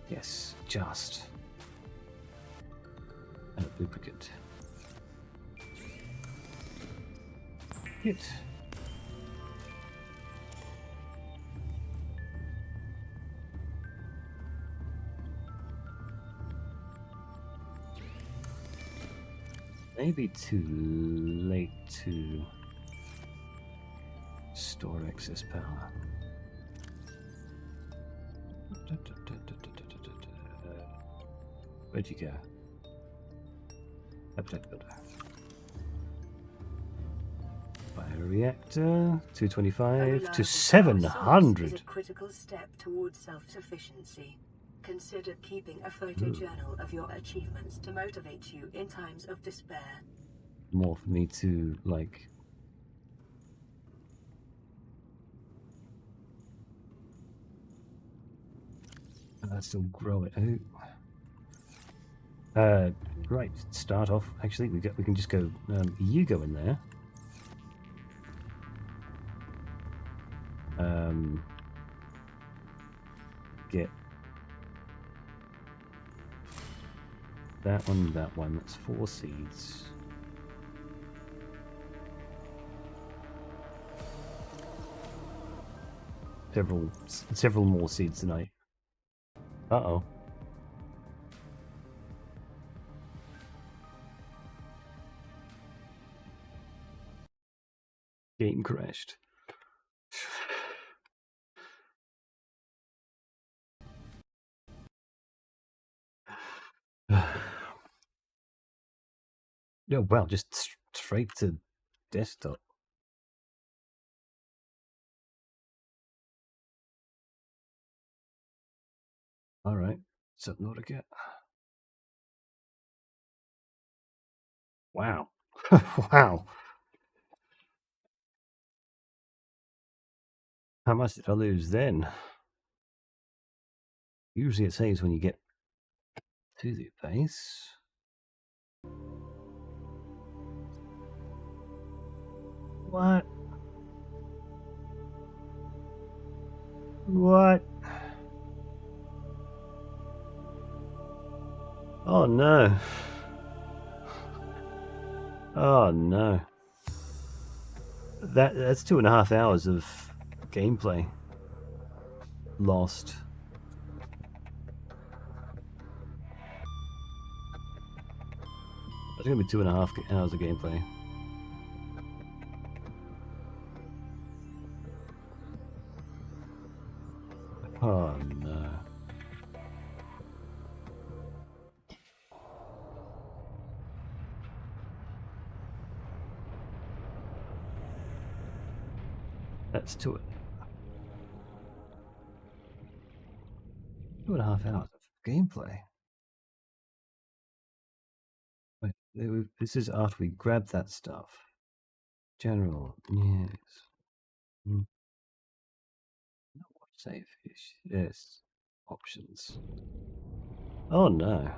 Yes, just. And a lubricant. Hit. Maybe too late to store excess power. Where'd you go? Appetite builder. Bioreactor, 225 reliable to power source 700. is a critical step towards self-sufficiency. Consider keeping a photojournal of your achievements to motivate you in times of despair. More for me to, like... still grow it. Right, start off. Actually, we can just go. You go in there. Get that one, that one. That's 4 seeds. Several more seeds tonight. Uh-oh. Game crashed. Yeah, well, just straight to desktop. All right, Subnautica. Wow. Wow. How much did I lose then? Usually it saves when you get to the base. What? What? Oh no. Oh no. That's 2.5 hours of gameplay lost. That's gonna be 2.5 hours of gameplay. Oh no. That's 2.5 hours of gameplay. Wait, this is after we grab that stuff. General, yes. No, save fish. Yes. Options. Oh no.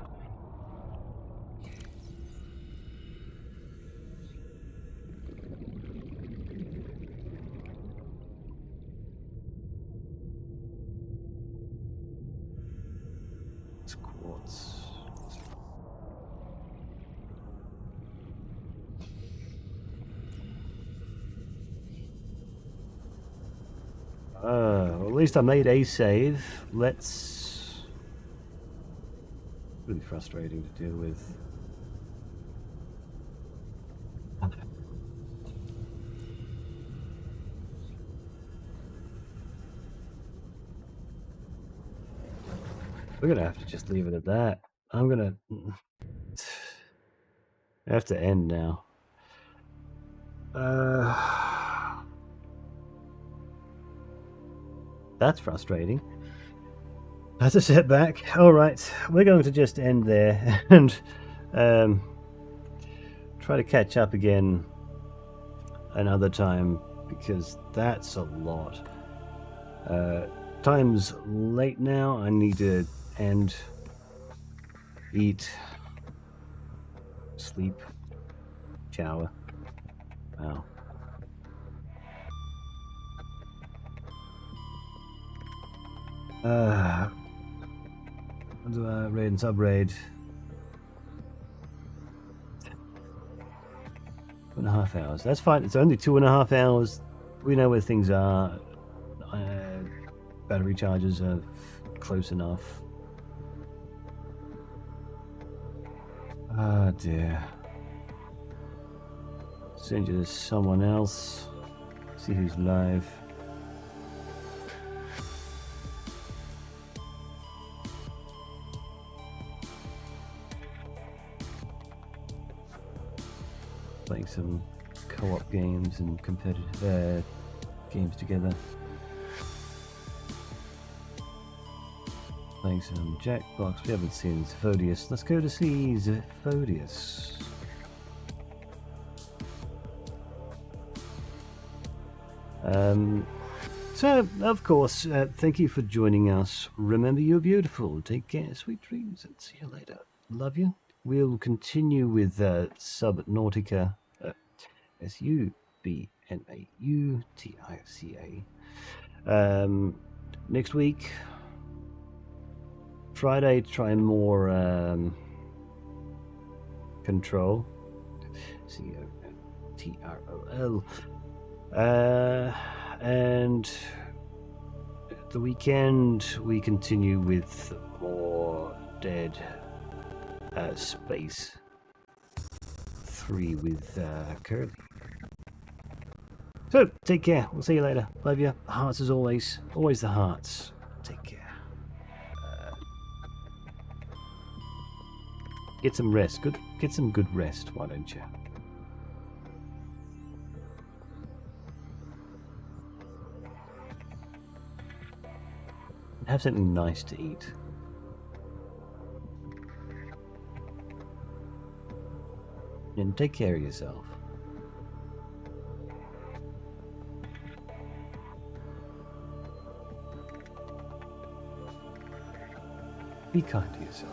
It's quartz. Well, at least I made a save. Let's... Really frustrating to deal with. We're gonna have to just leave it at that. I'm gonna... I have to end now. That's frustrating. That's a setback. Alright, we're going to just end there and try to catch up again another time, because that's a lot. Time's late now. I need to end, eat, sleep, shower. Wow. Do I raid and sub-raid? 2.5 hours. That's fine. It's only 2.5 hours. We know where things are. Battery charges are close enough. Ah, dear. Send you to someone else. See who's live. Playing some co-op games and competitive games together. Playing some Jackbox. We haven't seen Zephodius. Let's go to see Zephodius. So, of course, thank you for joining us. Remember, you're beautiful. Take care, sweet dreams, and see you later. Love you. We'll continue with Subnautica. Subnautica. Next week, Friday, try more Control. CONTROL. And the weekend we continue with more Dead Space 3 with Curly. So take care. We'll see you later. Love you. Hearts as always. Always the hearts. Take care. Get some rest. Get some good rest. Why don't you? Have something nice to eat. And take care of yourself. Be kind to yourself.